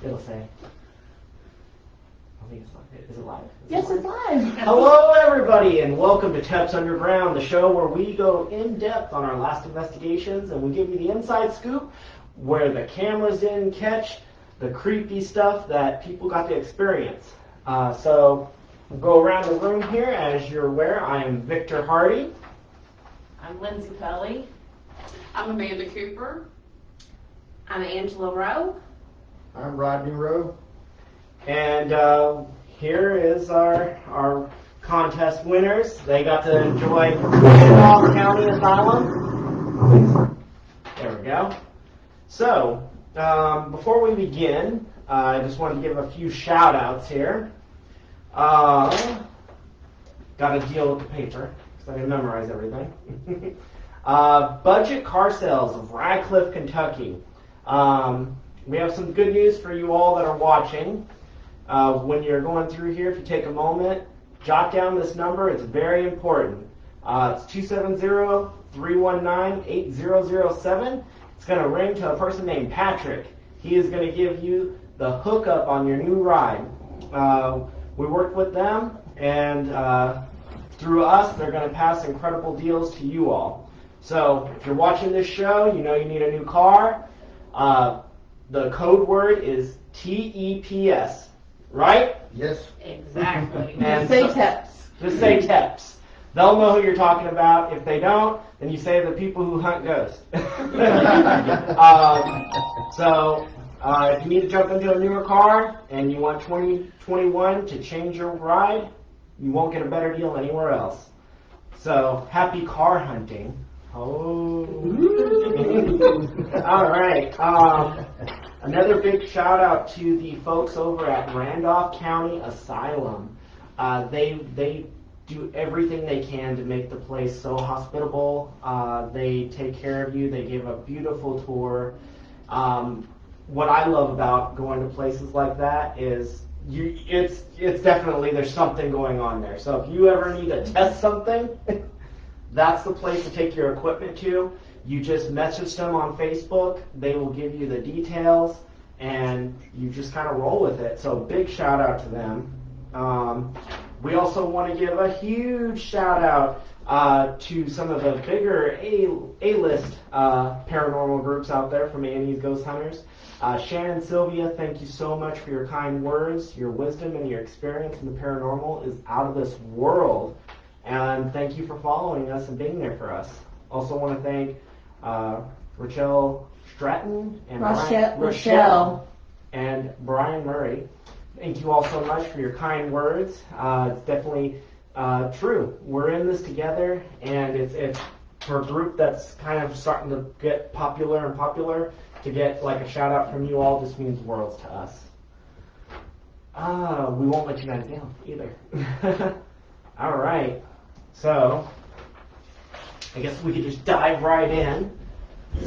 It'll say. I think it's live. Is it live? Yes, it's live. Hello, everybody, and welcome to Teps Underground, the show where we go in depth on our last investigations and we give you the inside scoop where the cameras didn't catch the creepy stuff that people got to experience. So we'll go around the room here. As you're aware, I am Victor Hardy. I'm Lindsay Pelly. I'm Amanda Cooper. I'm Angela Rowe. I'm Rodney Rowe. And here is our contest winners. They got to enjoy Randolph County Asylum. There we go. So, before we begin, I just wanted to give a few shout outs here. Got to deal with the paper, because I didn't memorize everything. Budget Car Sales of Radcliffe, Kentucky. We have some good news for you all that are watching. When you're going through here, if you take a moment, jot down this number. It's very important. It's 270-319-8007. It's going to ring to a person named Patrick. He is going to give you the hookup on your new ride. We worked with them, and through us, they're going to pass incredible deals to you all. So if you're watching this show, you know you need a new car. The code word is TEPS, right? Yes. Exactly. And Say so- Teps. Just say TEPS. They'll know who you're talking about. If they don't, then you say the people who hunt ghosts. If you need to jump into a newer car and you want 2021 to change your ride, you won't get a better deal anywhere else. So, happy car hunting. Oh. All right. Another big shout out to the folks over at Randolph County Asylum. They do everything they can to make the place so hospitable. They take care of you. They give a beautiful tour. What I love about going to places like that is it's definitely there's something going on there. So if you ever need to test something, that's the place to take your equipment to. You just message them on Facebook. They will give you the details, and you just kind of roll with it. So big shout out to them. We also want to give a huge shout out to some of the bigger A-list paranormal groups out there from Annie's Ghost Hunters. Shannon, Sylvia, thank you so much for your kind words. Your wisdom and your experience in the paranormal is out of this world. And thank you for following us and being there for us. Also want to thank Rochelle Stratton and Rochelle and Brian Murray. Thank you all so much for your kind words. It's definitely true. We're in this together, and it's for a group that's kind of starting to get popular. To get like a shout out from you all just means worlds to us. We won't let you guys down either. All right. So, I guess we could just dive right in.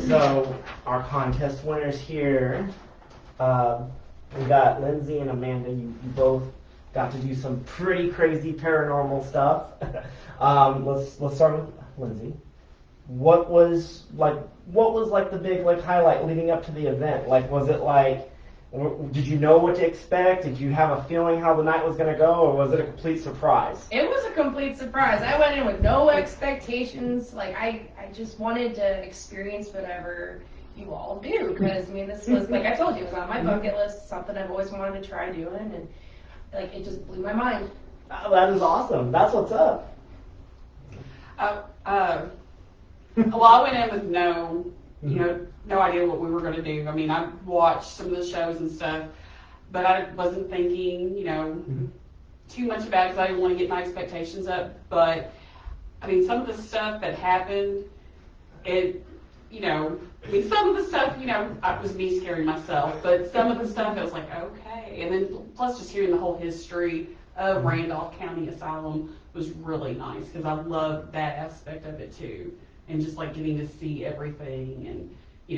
So, our contest winners here, we got Lindsay and Amanda. You both got to do some pretty crazy paranormal stuff. Let's start with Lindsay. What was like the big highlight leading up to the event? Was it did you know what to expect? Did you have a feeling how the night was going to go, or was it a complete surprise? It was a complete surprise. I went in with no expectations. I just wanted to experience whatever you all do, because this was, like I told you, it was on my bucket list, something I've always wanted to try doing, and it just blew my mind. Oh, that is awesome. That's what's up. Well, I went in with no idea what we were going to do. I watched some of the shows and stuff, but I wasn't thinking, too much about it because I didn't want to get my expectations up. But, some of the stuff that happened, some of the stuff, it was me scaring myself, but some of the stuff, it was like, okay. And then, plus just hearing the whole history of Randolph County Asylum was really nice because I loved that aspect of it too. And just getting to see everything and,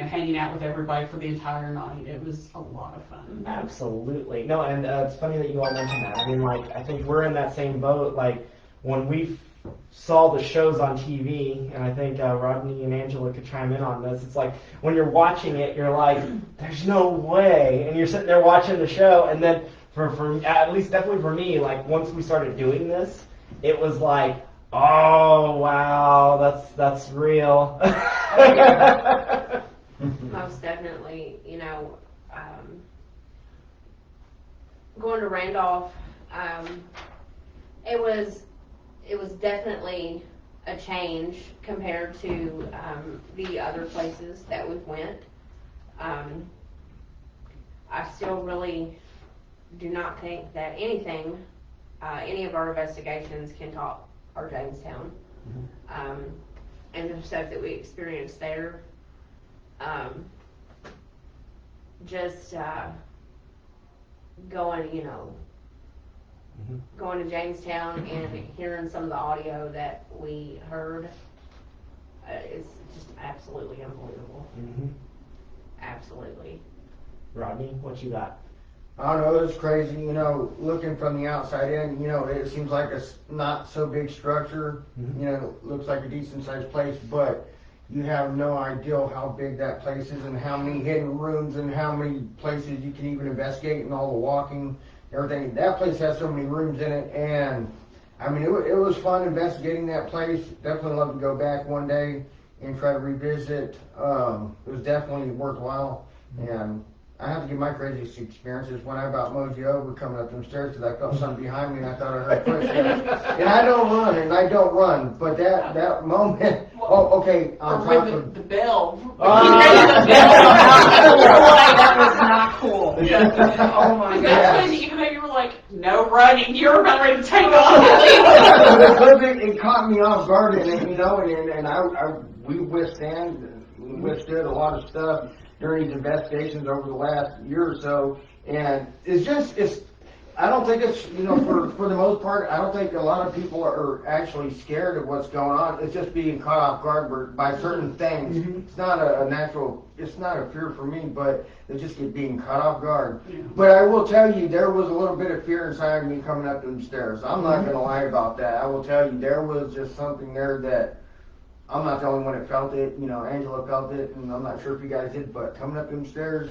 hanging out with everybody for the entire night. It was a lot of fun. Absolutely. No, and it's funny that you all mentioned that. I think we're in that same boat. When we saw the shows on TV, and I think Rodney and Angela could chime in on this. It's like when you're watching it, you're like, "There's no way," and you're sitting there watching the show, and then for at least definitely for me, like once we started doing this, it was like, "Oh wow, that's real." Most definitely, going to Randolph, it was definitely a change compared to the other places that we've went. I still really do not think that any of our investigations can top our Jamestown. And the stuff that we experienced there. Just going to Jamestown and hearing some of the audio that we heard is just absolutely unbelievable. Absolutely. Rodney, what you got? I don't know, it's crazy, looking from the outside in, it seems like a not so big structure, looks like a decent sized place, but you have no idea how big that place is and how many hidden rooms and how many places you can even investigate and all the walking, everything. That place has so many rooms in it, and I mean, it was fun investigating that place. Definitely love to go back one day and try to revisit. It was definitely worthwhile, and I have to give my craziest experiences when I about mosey over coming up them stairs because I felt something behind me and I thought I heard footsteps. And I don't run, but that moment, okay, on top Or of with the bell. That was not cool. Oh my That's god. when even though you were like, no running, you were about ready to take off. it caught me off guard, and we withstood a lot of stuff during these investigations over the last year or so, and I don't think it's, for the most part, I don't think a lot of people are actually scared of what's going on. It's just being caught off guard by certain things. It's not it's not a fear for me, but it's just being caught off guard. Yeah. But I will tell you, there was a little bit of fear inside me coming up them stairs. I'm not going to lie about that. I will tell you, there was just something there that I'm not the only one that felt it. Angela felt it, and I'm not sure if you guys did, but coming up them stairs,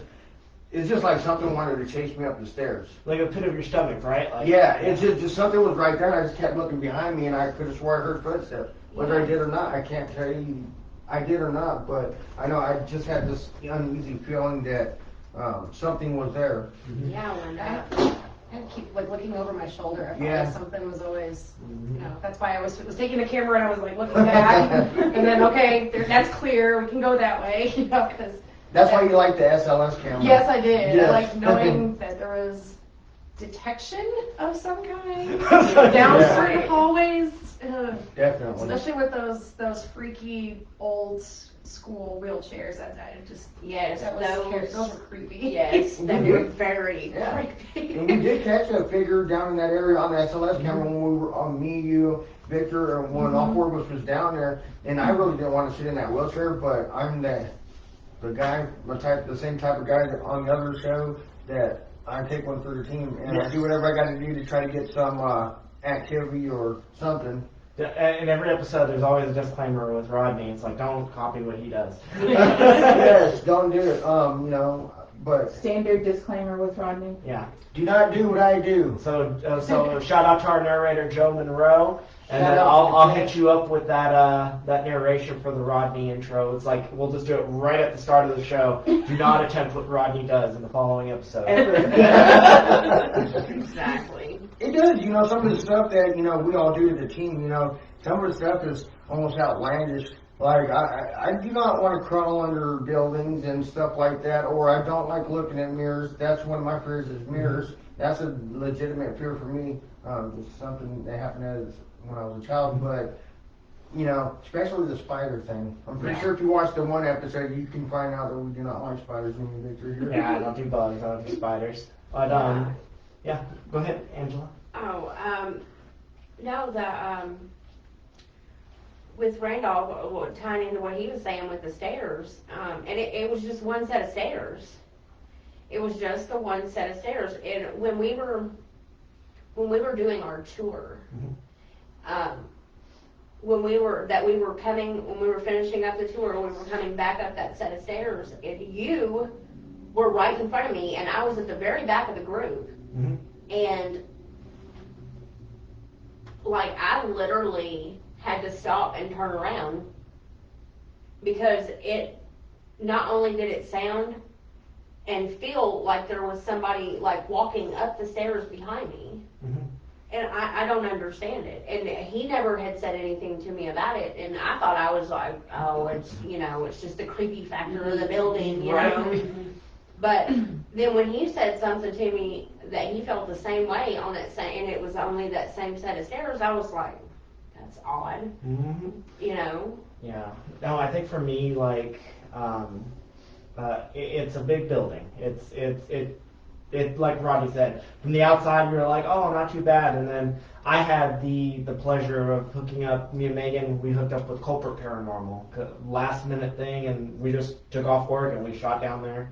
it's just like something wanted to chase me up the stairs. Like a pit of your stomach, right? Like, Yeah, it's just something was right there. I just kept looking behind me, and I could have swore I heard footsteps. Whether I did or not, I can't tell you I did or not, but I know I just had this uneasy feeling that something was there. Yeah, when I had to keep looking over my shoulder. I felt like something was always, that's why I was taking the camera and I was like looking back, and then that's clear. We can go that way, because. That's why you like the SLS camera. Yes, I did. Yes. I like knowing that there was detection of some kind down certain hallways. Definitely. Especially with those freaky old school wheelchairs. That just yes, that was scary. Those were creepy. yes, they were very creepy. And we did catch a figure down in that area on the SLS camera when we were on me, you, Victor, and when all four of us was down there. And I really didn't want to sit in that wheelchair, but I'm the guy, the same type of guy that on the other show that I take one for the team and I do whatever I got to do to try to get some activity or something. In every episode, there's always a disclaimer with Rodney. It's like, don't copy what he does. Yes, don't do it. But Standard disclaimer with Rodney. Yeah. do not do what I do. So shout out to our narrator, Joe Monroe. And Shout then out I'll to Joe. hit you up with that narration for the Rodney intro. It's like, we'll just do it right at the start of the show. Do not attempt what Rodney does in the following episode. Exactly. It does, some of the stuff that, we all do to the team, some of the stuff is almost outlandish. Like, I do not want to crawl under buildings and stuff like that, or I don't like looking at mirrors. That's one of my fears is mirrors. That's a legitimate fear for me. It's something that happened when I was a child, but, especially the spider thing. I'm pretty sure if you watch the one episode, you can find out that we do not like spiders in the picture here. Yeah, I don't do bugs, I don't do spiders. But, yeah, go ahead, Angela. Oh, no, with Randolph, tying into what he was saying with the stairs, and it was just one set of stairs. It was just the one set of stairs. And when we were doing our tour, when we were finishing up the tour, we were coming back up that set of stairs, and you were right in front of me, and I was at the very back of the group. Mhm. And like, I literally had to stop and turn around because it, not only did it sound and feel like there was somebody like walking up the stairs behind me. Mhm. And I don't understand it. And he never had said anything to me about it. And I thought I was like, oh, it's, you know, it's just the creepy factor of the building, you know. But then when he said something to me that he felt the same way on that same, and it was only that same set of stairs, I was like, that's odd, Mhm. you know. Yeah. No, I think for me, like, it's a big building. It like Rodney said, from the outside we were like, oh, not too bad. And then I had the pleasure of hooking up, me and Megan, we hooked up with Culprit Paranormal, last minute thing, and we just took off work and we shot down there.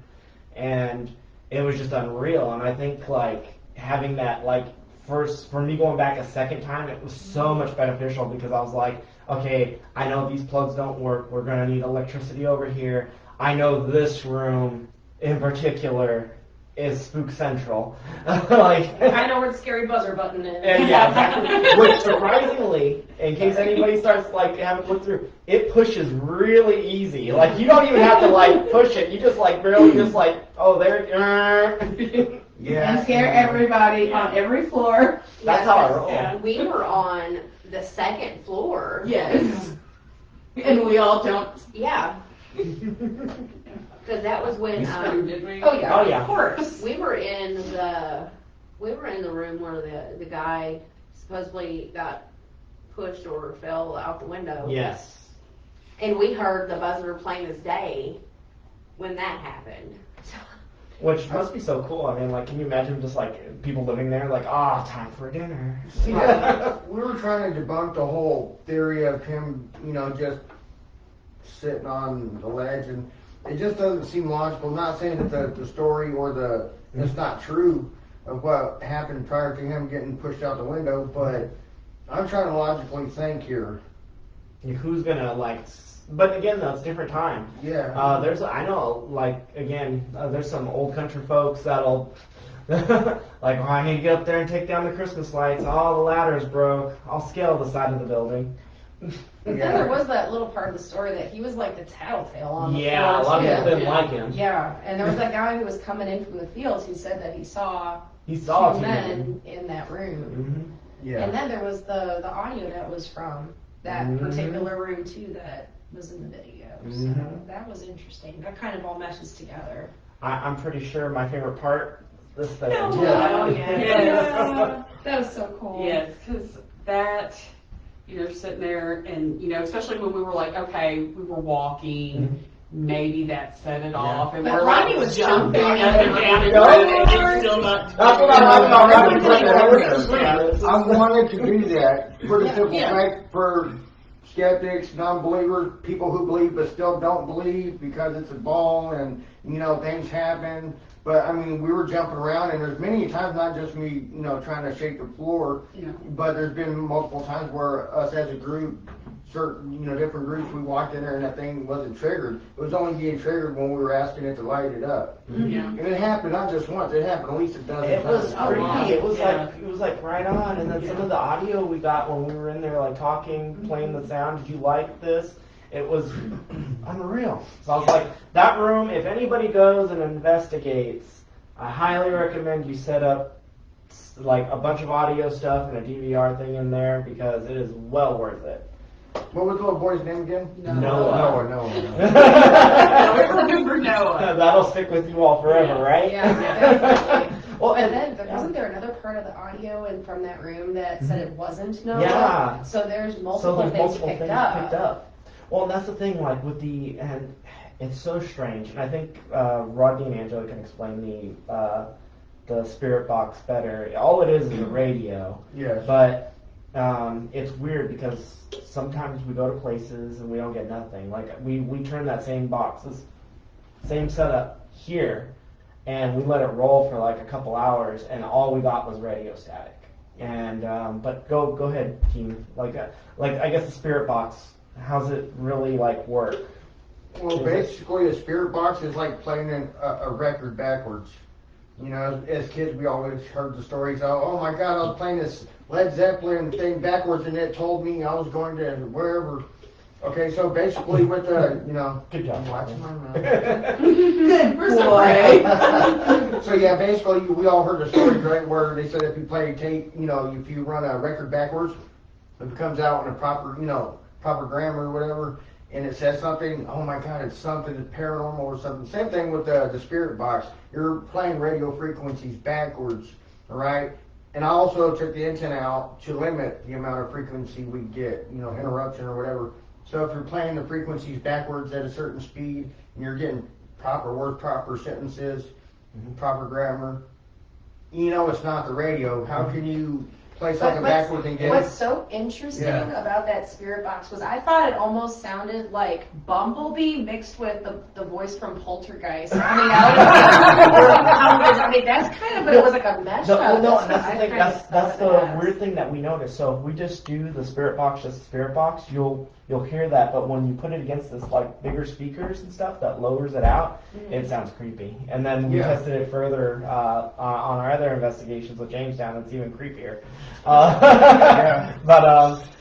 And it was just unreal. And I think like having that, like, first, for me going back a second time, it was so much beneficial because I was like, okay, I know these plugs don't work. We're going to need electricity over here. I know this room in particular is Spook Central. Like, I know where the scary buzzer button is. and yeah, exactly. Which surprisingly, in case anybody starts like having looked through, it pushes really easy. Like you don't even have to like push it. You just like barely just like, oh there. Yeah. And scare everybody on every floor. That's how I roll. Yeah. We were on the second floor. Yes. And we all jumped. Yeah. Because that was when Did we? Oh yeah, Oh, yeah. of course. we were in the room where the guy supposedly got pushed or fell out the window. Yes. And we heard the buzzer plain as day when that happened. Which must be so cool. I mean, like, can you imagine just like people living there, like, time for dinner. Yeah, we were trying to debunk the whole theory of him, just sitting on the ledge, and it just doesn't seem logical. I'm not saying that the story or it's not true of what happened prior to him getting pushed out the window, but I'm trying to logically think here. Who's gonna like? But again, though, it's different time. Yeah. I know, like, again, there's some old country folks that'll, like, oh, I need to get up there and take down the Christmas lights. Oh, the ladder's broke. I'll scale the side of the building. But then there was that little part of the story that he was like the tattletale on the Yeah, a floor, lot of too. people didn't like him. Yeah, and there was that guy who was coming in from the fields who said that he saw He saw two two men in that room. Mhm. Yeah. And then there was the audio that was from that Mhm. particular room too that was in the video. So Mhm. that was interesting. That kind of all meshes together. I'm pretty sure my favorite part, this thing. Yeah. Oh, yeah. Yes. That was so cool. Yes, because that, you're sitting there and, especially when we were like, okay, we were walking, maybe that set it off. And But we're Rodney like was jumping up and down and No. it's still not. That's what I'm talking about. I wanted to do that for the simple Yeah. fact for skeptics, non-believers, people who believe but still don't believe because it's a ball and things happen. But I mean, we were jumping around, and there's many times, not just me, trying to shake the floor, Yeah. but there's been multiple times where us as a group, certain different groups, we walked in there and that thing wasn't triggered. It was only being triggered when we were asking it to light it up. Yeah. And it happened not just once; it happened at least a dozen It was times. freaky. It was Yeah. like right on. And then some of the audio we got when we were in there, like talking, playing the sound. Did you like this? It was unreal. So I was like, that room. If anybody goes and investigates, I highly recommend you set up like a bunch of audio stuff and a DVR thing in there because it is well worth it. What was the little boy's name again? Noah. Noah. Remember Noah. That'll stick with you all forever, right? Yeah, definitely. Well, And then yeah. wasn't there another part of the audio and from that room that said it wasn't Noah? Yeah. So there's So multiple there's things multiple picked things up. picked up. Well, and that's the thing, like with and it's so strange. And I think Rodney and Angela can explain the spirit box better. All it is a radio, Yes. but it's weird because sometimes we go to places and we don't get nothing. Like we turn that same box, this same setup here, and we let it roll for like a couple hours, and all we got was radio static. And but go ahead, team. Like I guess the spirit box. How's it really like work? Well, basically, a spirit box is like playing a record backwards. You know, as kids, we always heard the stories of, oh my God, I was playing this Led Zeppelin thing backwards, and it told me I was going to wherever. Okay, so basically, with the, you know, Good job. I'm watching my mouth. Good boy. So yeah, basically, we all heard the story, right, where they said if you play tape, you know, if you run a record backwards, if it comes out in a proper, you know, proper grammar or whatever, and it says something, oh my God, it's something paranormal or something. Same thing with the spirit box. You're playing radio frequencies backwards, all right? And I also took the antenna out to limit the amount of frequency we get, you know, interruption or whatever. So if you're playing the frequencies backwards at a certain speed, and you're getting proper words, proper sentences, proper grammar, you know it's not the radio. How can you play something backwards and get What's so interesting about that spirit box was I thought it almost sounded like Bumblebee mixed with the voice from Poltergeist coming out of I mean, that's kind of, but it was like a mesh up. No, and that's the thing. That's the weird thing that we noticed. So if we just do the spirit box, just the spirit box, you'll hear that. But when you put it against this like bigger speakers and stuff that lowers it out, it sounds creepy. And then we tested it further on our other investigations with Jamestown. It's even creepier. But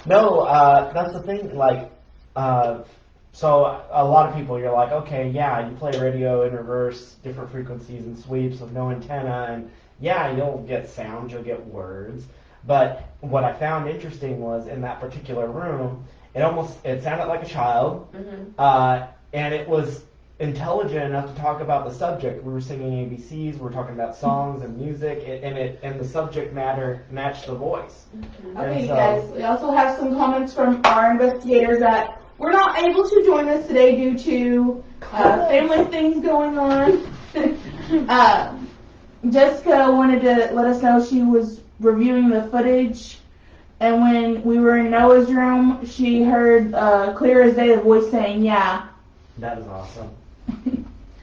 no, that's the thing. Like, so a lot of people, you're like, okay, yeah, you play radio in reverse, different frequencies and sweeps with no antenna, and yeah, you'll get sound, you'll get words. But what I found interesting was in that particular room, it sounded like a child, and it was intelligent enough to talk about the subject. We were singing ABCs, we were talking about songs and music, and the subject matter matched the voice. Okay, guys, we also have some comments from our investigators that we're not able to join us today due to family things going on. Jessica wanted to let us know she was reviewing the footage, and when we were in Noah's room, she heard clear as day the voice saying, yeah. That is awesome.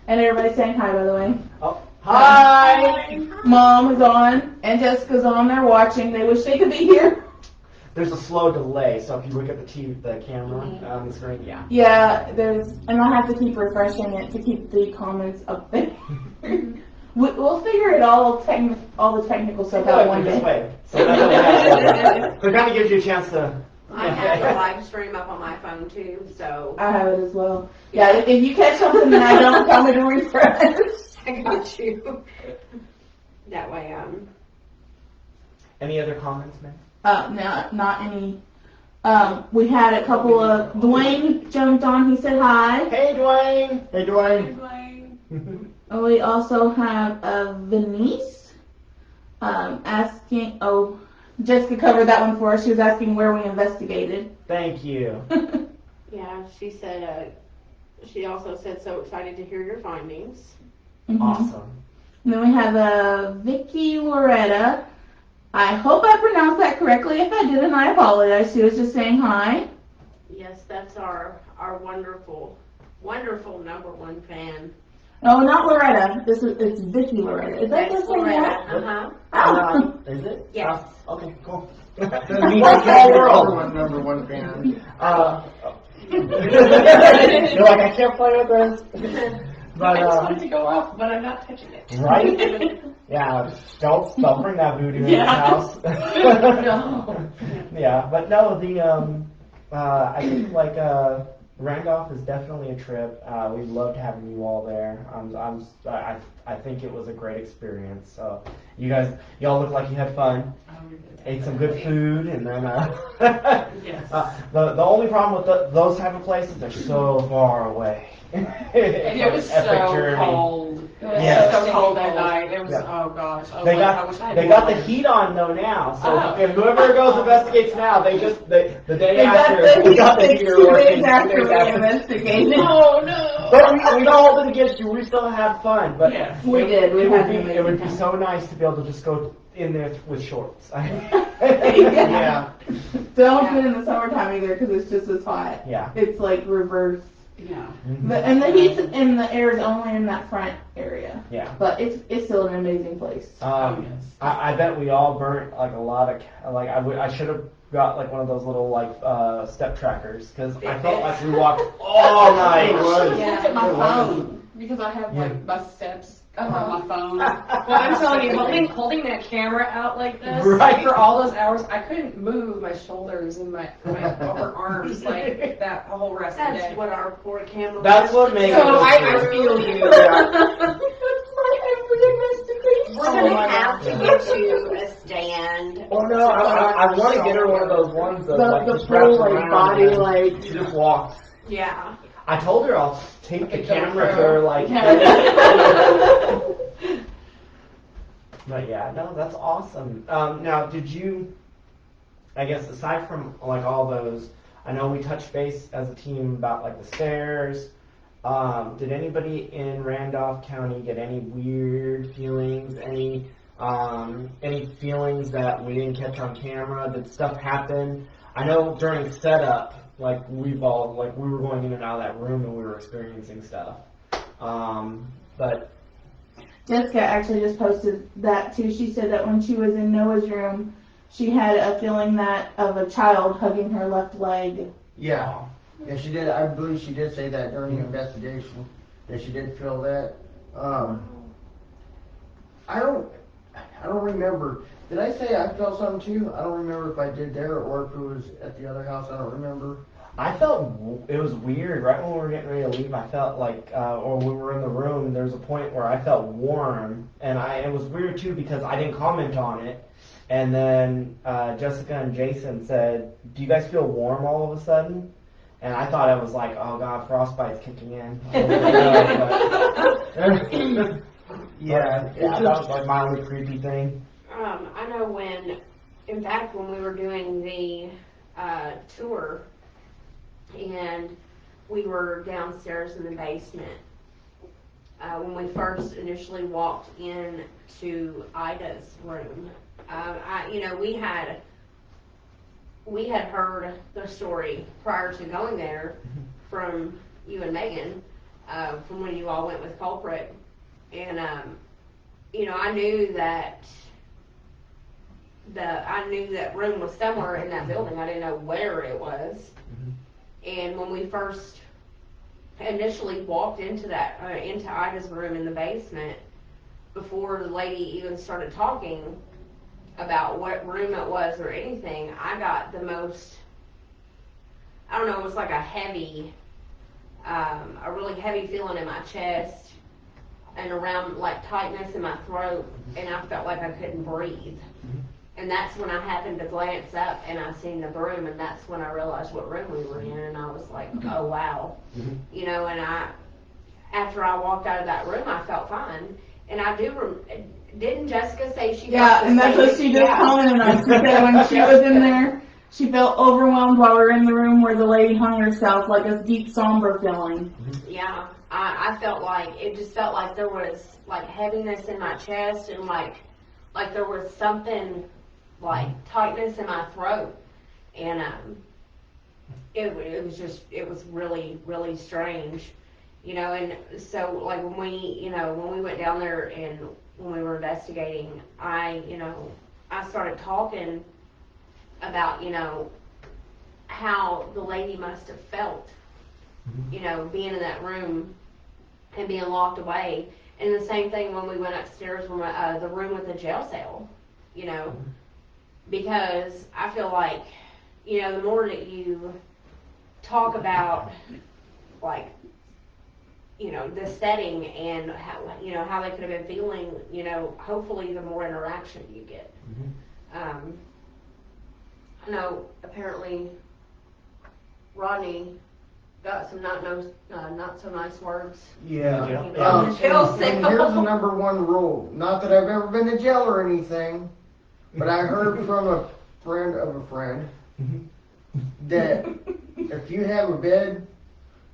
And everybody's saying hi, by the way. Oh, hi! Mom is on, and Jessica's on there watching. They wish they could be here. There's a slow delay, so if you look at the camera on the screen, yeah. Yeah, and I have to keep refreshing it to keep the comments up there. We'll figure it all the technical stuff out one day. Way. So it kind of gives you a chance to. I have a live stream up on my phone too, so. I have it as well. Yeah, if you catch something that I don't, tell me to refresh. I got you. That way, Any other comments, man? No, not any. We had a couple of, Dwayne jumped on, he said hi. Hey, Dwayne! Hey, Dwayne. And we also have Venice asking, Jessica covered that one for us. She was asking where we investigated. Thank you. yeah, she said, she also said, so excited to hear your findings. Awesome. And then we have Vicky Loretta. I hope I pronounced that correctly. If I didn't, I apologize. She was just saying hi. Yes, that's our wonderful, wonderful #1 fan. No, not Loretta. It's Vicky Loretta. Is that That's the same Loretta. one? Uh-huh. Is it? Yes. Okay, cool. Doesn't mean I can't be #1 fan. You're like, I can't play with this. But, I just want it to go off, but I'm not touching it. Right? Yeah, don't bring that voodoo in the house. No. Yeah, but no, I think like Randolph is definitely a trip. We loved having you all there. I think it was a great experience. So y'all look like you had fun. Ate some good food, and then Yes. the only problem with those type of places, they're so far away. And it was so cold. It was Yeah. so cold that night. It was, Yeah. oh gosh. I was They like, I wish I got had they got the more. heat on though now. So Oh. if whoever goes investigates now, the day They after they got the heater 2 working. days after 2 we days after. investigated. Oh no! But we don't hold it against you. We still had fun. But Yes. We did. We It would had be an it would be amazing so nice to be able to just go in there with shorts. Yeah. Don't do it in the summertime either because it's just as hot. Yeah. It's like reverse. Yeah. And the heat in the air is only in that front area. Yeah. But it's still an amazing place. Oh, yes. I bet we all burnt like a lot of like I should have got like one of those little like step trackers because I felt like we walked all night. Look at my phone because I have like my steps on my phone. Well, I'm telling you, holding that camera out like this Right. for all those hours, I couldn't move my shoulders and my upper arms like that the whole rest of the That's day. what our poor camera. That's what makes So it. I feel you. We're gonna have to get you a stand. Oh no, I want to get her one of those ones that like The just wraps full like around body and like. she just walks. Yeah. I told her I'll take the camera to her like. But yeah, no, that's awesome. Now, did you? I guess aside from like all those, I know we touched base as a team about like the stairs. Did anybody in Randolph County get any weird feelings? Any feelings that we didn't catch on camera? Did stuff happen? I know during setup, like we were going in and out of that room and we were experiencing stuff. But Jessica actually just posted that too. She said that when she was in Noah's room, she had a feeling that of a child hugging her left leg. Yeah. Yeah, she did. I believe she did say that during the investigation, that she did feel that. I don't remember. Did I say I felt something too? I don't remember if I did there or if it was at the other house. I don't remember. I felt it was weird. Right when we were getting ready to leave, I felt like, or we were in the room, there was a point where I felt warm, and it was weird too because I didn't comment on it. And then Jessica and Jason said, "Do you guys feel warm all of a sudden?" And I thought it was like, "Oh God, frostbite's kicking in." Yeah, that was like my only creepy thing. I know in fact, when we were doing the tour and we were downstairs in the basement, when we first initially walked into Ida's room, we had heard the story prior to going there from you and Megan, from when you all went with Culprit. And, I knew that that room was somewhere in that building. I didn't know where it was. And when we first initially walked into Ida's room in the basement, before the lady even started talking about what room it was or anything, I got the most, I don't know, it was like a really heavy feeling in my chest and around like tightness in my throat, and I felt like I couldn't breathe. And that's when I happened to glance up and I seen the broom, and that's when I realized what room we were in, and I was like, oh wow. And after I walked out of that room, I felt fine. And I didn't Jessica say she Yeah, felt the and that's same? what she just commented on. She said when she was in there, she felt overwhelmed while we were in the room where the lady hung herself, like a deep somber feeling. Yeah, I felt like, it just felt like there was like heaviness in my chest and like there was something like tightness in my throat. And it was really, really strange, and so like when we went down there and when we were investigating, I started talking about, how the lady must have felt, being in that room and being locked away. And the same thing when we went upstairs from the room with the jail cell, because I feel like, the more that you talk about, like, the setting and how they could have been feeling, hopefully the more interaction you get. I know apparently Rodney got some not so nice words. Yeah. On the And jail here's cell. the number one rule. Not that I've ever been to jail or anything, but I heard from a friend of a friend that if you have a bed,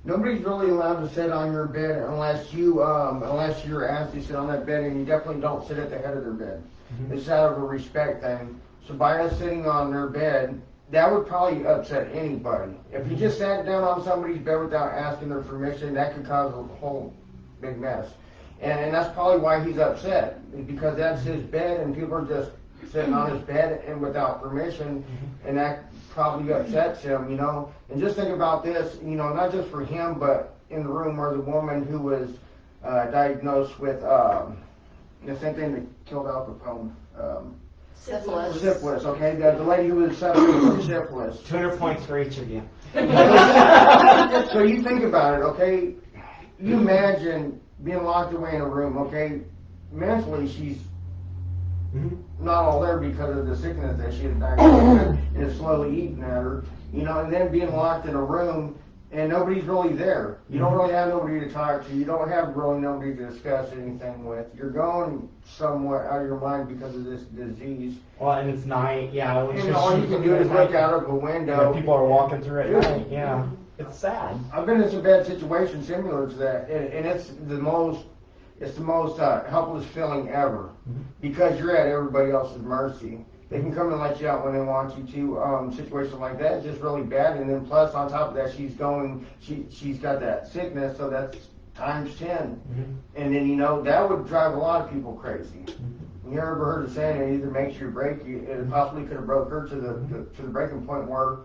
nobody's really allowed to sit on your bed unless you're asked to sit on that bed, and you definitely don't sit at the head of their bed. It's out of a respect thing. So by us sitting on their bed, that would probably upset anybody. If you just sat down on somebody's bed without asking their permission, that could cause a whole big mess. And that's probably why he's upset, because that's his bed and people are just sitting on his bed and without permission, and that probably upsets him, you know. And just think about this, you know, not just for him, but in the room where the woman who was diagnosed with the same thing that killed Al Capone. Syphilis. Syphilis, okay? The lady who was suffering from syphilis. 200 points for each of you. So you think about it, okay? You imagine being locked away in a room, okay? Mentally, she's not all there because of the sickness that she had diagnosed with, and it's slowly eating at her, you know, and then being locked in a room and nobody's really there. You don't really have nobody to talk to. You don't have really nobody to discuss anything with. You're going somewhat out of your mind because of this disease. Well, and it's night, yeah. It was And just all you can do is look out of a window. People are walking through at night, yeah. It's sad. I've been in some bad situations similar to that, and it's the most helpless feeling ever, because you're at everybody else's mercy. They can come and let you out when they want you to. Situation like that is just really bad, and then plus on top of that, she's got that sickness, so that's times 10. And then, you know, that would drive a lot of people crazy. You ever heard of saying it either makes you or break you? It possibly could have broke her to the breaking point where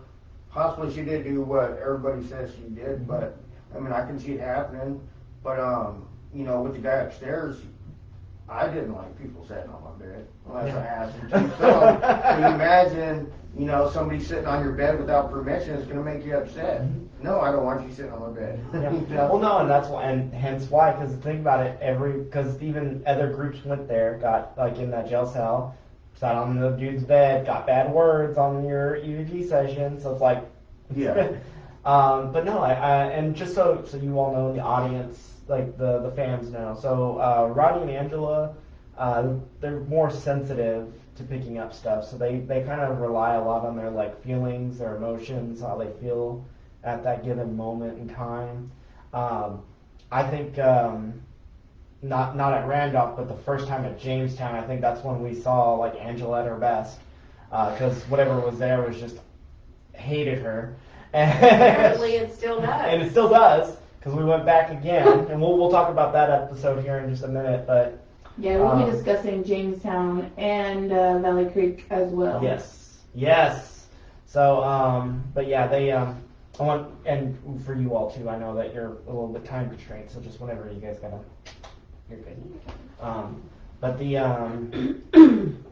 possibly she did do what everybody says she did, but I mean, I can see it happening. But you know, with the guy upstairs, I didn't like people sitting on my bed unless I asked them to. So can you imagine, you know, somebody sitting on your bed without permission is going to make you upset? No, I don't want you sitting on my bed. Yeah. You know? Well, no, and that's why, and hence why, because think about it, because even other groups went there, got like in that jail cell, sat on the dude's bed, got bad words on your EVP session, so it's like, Yeah. but no, I and just so you all know, the audience, like the fans know. So Rodney and Angela, they're more sensitive to picking up stuff, so they kind of rely a lot on their like feelings, their emotions, how they feel at that given moment in time. I think not at Randolph, but the first time at Jamestown, I think that's when we saw like Angela at her best, because whatever was there was just hated her. Apparently it still does. And it still does, because we went back again, and we'll talk about that episode here in just a minute, but Yeah, we'll be discussing Jamestown and Valley Creek as well. yes. So, but yeah, they, I want, and for you all too, I know that you're a little bit time constrained, so just whenever you guys you're good. But the,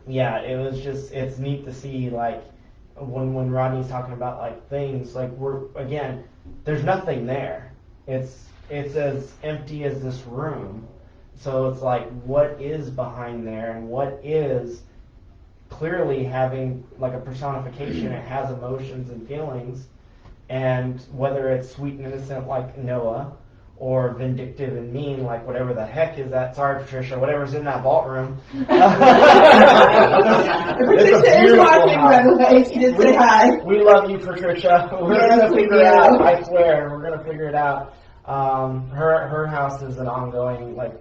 yeah, it was just, it's neat to see, like, when Rodney's talking about, like, things, like, again, there's nothing there. It's as empty as this room. So it's like, what is behind there, and what is clearly having like a personification? It has emotions and feelings, and whether it's sweet and innocent like Noah, or vindictive and mean like whatever the heck is that. Sorry, Patricia, whatever's in that vault room. Patricia is watching, by the way. She did say hi. We love you, Patricia. We're Yes, gonna we figure it do. out. I swear, we're gonna figure it out. Her house is an ongoing like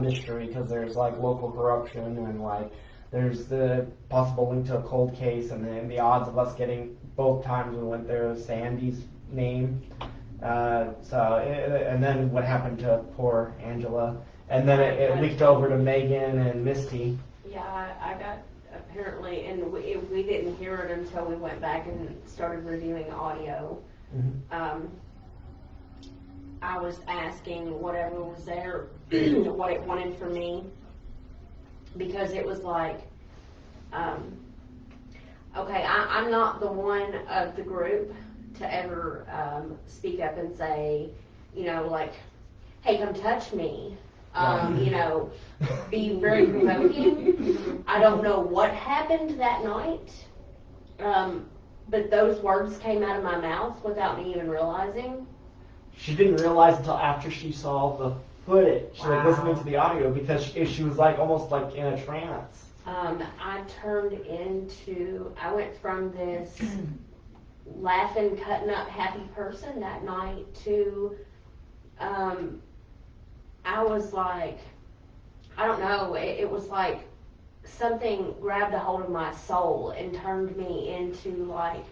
mystery, because there's like local corruption, and like there's the possible link to a cold case, and then the odds of us getting both times we went there was Sandy's name. And then what happened to poor Angela, and then it leaked over to Megan and Misty. Yeah, I got apparently, and we didn't hear it until we went back and started reviewing audio. I was asking whatever was there what it wanted from me, because it was like, okay, I'm not the one of the group to ever speak up and say, you know, like, hey, come touch me. You know, be very provoking. I don't know what happened that night, but those words came out of my mouth without me even realizing. She didn't realize until after she saw the footage, like listening to the audio, because she was like almost like in a trance. I went from this laughing, cutting up, happy person that night to, I was like, I don't know, it was like something grabbed a hold of my soul and turned me into like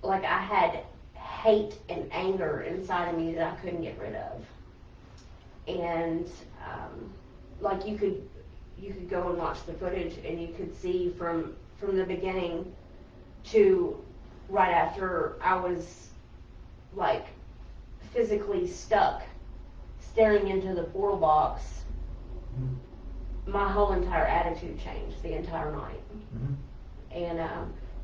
like I had hate and anger inside of me that I couldn't get rid of. And like you could go and watch the footage and you could see from the beginning to right after I was like physically stuck staring into the portal box, my whole entire attitude changed the entire night. And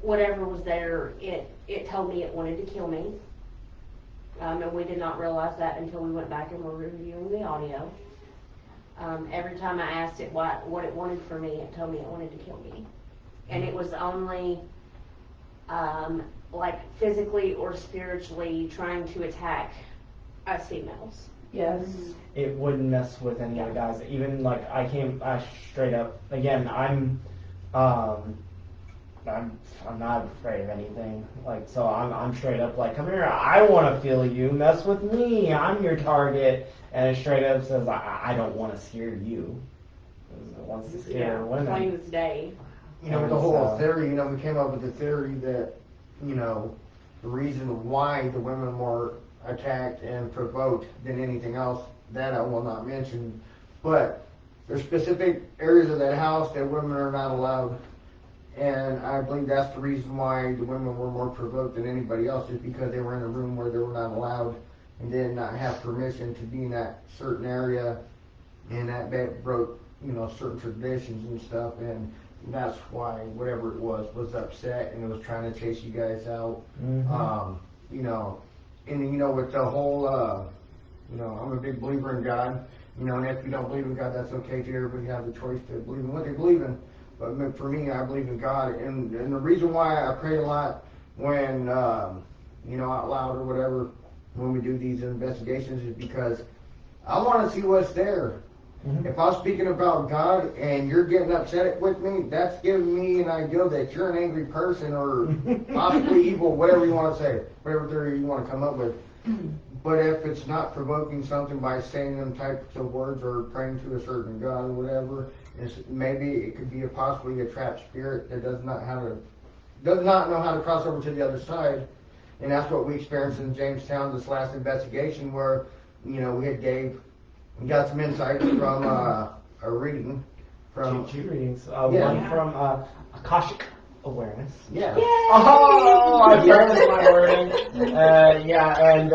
whatever was there, it told me it wanted to kill me. And we did not realize that until we went back and were reviewing the audio. Every time I asked it what it wanted from me, it told me it wanted to kill me. And it was only like physically or spiritually trying to attack us females. Yes. It wouldn't mess with any of the guys. Even like I straight up, again, I'm not afraid of anything. Like, so I'm straight up like, come here, I want to feel you, mess with me, I'm your target. And it straight up says, I don't want to scare you. It wants to scare women. Plain as day. You know, the whole theory, we came up with the theory that, the reason why the women were attacked and provoked than anything else, that I will not mention. But there's specific areas of that house that women are not allowed. And I believe that's the reason why the women were more provoked than anybody else, is because they were in a room where they were not allowed and did not have permission to be in that certain area, and that broke, certain traditions and stuff, and that's why whatever it was upset and it was trying to chase you guys out. And with the whole, I'm a big believer in God, and if you don't believe in God, that's okay too. Everybody has the choice to believe in what they believe in. But for me, I believe in God, and the reason why I pray a lot when, out loud or whatever, when we do these investigations, is because I want to see what's there. If I'm speaking about God and you're getting upset with me, that's giving me an idea that you're an angry person or possibly evil, whatever you want to say, whatever theory you want to come up with. But if it's not provoking something by saying them types of words or praying to a certain God or whatever, maybe it could be possibly a trapped spirit that does not know how to cross over to the other side. And that's what we experienced in Jamestown this last investigation, where we got some insights from a reading from Two readings. One from Akashic Awareness. Yeah. Oh, I practiced my wording. And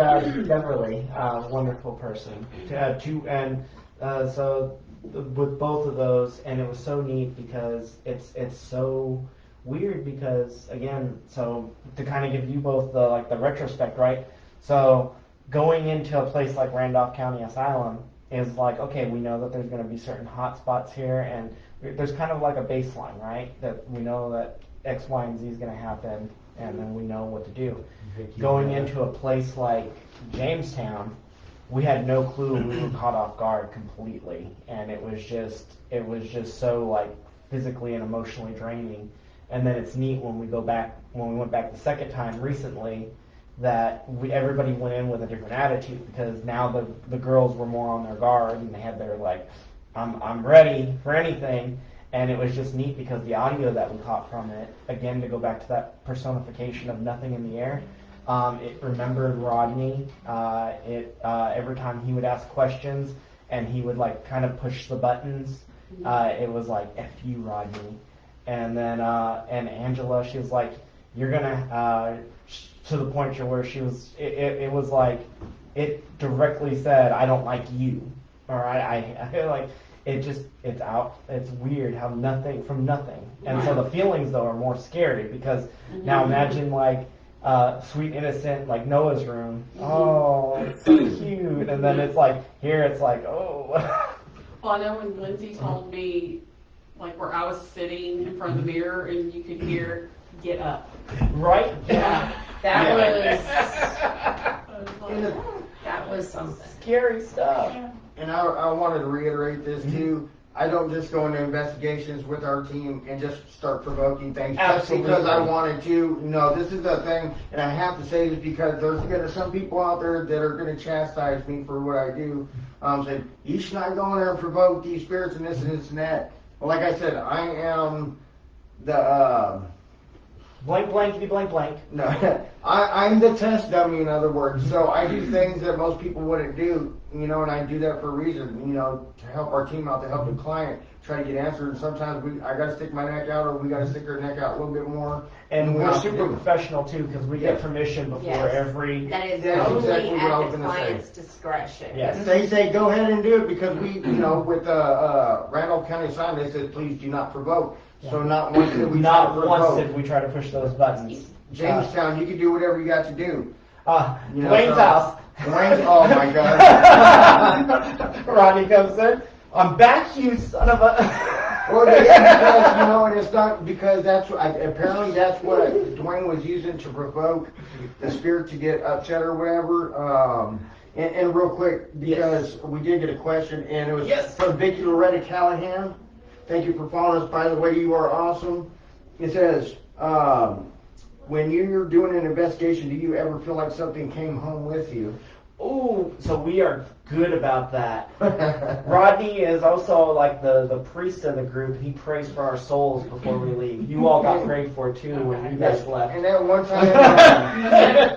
Beverly, wonderful person. So with both of those, and it was so neat because it's so weird because, again, so to kind of give you both the retrospect, right? So going into a place like Randolph County Asylum is like, okay, we know that there's going to be certain hot spots here, and there's kind of like a baseline, right? That we know that X, Y, and Z is going to happen, and then we know what to do. Going into a place like Jamestown, we had no clue. We were caught off guard completely, and it was just so like physically and emotionally draining. And then it's neat when we went back the second time recently, that everybody went in with a different attitude, because now the girls were more on their guard and they had their like, I'm ready for anything. And it was just neat because the audio that we caught from it, again, to go back to that personification of nothing in the air, it remembered Rodney. Every time he would ask questions and he would like kind of push the buttons, it was like, F you, Rodney. And then, and Angela, she was like, you're gonna, to the point where she was, it was like, it directly said, I don't like you. Or I feel like, it's out, it's weird how nothing, from nothing. And so the feelings though are more scary, because now imagine like, sweet innocent, like Noah's room. Oh, it's so cute. And then it's like, here it's like, oh. Well, I know when Lindsay told me, like where I was sitting in front of the mirror and you could hear, get up. Right? Yeah. That was something. Scary stuff. And I wanted to reiterate this too. I don't just go into investigations with our team and just start provoking things just because I wanted to. No, this is the thing, and I have to say this because there's gonna some people out there that are gonna chastise me for what I do. Saying you should not go in there and provoke these spirits and this and this and that. Well, like I said, I am the blank blankety blank blank. No, I'm the test dummy, in other words. So I do things that most people wouldn't do, you know, and I do that for a reason, you know, to help our team out, to help the client try to get answers. And sometimes I got to stick my neck out, or we got to stick our neck out a little bit more. And We we're have to super do it. professional too, because we get permission before Yes. every. That is That's only exactly what I at was the gonna say. client's discretion. Yes. They say go ahead and do it because we, you know, with Randolph County sign, they said please do not provoke. So not once did we try Not to once provoke. did we try to push those buttons. Jamestown, you can do whatever you got to do. You know, Dwayne's so- house. Dwayne's, oh my God. Rodney comes in. I'm back, you son of a. Well, yeah, because, you know, and it's not because apparently that's what Dwayne was using to provoke the spirit to get upset or whatever. And real quick, because we did get a question, and it was from Vicki Loretta Callahan. Thank you for following us. By the way, you are awesome. It says, when you're doing an investigation, do you ever feel like something came home with you? Ooh, so we are good about that. Rodney is also like the priest of the group. He prays for our souls before we leave. You all got prayed for too when you guys left. And at one time,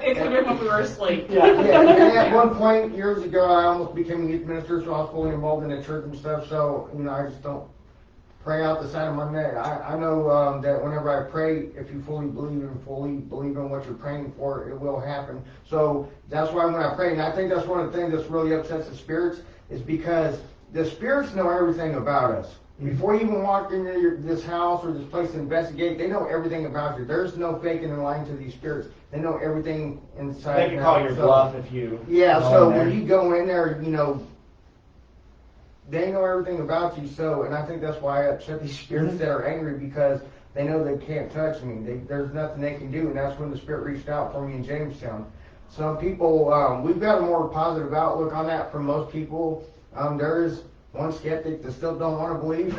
It could have been when we were asleep. Yeah. yeah, and at one point years ago, I almost became a youth minister, so I was fully involved in the church and stuff. So, you know, I just don't pray out the side of my neck. I know that whenever I pray, if you fully believe in what you're praying for, it will happen. So that's why when I pray, and I think that's one of the things that's really upsets the spirits, is because the spirits know everything about us. Before you even walk into this house or this place to investigate, they know everything about you. There's no faking and lying to these spirits. They know everything inside. They can call your bluff if you. Yeah, go so in there. when you go in there, you know, they know everything about you. So, and I think that's why I upset these spirits that are angry, because they know they can't touch me. There's nothing they can do, and that's when the spirit reached out for me in Jamestown. Some people, we've got a more positive outlook on that from most people. There is one skeptic that still don't want to believe.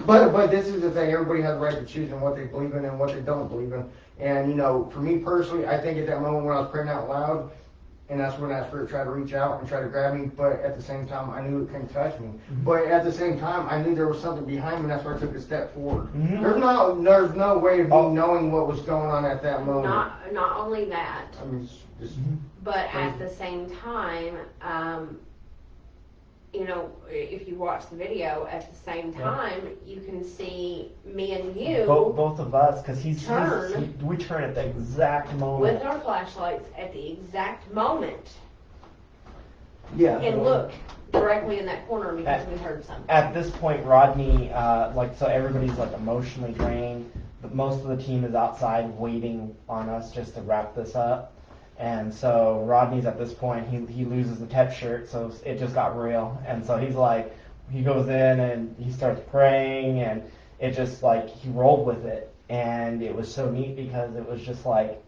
but this is the thing, everybody has the right to choose in what they believe in and what they don't believe in. And, you know, for me personally, I think at that moment when I was praying out loud, and that's when that spirit tried to reach out and try to grab me, but at the same time, I knew it couldn't touch me. Mm-hmm. But at the same time, I knew there was something behind me, and that's why I took a step forward. Mhm. There's no way of me knowing what was going on at that moment. Not only that, I mean, it's just but at the same time, you know, if you watch the video, at the same time, you can see me and you Both of us, because Turn. we turn at the exact moment. with our flashlights at the exact moment yeah. and look directly in that corner because we heard something. At this point, Rodney, so everybody's like emotionally drained. But most of the team is outside waiting on us just to wrap this up. And so Rodney's at this point, he loses the tech shirt, so it just got real. And so he's like, he goes in and he starts praying, and it just like, he rolled with it. And it was so neat because it was just like,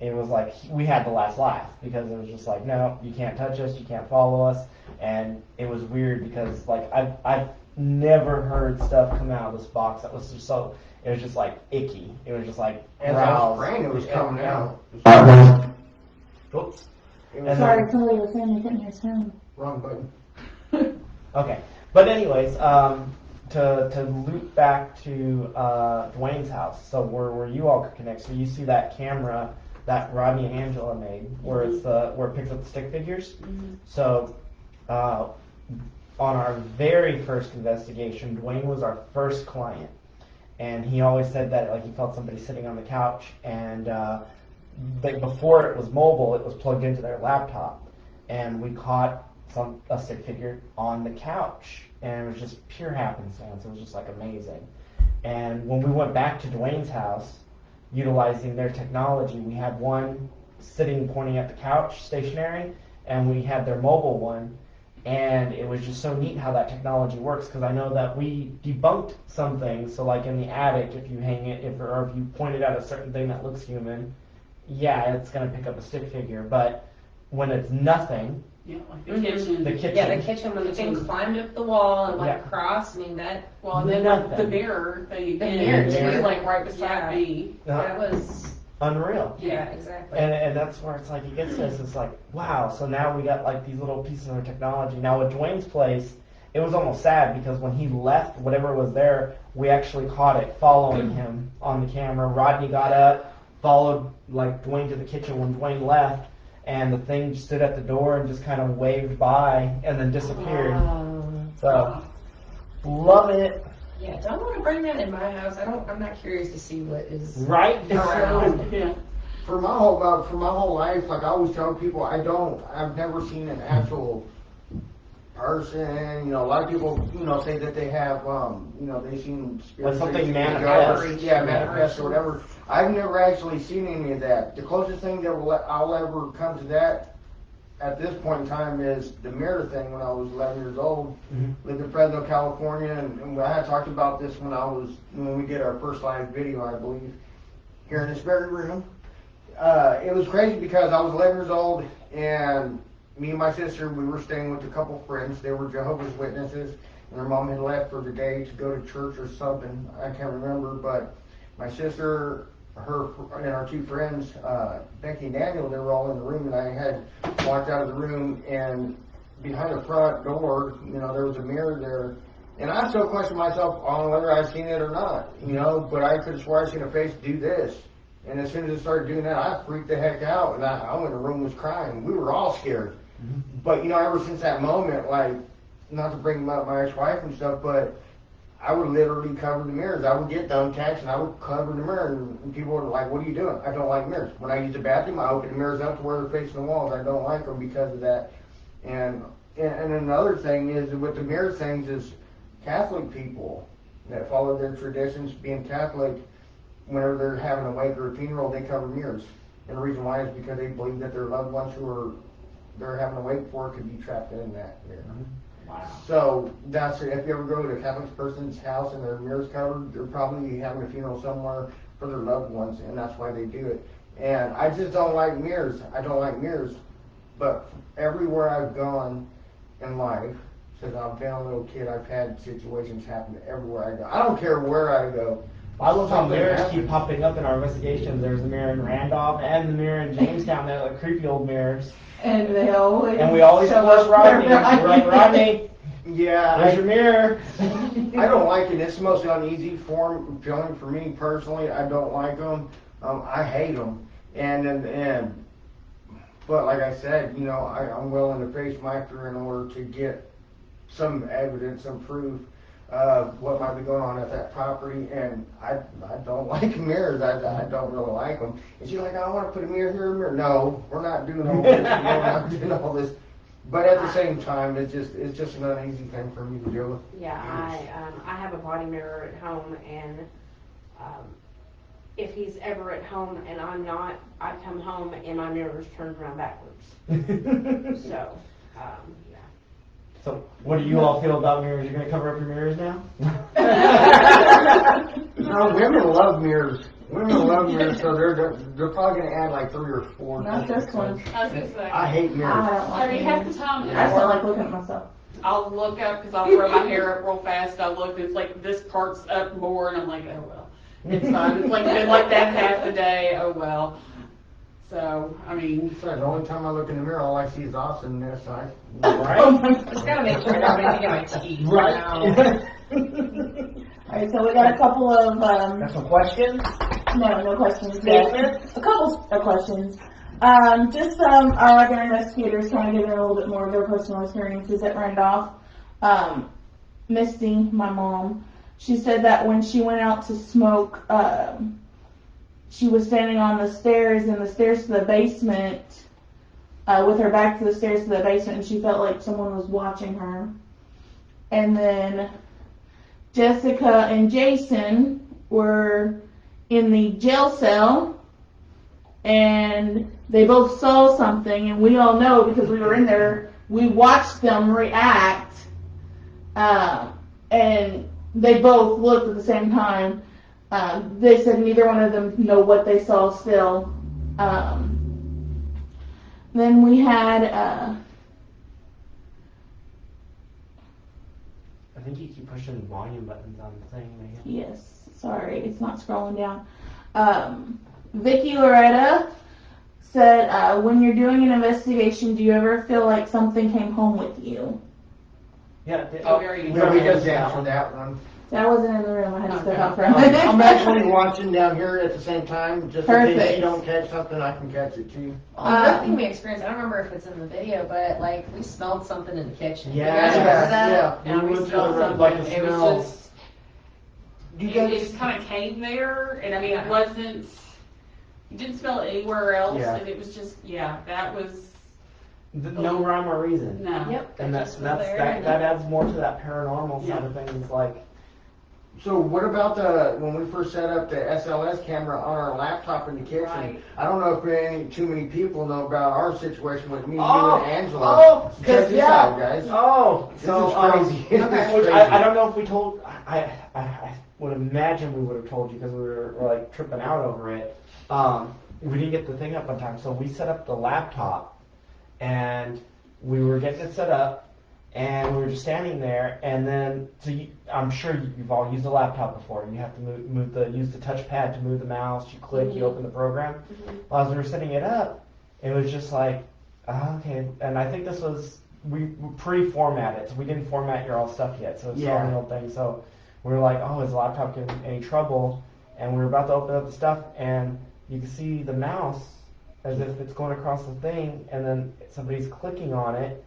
we had the last laugh, because it was just like, no, you can't touch us, you can't follow us. And it was weird because like, I've never heard stuff come out of this box that was just so, it was just like icky. It was just like, As I was growls. praying, it was coming out. Oops. And Sorry, Chloe was saying they couldn't hear sound. Wrong button. Okay, but anyways, to loop back to Dwayne's house, so where you all could connect, so you see that camera that Rodney and Angela made, where it's where it picks up the stick figures. So on our very first investigation, Dwayne was our first client, and he always said that like he felt somebody sitting on the couch, and before it was mobile, it was plugged into their laptop, and we caught a stick figure on the couch, and it was just pure happenstance. It was just like amazing. And when we went back to Dwayne's house, utilizing their technology, we had one sitting pointing at the couch, stationary, and we had their mobile one. And it was just so neat how that technology works, because I know that we debunked some things. So like in the attic, if you hang it, or if you pointed at a certain thing that looks human, yeah, it's going to pick up a stick figure. But when it's nothing, Yeah, like the kitchen. the kitchen, Yeah, the kitchen when the thing climbed up the wall and went Yeah. across. I mean that Well, and then Nothing. the mirror thing The again, mirror, too, too. like right beside Yeah. me. that was unreal. yeah exactly. And that's where it's like, it gets this, it's like, wow, so now we got like these little pieces of technology. Now with Dwayne's place, it was almost sad because when he left, whatever was there, we actually caught it following him on the camera. Rodney got up, followed like Dwayne to the kitchen when Dwayne left, and the thing stood at the door and just kind of waved by and then disappeared. So, love it. Yeah, don't want to bring that in my house. I'm not curious to see what is Right? around. Yeah. For my whole life, like I always tell people, I've never seen an actual person. You know, a lot of people, you know, say that they have, you know, they've seen spirits. Like something they've seen manifest. ghosts, yeah, manifest or whatever. I've never actually seen any of that. The closest thing that I'll ever come to that at this point in time is the mirror thing. When I was 11 years old, lived in Fresno, California, and I had talked about this when we did our first live video, I believe, here in this very room. It was crazy because I was 11 years old, and me and my sister, we were staying with a couple friends. They were Jehovah's Witnesses, and their mom had left for the day to go to church or something. I can't remember, but my sister, her, and our two friends, Becky and Daniel, they were all in the room, and I had walked out of the room, and behind the front door, you know, there was a mirror there. And I still question myself on whether I've seen it or not, you know, but I could have sworn I seen a face do this. And as soon as it started doing that, I freaked the heck out, and I went in the room, was crying. We were all scared. But, you know, ever since that moment, like, not to bring up my ex-wife and stuff, but I would literally cover the mirrors. I would get thumbtacks, and I would cover the mirror, and people were like, what are you doing? I don't like mirrors. When I use the bathroom, I open the mirrors up to where they're facing the walls. I don't like them because of that. And another thing is, with the mirror things, is Catholic people that follow their traditions, being Catholic, whenever they're having a wake or a funeral, they cover mirrors. And the reason why is because they believe that their loved ones who they're having a wake for could be trapped in that mirror. Wow. So that's it. If you ever go to a Catholic person's house and their mirror's covered, they're probably having a funeral somewhere for their loved ones, and that's why they do it. And I just don't like mirrors. I don't like mirrors. But everywhere I've gone in life, since I've been a little kid, I've had situations happen everywhere I go. I don't care where I go. I love how mirrors keep popping up in our investigations. There's the mirror in Randolph and the mirror in Jamestown. They're like creepy old mirrors. And we always show push up Rodney. where We're like, Rodney, Yeah, there's your mirror. I don't like it. It's the most uneasy feeling for me personally. I don't like them. I hate them. But like I said, you know, I'm willing to face my fear in order to get some evidence, some proof of what might be going on at that property. And I don't like mirrors. I don't really like them. And she's like, I want to put a mirror here, a mirror. No, we're not doing all this. We're not doing all this. But at the same time, it's just an uneasy thing for me to deal with. Yeah, I have a body mirror at home, and if he's ever at home and I'm not, I come home and my mirror's turned around backwards. So, yeah. So, what do you all feel about mirrors? You're going to cover up your mirrors now? No, women love mirrors. Women love mirrors, so they're probably going to add like 3 or 4. Not this one. I was gonna say. I hate I mirrors. don't like I mean, half the it. time I just don't like looking at myself. I'll look up because I'll throw my hair up real fast. I look, it's like this part's up more, and I'm like, oh well, it's fine. It's like been like that half the day. Oh well. So I mean, So the only time I look in the mirror, all I see is awesomeness. Right? Just gotta make sure I don't make my teeth. Right. Alright, so we got a couple of, Got some questions? no questions yet. A couple of questions. Just some other investigators kind of giving a little bit more of their personal experiences at Randolph. Misty, my mom, she said that when she went out to smoke, she was standing on the stairs to the basement, with her back to the stairs to the basement, and she felt like someone was watching her. And then Jessica and Jason were in the jail cell, and they both saw something, and we all know because we were in there, we watched them react, and they both looked at the same time. They said neither one of them know what they saw still. Then we had, I think you keep pushing volume buttons on the thing, Megan. yes, sorry, it's not scrolling down. Vicky Loretta said, when you're doing an investigation, do you ever feel like something came home with you? Yeah. Oh, very Yeah, we just Yeah. answered that one. I wasn't in the room. I had to step Okay. out for a I'm minute. actually watching down here at the same time, just in case Perfect. you don't catch something, I can catch it too. Another thing we experienced, I don't remember if it's in the video, but like we smelled something in the kitchen. You Yeah. guys remember that? Yeah. And We we went to smelled the- something, like the it was smell. just, You it guys, just kind of came there, and I mean, it wasn't, you didn't smell it anywhere else, Yeah. and it was just, yeah, that was, No rhyme or reason. no. Yep. And they that's just smell there that and- adds more to that paranormal side Yeah. of things. Like, so what about when we first set up the SLS camera on our laptop in the kitchen? Right. I don't know if too many people know about our situation with me, you, Oh, and Angela. oh, Check 'cause this yeah. out, guys. oh, This so is crazy. This is which crazy. I don't know if we told. I would imagine we would have told you because we were like tripping out over it. We didn't get the thing up on time, so we set up the laptop, and we were getting it set up, and we were just standing there, and then I'm sure you've all used a laptop before. You have to use the touchpad to move the mouse. You click, you open the program. Well, as we were setting it up, it was just like, okay. And I think this was we pre-formatted, so we didn't format your all stuff yet. So it's still Yeah. the old thing. So we were like, oh, is the laptop getting any trouble? And we were about to open up the stuff, and you can see the mouse as if it's going across the thing, and then somebody's clicking on it,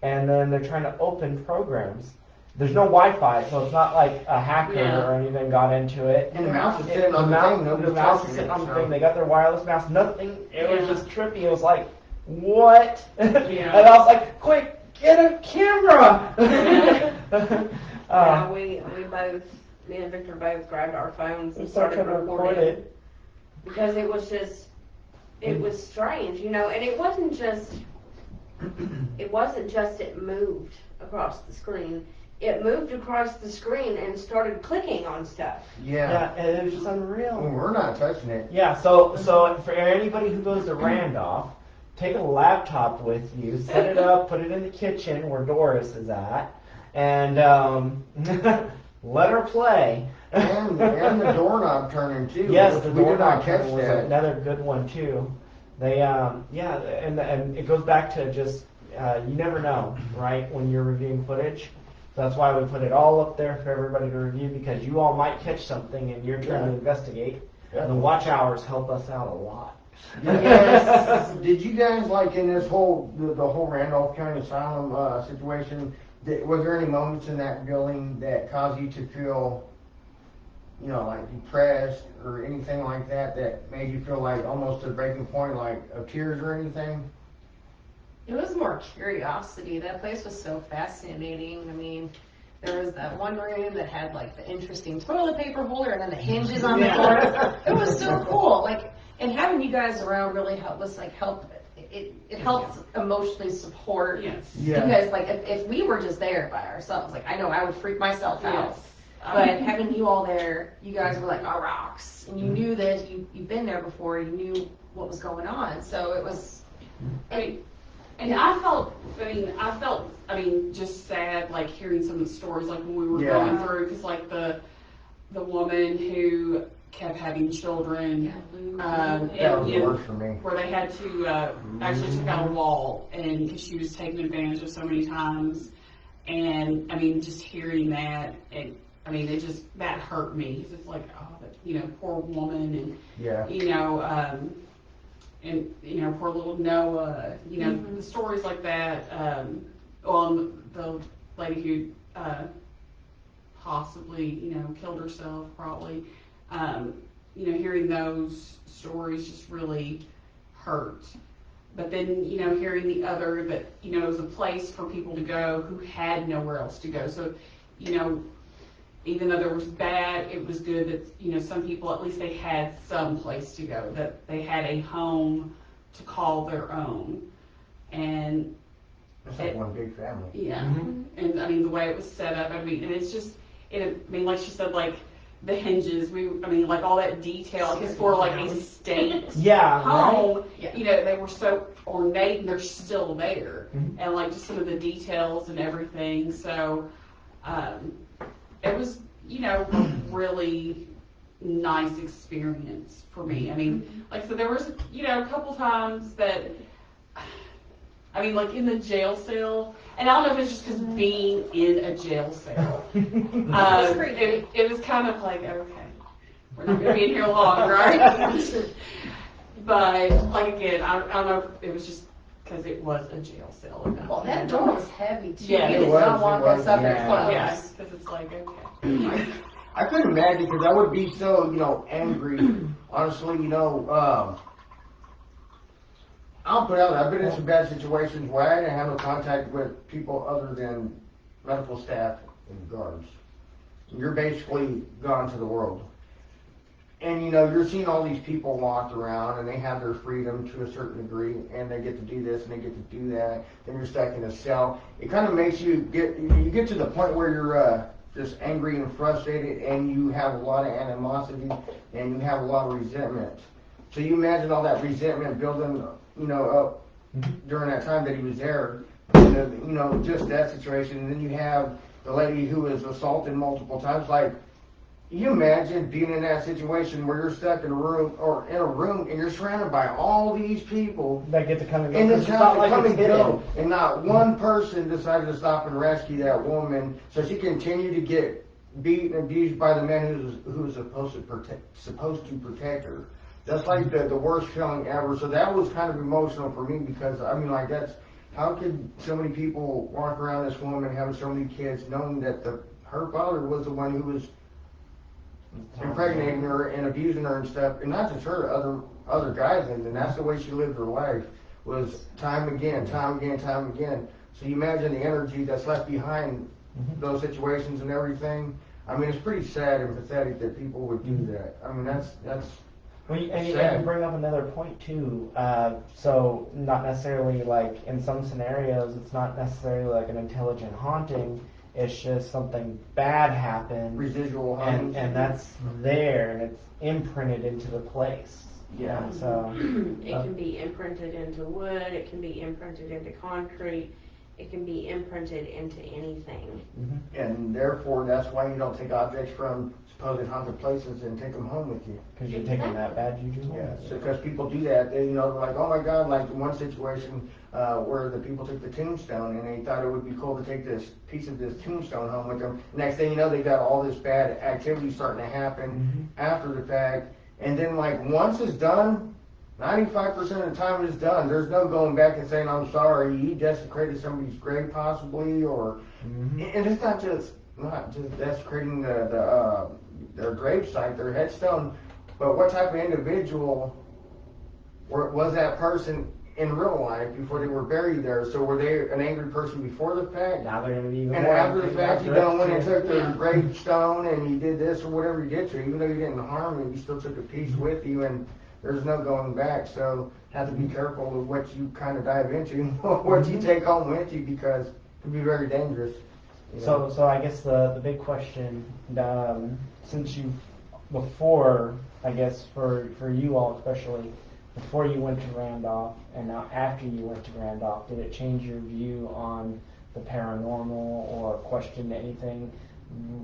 and then they're trying to open programs. There's no Wi-Fi, so it's not like a hacker Yeah. or anything got into it. And the mouse is It- sitting on the thing, nobody's the mouse is touching sitting it, on the so. thing. They got their wireless mouse. Nothing. It was Yeah. just trippy. It was like, what? Yeah. And I was like, quick, get a camera. Yeah, we both, me and Victor both grabbed our phones and started trying to record recording. it. Because it was just, it was strange, you know, and it wasn't just it moved across the screen. It moved across the screen and started clicking on stuff. Yeah. Yeah, and it was just unreal. Well, we're not touching it. Yeah, so for anybody who goes to Randolph, take a laptop with you, set it up, put it in the kitchen where Doris is at, and let her play. And the doorknob turning too. Yes, which the we did doorknob not catch was that. another good one too. They yeah, and it goes back to just you never know, right, when you're reviewing footage. So that's why we put it all up there for everybody to review, because you all might catch something and you're trying to investigate. And the watch hours help us out a lot. Did you guys, like, in this whole the whole Randolph County Asylum situation, was there any moments in that building that caused you to feel, you know, like depressed or anything like that, that made you feel like almost to the breaking point, like of tears or anything? It was more curiosity. That place was so fascinating. I mean, there was that one room that had like the interesting toilet paper holder and then the hinges on the door. It was so cool. Like, and having you guys around really helped us, like, it helped emotionally support. Yes. Yeah. Because like if we were just there by ourselves, like I know I would freak myself out. Yes. But having you all there, you guys were like our rocks, and you knew that you've been there before. You knew what was going on, so it was. I mean, and I felt, just sad, like, hearing some of the stories, like, when we were Yeah. going through, because, like, the woman who kept having children, That was and, the you know, worst for me. where they had to, actually took out a wall, and, because she was taken advantage of so many times, and, just hearing that, that hurt me, because it's like, oh, that, poor woman, and, Yeah. poor little Noah, the stories like that, the lady who, possibly, killed herself, probably, hearing those stories just really hurt. But then, hearing the other, that, it was a place for people to go who had nowhere else to go. So, even though there was bad, it was good that, some people, at least they had some place to go, that they had a home to call their own. And It's like one big family. yeah, Mhm. and the way it was set up, and it's just, like she said, like the hinges, like all that detail, like it's for like a state Yeah, right? home, Yeah. they were so ornate and they're still there, Mhm. and like just some of the details and everything, so, it was, a really nice experience for me. Like I said, there was, a couple times that I mean, like in the jail cell, and I don't know if it's just because being in a jail cell. It was kind of like, okay, we're not going to be in here long, right? But, like, again, I don't know if it was just because it was a jail cell. Well, that door was heavy too. Yeah, You it did was, not want it was, this up there yeah. close. Yeah, because it's like, okay. I couldn't imagine because I would be so, angry. Honestly, I'll put it out there. I've been in some bad situations where I didn't have no contact with people other than medical staff and guards. You're basically gone to the world. And you're seeing all these people walk around and they have their freedom to a certain degree and they get to do this and they get to do that. Then you're stuck in a cell. It kind of makes you get to the point where you're just angry and frustrated and you have a lot of animosity and you have a lot of resentment. So you imagine all that resentment building, up during that time that he was there. Just that situation. And then you have the lady who was assaulted multiple times. Like, you imagine being in that situation where you're stuck in a room and you're surrounded by all these people That get to come and go. in this 'cause it's house not like come it's and hidden. go, and not one person decided to stop and rescue that woman, so she continued to get beat and abused by the man who was supposed to protect her. That's like the worst feeling ever. So that was kind of emotional for me because that's how could so many people walk around this woman having so many kids, knowing that her father was the one who was impregnating her and abusing her and stuff, and not just her, other guys, and that's the way she lived her life, was time again. So you imagine the energy that's left behind those situations and everything. It's pretty sad and pathetic that people would do that. That's Well, and sad. you bring up another point too. So not necessarily like in some scenarios, it's not necessarily like an intelligent haunting. It's just something bad happened, residual and harm. that's there, and it's imprinted into the place. Yeah. So It can be imprinted into wood, it can be imprinted into concrete, it can be imprinted into anything. And therefore, that's why you don't take objects from supposed haunted places and take them home with you. because you're taking that bad juju. Yeah, so because people do that, they're like, oh my God, like in one situation where the people took the tombstone and they thought it would be cool to take this piece of this tombstone home with them. Next thing you know, they got all this bad activity starting to happen after the fact. And then like once it's done, 95% of the time it's done. There's no going back and saying, I'm sorry, you desecrated somebody's grave possibly, or, and it's not just desecrating their grave site, their headstone, but what type of individual was that person in real life before they were buried there? So were they an angry person before the fact? Now they're gonna be even And more after the angry fact, you after done went and it. took their gravestone and you did this or whatever you did to it, even though you didn't harm it, you still took a piece with you, and there's no going back. So have to be careful with what you kind of dive into, what you take home with you, because it can be very dangerous. So I guess the big question, since before, I guess for you all especially, before you went to Randolph and now after you went to Randolph, did it change your view on the paranormal or question anything?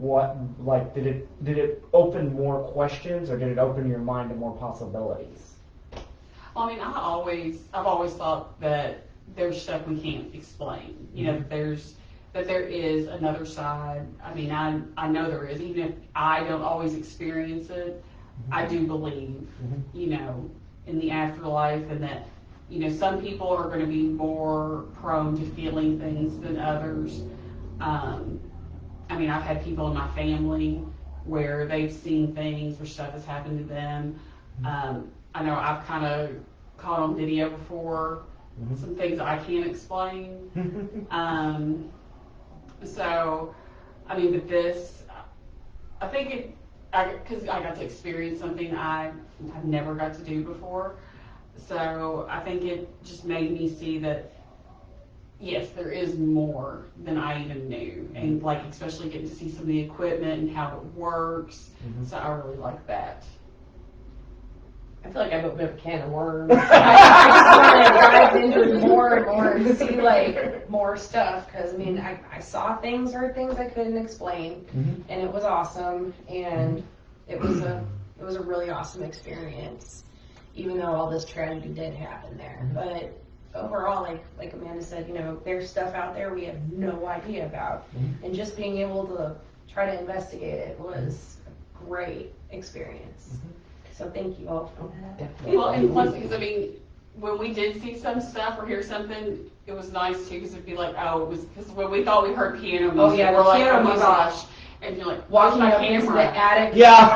Did it open more questions or did it open your mind to more possibilities? Well, I've always thought that there's stuff we can't explain. That there is another side. I know there is, even if I don't always experience it, I do believe, in the afterlife, and that, some people are going to be more prone to feeling things than others. I've had people in my family where they've seen things, where stuff has happened to them. I know I've kind of caught on video before some things I can't explain. But this, I think because I got to experience something I've never got to do before. So I think it just made me see that, yes, there is more than I even knew. And especially getting to see some of the equipment and how it works. So I really like that. I feel like I've opened up a can of worms. I just want to dive into more and more and see more stuff, because I saw things, heard things I couldn't explain, and it was awesome, and it was a really awesome experience, even though all this tragedy did happen there. But overall, like Amanda said, there's stuff out there we have no idea about. And just being able to try to investigate it was a great experience. So thank you all for that. Well, and plus, because I mean, when we did see some stuff or hear something, it was nice too, because it'd be like, oh, it was, because when we thought we heard piano music, yeah, we're the like, piano oh my music. gosh. And you're like, Walking where's up my into the camera? attic. Yeah.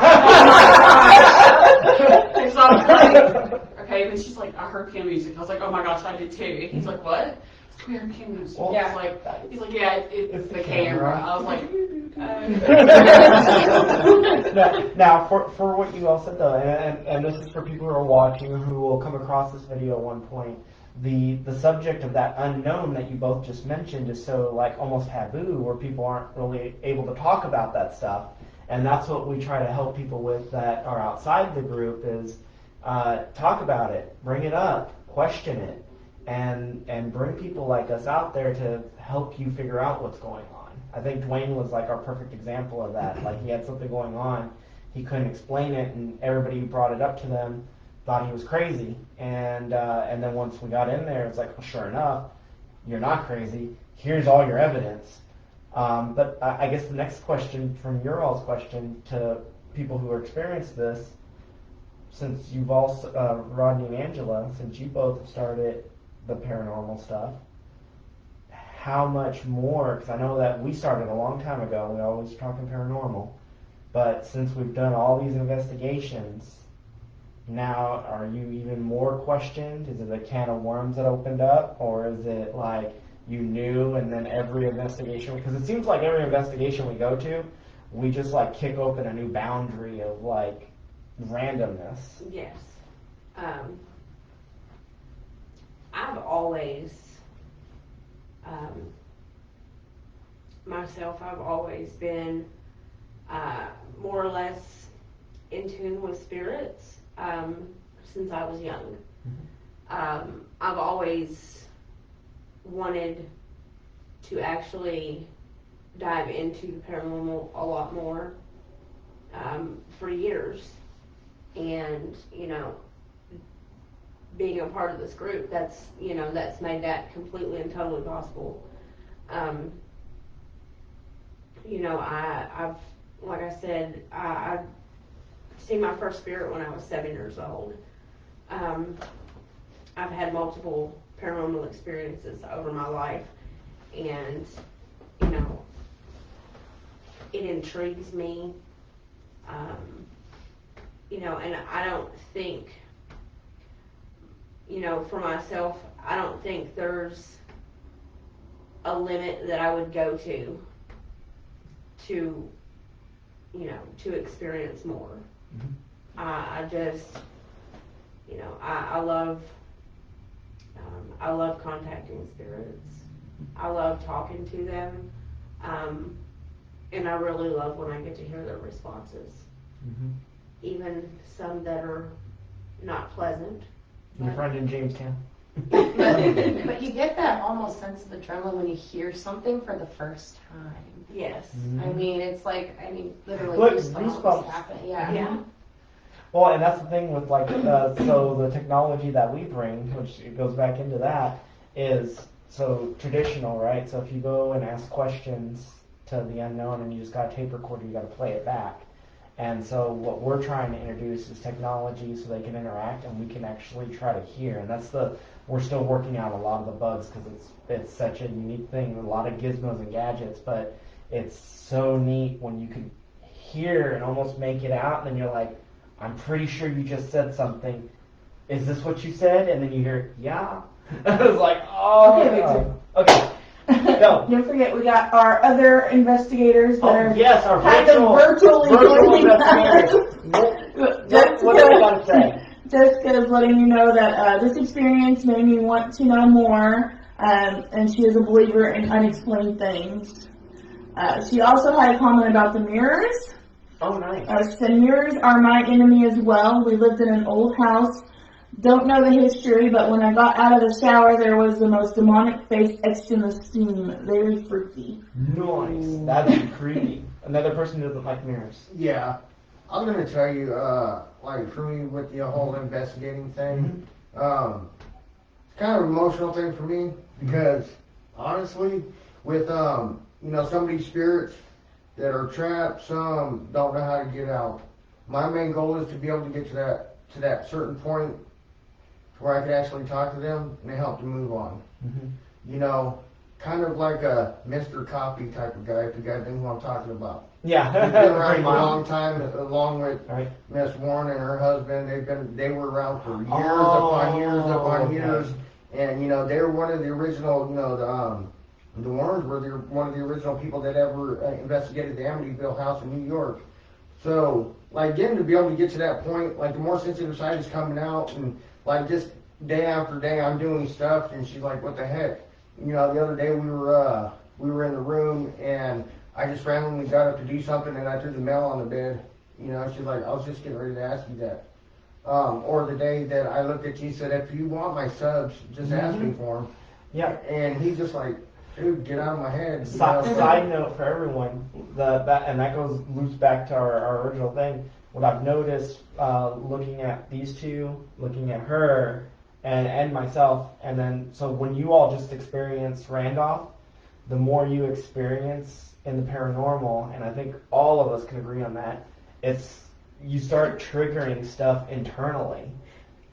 It's not funny. Okay, then she's like, I heard piano music. I was like, oh my gosh, I did too. He's like, what? We heard piano music. Well, Yeah. He's like, yeah, it's the camera. I was like, Now, for what you all said though, and this is for people who are watching who will come across this video at one point, the subject of that unknown that you both just mentioned is so like almost taboo, where people aren't really able to talk about that stuff. And that's what we try to help people with that are outside the group is talk about it, bring it up, question it, and bring people like us out there to help you figure out what's going on. I think Dwayne was like our perfect example of that. Like he had something going on, he couldn't explain it, and everybody who brought it up to them thought he was crazy. And then once we got in there, it's like, well, sure enough, you're not crazy. Here's all your evidence. But I guess the next question from your all's question to people who are experienced this, since you've all, Rodney and Angela, since you both have started the paranormal stuff, how much more, because I know that we started a long time ago, we always talking paranormal, but since we've done all these investigations, now are you even more questioned? Is it a can of worms that opened up, or is it like you knew and then every investigation, because it seems like every investigation we go to, we just like kick open a new boundary of like randomness. Yes. I've always, I've always been more or less in tune with spirits since I was young. I've always wanted to actually dive into the paranormal a lot more for years. And, being a part of this group, that's made that completely and totally possible. I've, like I said, I've seen my first spirit when I was 7 years old. I've had multiple paranormal experiences over my life, and, it intrigues me, and I don't think, for myself, I don't think there's a limit that I would go to experience more. I just, I love contacting spirits. I love talking to them. And I really love when I get to hear their responses. Even some that are not pleasant. Your friend in Jamestown. But you get that almost sense of adrenaline when you hear something for the first time. Yes. I mean, it's like, literally Look, goosebumps goosebumps. happen. Yeah. Yeah. Well, and that's the thing with like, so the technology that we bring, which it goes back into that, is so traditional, right? So if you go and ask questions to the unknown and you just got a tape recorder, you got to play it back. And so what we're trying to introduce is technology so they can interact and we can actually try to hear. And that's we're still working out a lot of the bugs because it's such a unique thing, a lot of gizmos and gadgets, but it's so neat when you can hear and almost make it out and then you're like, I'm pretty sure you just said something. Is this what you said? And then you hear, yeah. It's like, oh. Okay. Go. Don't forget, we got our other investigators that are Yes, our kind of virtual investigators. What do we got to say? Jessica is letting you know that this experience made me want to know more, and she is a believer in unexplained things. She also had a comment about the mirrors. Oh, nice. She said, mirrors are my enemy as well. We lived in an old house. Don't know the history, but when I got out of the shower, there was the most demonic face etched in the steam. Very freaky. Nice. That's creepy. Another person who doesn't like mirrors. Yeah, I'm gonna tell you, like for me with the whole investigating thing, kind of an emotional thing for me because honestly, with some of these spirits that are trapped, some don't know how to get out. My main goal is to be able to get to that certain point where I could actually talk to them and help them move on. Mm-hmm. Kind of like a Mr. Copy type of guy, if you guys know who I'm talking about. Yeah. He's been around Pretty for a much. long time, along with Right. Miss Warren and her husband. They were around for years Oh, upon years upon okay. years, and they were one of the original. The Warrens were one of the original people that ever investigated the Amityville house in New York. So, like, getting to be able to get to that point, like, the more sensitive side is coming out, and like just day after day, I'm doing stuff, and she's like, "What the heck?" The other day we were in the room, and I just randomly got up to do something, and I threw the mail on the bed. She's like, "I was just getting ready to ask you that." Or the day that I looked at you and said, "If you want my subs, just ask me for them." Yeah. And he's just like, "Dude, get out of my head." Side note for everyone, that goes loops back to our original thing. What I've noticed, looking at these two, looking at her, and myself, and then so when you all just experienced Randolph, the more you experience in the paranormal, and I think all of us can agree on that, you start triggering stuff internally.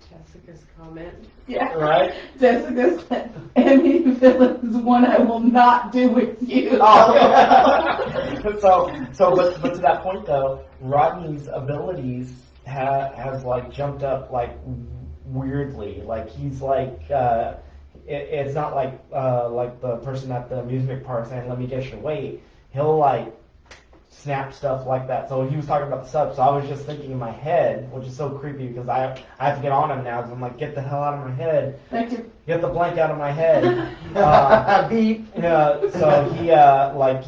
Jessica's comment. Yeah. Right? Jessica said, Amityville is one I will not do with you. But to that point though, Rodney's abilities has like jumped up like weirdly. Like he's like, it's not like the person at the amusement park saying, "Let me guess your weight." He'll like snap stuff like that. So he was talking about the sub, so I was just thinking in my head, which is so creepy because I have to get on him now. So I'm like, get the hell out of my head. Thank you. Get the blank out of my head. Beep. Yeah, so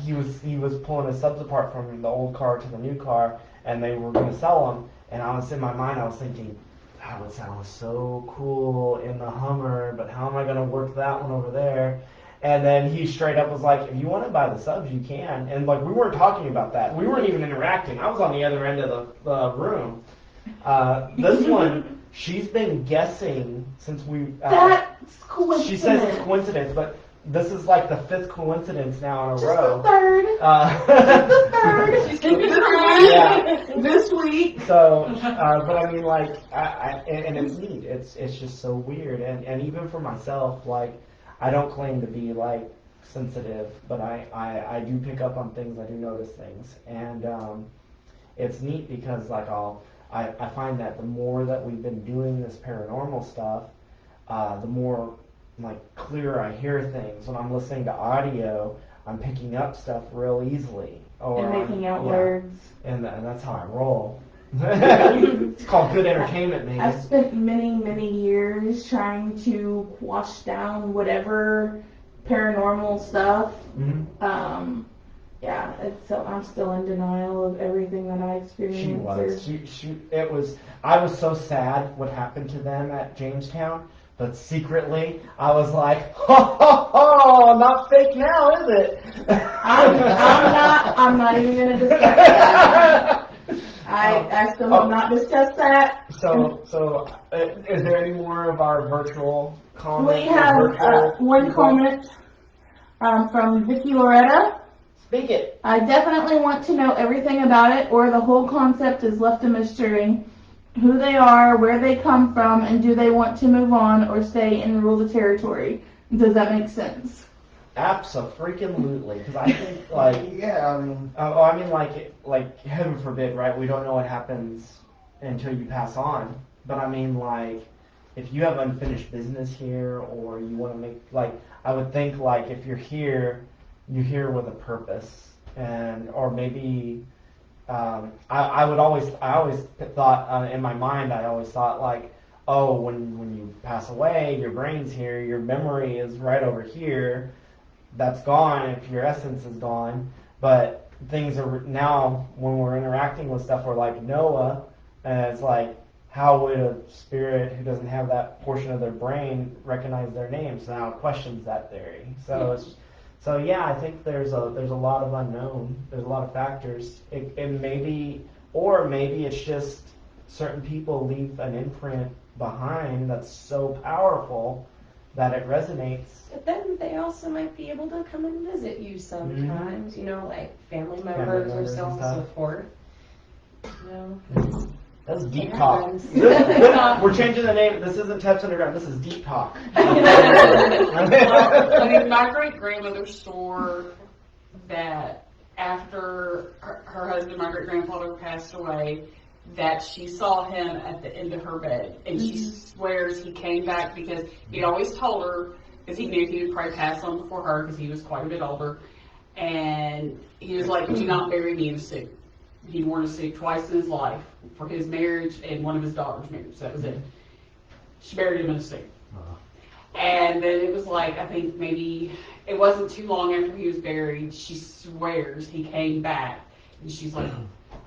he was pulling his subs apart from the old car to the new car, and they were gonna sell them. And I was in my mind, I was thinking, that would sound so cool in the Hummer, but how am I gonna work that one over there? And then he straight up was like, if you want to buy the subs, you can. And like we weren't talking about that. We weren't even interacting. I was on the other end of the room. This one, she's been guessing since we. That's coincidence. She says it's coincidence, but this is like the 5th coincidence now in a Just row. the third. The third. She's thinking Yeah. This week. So, but I mean, like, and it's neat. It's just so weird, and even for myself, like, I don't claim to be like sensitive, but I do pick up on things. I do notice things, and it's neat because like I find that the more that we've been doing this paranormal stuff, the more like clearer I hear things. When I'm listening to audio, I'm picking up stuff real easily. Or And making out yeah. words. And that's how I roll. It's called good entertainment, maybe. I've spent many years trying to wash down whatever paranormal stuff. Mm-hmm. Yeah, so I'm still in denial of everything that I experienced. It was. I was so sad what happened to them at Jamestown, but secretly I was like, ho, not fake now, is it? I'm not even gonna discuss that. I still have not discussed that. So, is there any more of our virtual comments? We have one comment from Vicky Loretta. Speak it. I definitely want to know everything about it, or the whole concept is left a mystery. Who they are, where they come from, and do they want to move on or stay and rule the territory? Does that make sense? Abso-freaking-lutely, because I think like Yeah, like heaven forbid, right? We don't know what happens until you pass on. But I mean, like, if you have unfinished business here, or you want to make like, I would think like if you're here with a purpose, or maybe. I always thought in my mind, I always thought like, oh, when you pass away, your brain's here, your memory is right over here, that's gone if your essence is gone. But things are now, when we're interacting with stuff, we're like Noah, and it's like, how would a spirit who doesn't have that portion of their brain recognize their name? So now it questions that theory. So yeah, I think there's a lot of unknown. There's a lot of factors. It maybe it's just certain people leave an imprint behind that's so powerful that it resonates. But then they also might be able to come and visit you sometimes, you know, like family members or members so on and and so stuff. forth. You know? That was deep It talk. happens. We're changing the name. This isn't Teps Underground. This is Deep Talk. Well, I mean, my great grandmother swore that after her husband, my great grandfather, passed away, that she saw him at the end of her bed, and she swears he came back because he always told her, because he knew he would probably pass on before her because he was quite a bit older, and he was like, "Do not bury me in a suit." He wore a suit twice in his life for his marriage and one of his daughter's marriage. That was it. She buried him in a suit. And then it was like, I think maybe it wasn't too long after he was buried, she swears he came back. And she's like,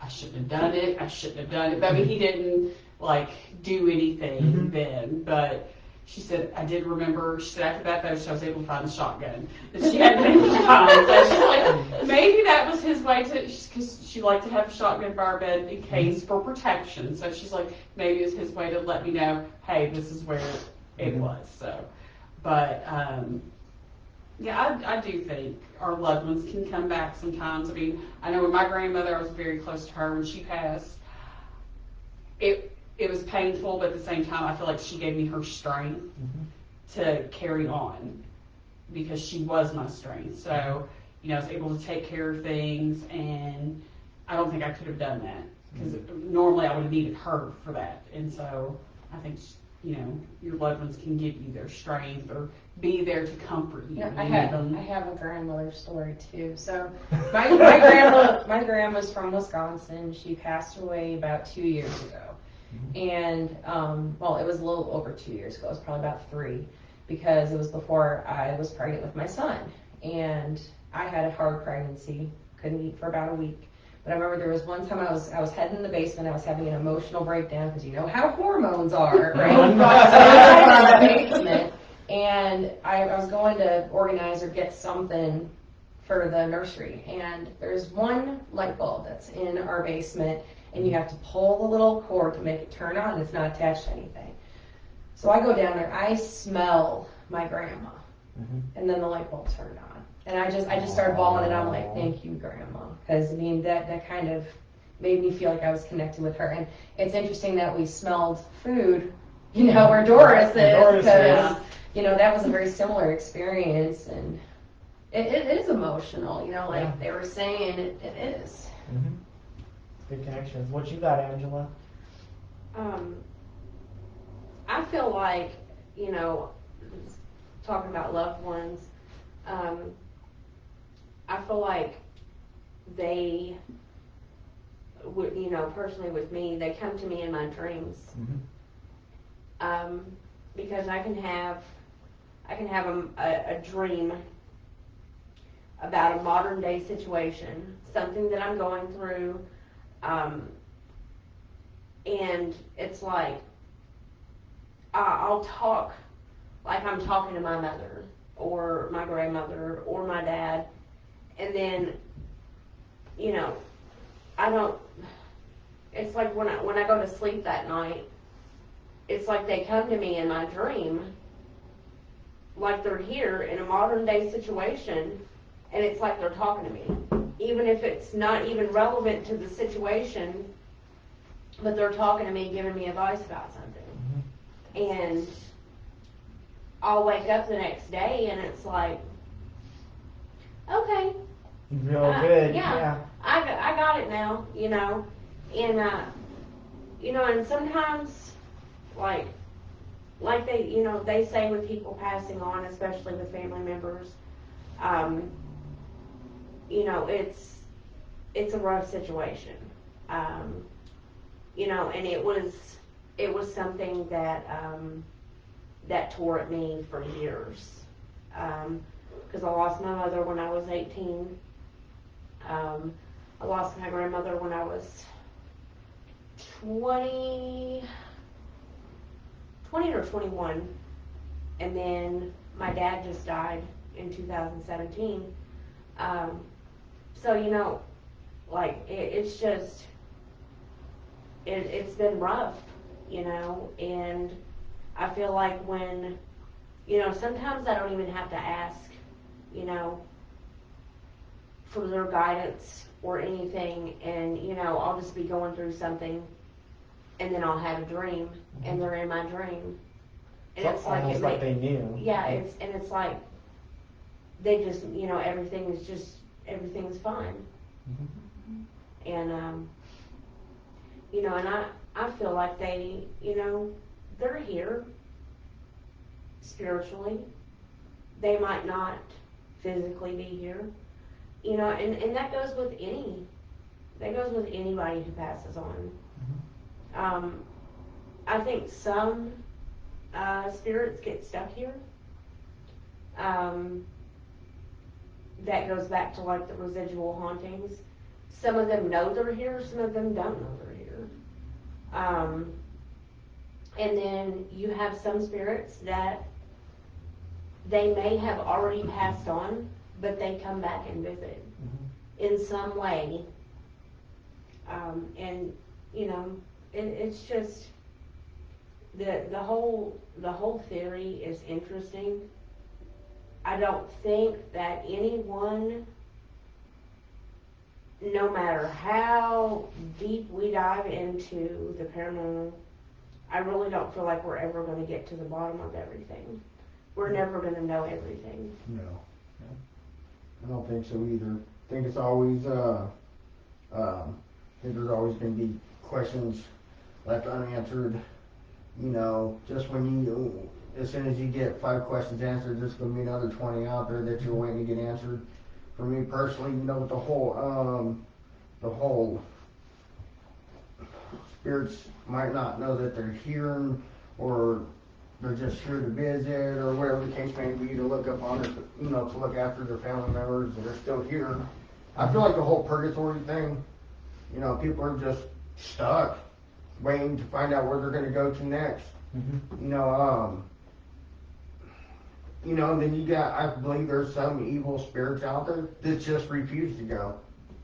"I shouldn't have done it. I shouldn't have done it." But I mean, he didn't like do anything then. But she said, "I did remember." She said after that though, she was able to find the shotgun that she had many times. So she's like, maybe that was his way to, because she liked to have a shotgun by her bed in case for protection. So she's like, maybe it was his way to let me know, hey, this is where it was. So, but yeah, I do think our loved ones can come back sometimes. I mean, I know with my grandmother, I was very close to her when she passed. It was painful, but at the same time, I feel like she gave me her strength to carry on because she was my strength. So, you know, I was able to take care of things, and I don't think I could have done that because normally I would have needed her for that. And so I think, you know, your loved ones can give you their strength or be there to comfort you. Yeah, I You need have them. a grandmother story too. So my grandma's from Wisconsin. She passed away about 2 years ago. And well, it was a little over 2 years ago. It was probably about 3, because it was before I was pregnant with my son. And I had a hard pregnancy. Couldn't eat for about a week. But I remember there was one time I was heading in the basement. I was having an emotional breakdown because you know how hormones are, right? So I was in the basement, and I was going to organize or get something for the nursery. And there's one light bulb that's in our basement, and you have to pull the little cord to make it turn on. It's not attached to anything. So I go down there. I smell my grandma, and then the light bulb turned on. And I just started bawling, and I'm like, "Thank you, Grandma," because I mean that kind of made me feel like I was connected with her. And it's interesting that we smelled food, you know, where Doris is, because you know that was a very similar experience, and it is emotional, you know, like they were saying, it is. Good connections. What you got, Angela? I feel like, you know, talking about loved ones, I feel like they would, you know, personally with me, they come to me in my dreams. Because I can have a dream about a modern day situation, something that I'm going through, and it's like, I'll talk like I'm talking to my mother or my grandmother or my dad, and then, you know, it's like when I go to sleep that night, it's like they come to me in my dream like they're here in a modern day situation, and it's like they're talking to me, even if it's not even relevant to the situation, but they're talking to me, giving me advice about something. And I'll wake up the next day and it's like, okay, Real good. yeah. I got it now, you know, and you know, and sometimes like they, you know, they say with people passing on, especially with family members, you know, it's a rough situation, you know, and it was something that that tore at me for years, because I lost my mother when I was 18. I lost my grandmother when I was 20 or 21, and then my dad just died in 2017. So, you know, like, it's just, it's been rough, you know, and I feel like when you know, sometimes I don't even have to ask, you know, for their guidance or anything, and, you know, I'll just be going through something, and then I'll have a dream, and they're in my dream. And it's like, almost like they knew. yeah, it's like, they just, you know, everything's fine. And, you know, and I feel like they, you know, they're here spiritually. They might not physically be here, you know, and that goes with anybody who passes on. I think some spirits get stuck here. That goes back to like the residual hauntings. Some of them know they're here, some of them don't know they're here. And then you have some spirits that they may have already passed on, but they come back and visit in some way. And you know, it's just the whole theory is interesting. I don't think that anyone, no matter how deep we dive into the paranormal, I really don't feel like we're ever going to get to the bottom of everything. We're never going to know everything. No. I don't think so either. I think it's always, I think there's always going to be questions left unanswered. You know, just when you, as soon as you get 5 questions answered, there's going to be another 20 out there that you're waiting to get answered. For me personally, you know, with the whole spirits might not know that they're here, or they're just here to visit, or whatever the case may be, to look up on it, you know, to look after their family members that are still here. I feel like the whole purgatory thing, you know, people are just stuck, waiting to find out where they're going to go to next. You know, then you got, I believe there's some evil spirits out there that just refuse to go.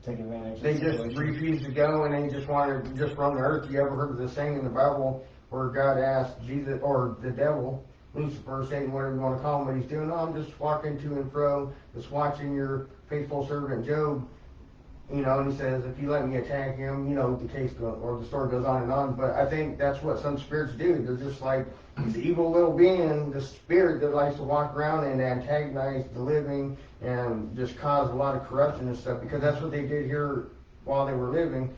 Take advantage. They just refuse to go, and they just want to just roam the earth. You ever heard of the saying in the Bible where God asked Jesus, or the devil, Lucifer, Satan, whatever you want to call him, what he's doing? Oh, I'm just walking to and fro, just watching your faithful servant Job. You know, and he says, if you let me attack him, you know, the case or the story goes on and on. But I think that's what some spirits do. They're just like this evil little being, the spirit that likes to walk around and antagonize the living and just cause a lot of corruption and stuff, because that's what they did here while they were living,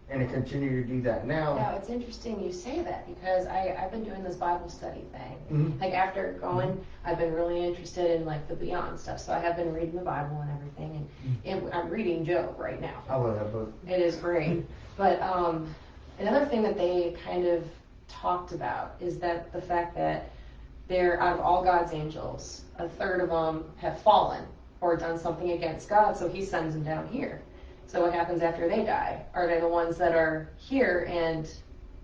and they continue to do that now. Now, it's interesting you say that, because I've been doing this Bible study thing. Mhm. Like, after going, I've been really interested in, like, the beyond stuff. So I have been reading the Bible and everything, and I'm reading Job right now. I love that book. It is great. But another thing that they kind of talked about is that the fact that they're, out of all God's angels, a third of them have fallen or done something against God, so he sends them down here. So what happens after they die? Are they the ones that are here and,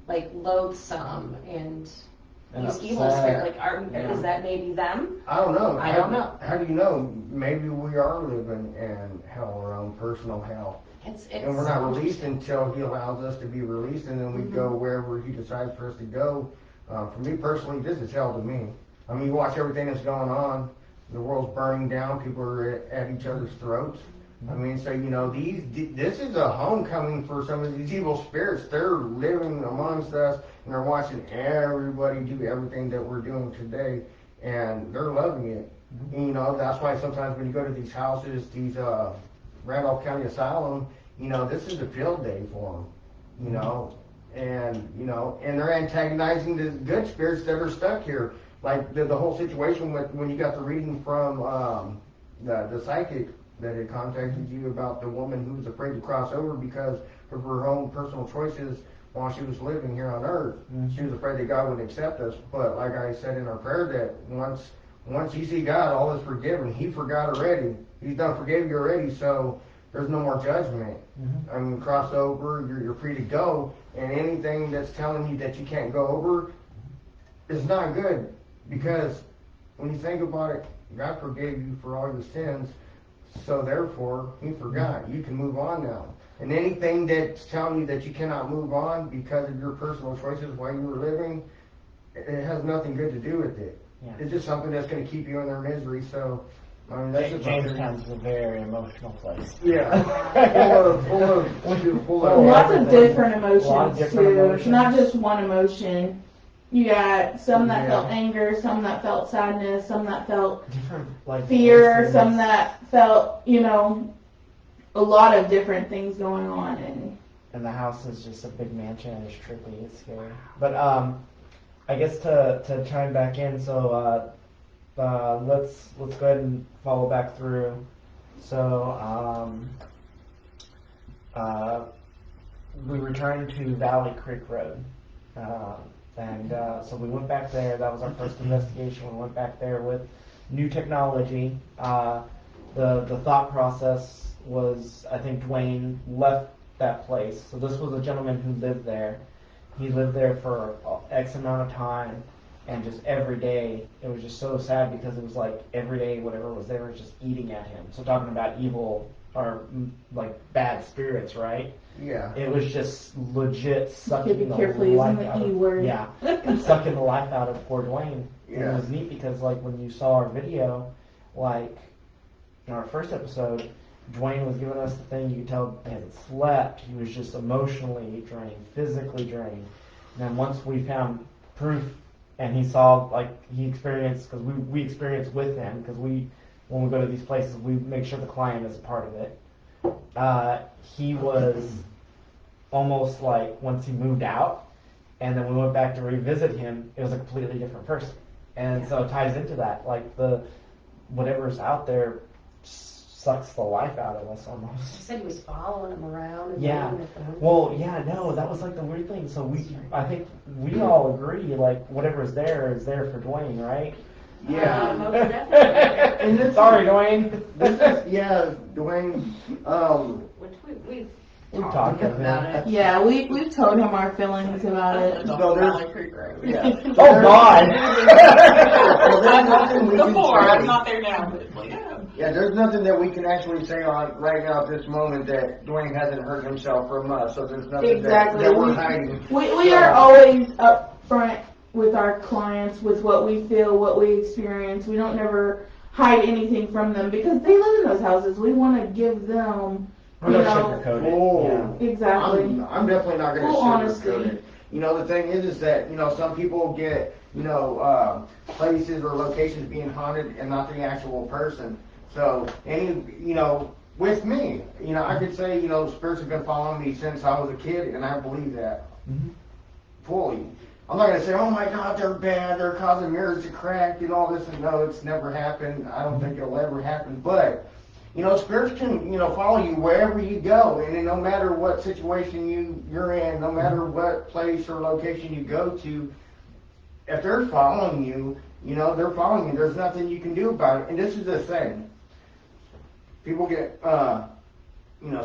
like, loathsome and these evil spirits? Like, is that maybe them? I don't know. I don't know. How do you know? Maybe we are living in hell, our own personal hell. And we're not released until he allows us to be released, and then we go wherever he decides for us to go. For me personally, this is hell to me. I mean, you watch everything that's going on. The world's burning down. People are at each other's throats. I mean, so, you know, this is a homecoming for some of these evil spirits. They're living amongst us, and they're watching everybody do everything that we're doing today, and they're loving it. And, you know, that's why sometimes when you go to these houses, these Randolph County Asylum, you know, this is a field day for them, you know, and they're antagonizing the good spirits that are stuck here. Like the whole situation when you got the reading from the psychic that had contacted you about the woman who was afraid to cross over because of her own personal choices while she was living here on earth. She was afraid that God would accept us. But like I said in our prayer, that once you see God, all is forgiven. He forgot already. He's done forgave you already, so there's no more judgment. I mean, cross over, you're free to go, and anything that's telling you that you can't go over is not good, because when you think about it, God forgave you for all your sins, so therefore, he forgot. You can move on now. And anything that's telling you that you cannot move on because of your personal choices while you were living, it has nothing good to do with it. it's just something that's gonna keep you in their misery, so, I mean, that's just. Jamestown's a very emotional place. Yeah. full of Lots of everything. different A lot of emotions different too. emotions. Not just one emotion. You got some that Yeah. felt anger, some that felt sadness, some that felt Different, like, fear, voices. some that felt, a lot of different things going on. And the house is just a big mansion and it's trippy, it's scary. But I guess to chime back in, so let's go ahead and follow back through. So we returned to Valley Creek Road. So we went back there. That was our first investigation. We went back there with new technology. The thought process was, I think Dwayne left that place. So this was a gentleman who lived there. He lived there for X amount of time, and just every day, it was just so sad because it was like every day whatever was there was just eating at him. So talking about evil or like bad spirits, right? Yeah. It was just legit You sucking be the careful life using out the E of, word. yeah, sucking the life out of poor Dwayne. And Yeah. it was neat because like when you saw our video, like in our first episode, Dwayne was giving us the thing. You could tell he hasn't slept. He was just emotionally drained, physically drained. And then once we found proof, and he saw, like, he experienced, because we experience with him, because when we go to these places, we make sure the client is a part of it. He was almost like, once he moved out, and then we went back to revisit him, it was a completely different person. And so it ties into that, like whatever's out there sucks the life out of us almost. You said he was following him around. And Yeah. looking at them. Well, yeah, no, that was like the weird thing. So I think we all agree, like whatever's there is there for Dwayne, right? Yeah. Most definitely. And this- Sorry, Dwayne. Yeah, Dwayne, Which we've We've talked talked to him about about it. Yeah, we've told him our feelings about it. So there's- Valley Creek Road. yeah. Oh God. There's nothing we can Before, I'm say. not there now, but like, yeah. Yeah, there's nothing that we can actually say on right now at this moment that Dwayne hasn't hurt himself from us, so there's nothing Exactly. that we're hiding. We are always upfront with our clients with what we feel, what we experience. We don't never hide anything from them because they live in those houses. We want to give them, We you don't know, sugarcoat it. Oh. Yeah. exactly. I'm definitely not going to Full honesty. sugarcoat it. You know, the thing is that, some people get, places or locations being haunted and not the actual person. So, with me, I could say, spirits have been following me since I was a kid, and I believe that Mhm. fully. I'm not going to say, oh my God, they're bad, they're causing mirrors to crack and all this, and no, it's never happened. I don't think it'll ever happen. But, spirits can, follow you wherever you go, and no matter what situation you're in, no matter what place or location you go to, if they're following you, they're following you. There's nothing you can do about it. And this is the thing. People get,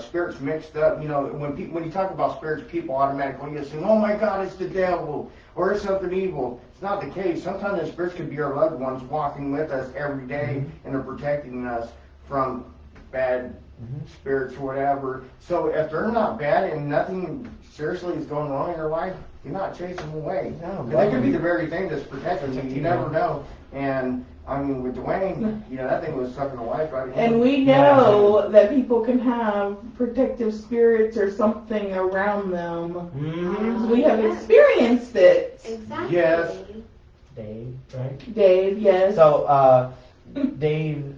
spirits mixed up. When you talk about spirits, people automatically assume, oh my God, it's the devil, or it's something evil. It's not the case. Sometimes the spirits could be our loved ones walking with us every day, and they're protecting us from bad spirits or whatever. So if they're not bad and nothing seriously is going wrong in their life, you're not chasing them away. No, They could be the very thing that's protecting you. You never know. And I mean, with Dwayne, that thing was sucking the life out of him. And we know that people can have protective spirits or something around them. Mhm. We have experienced it. Exactly. Yes. Dave, right? Dave, yes. So, Dave,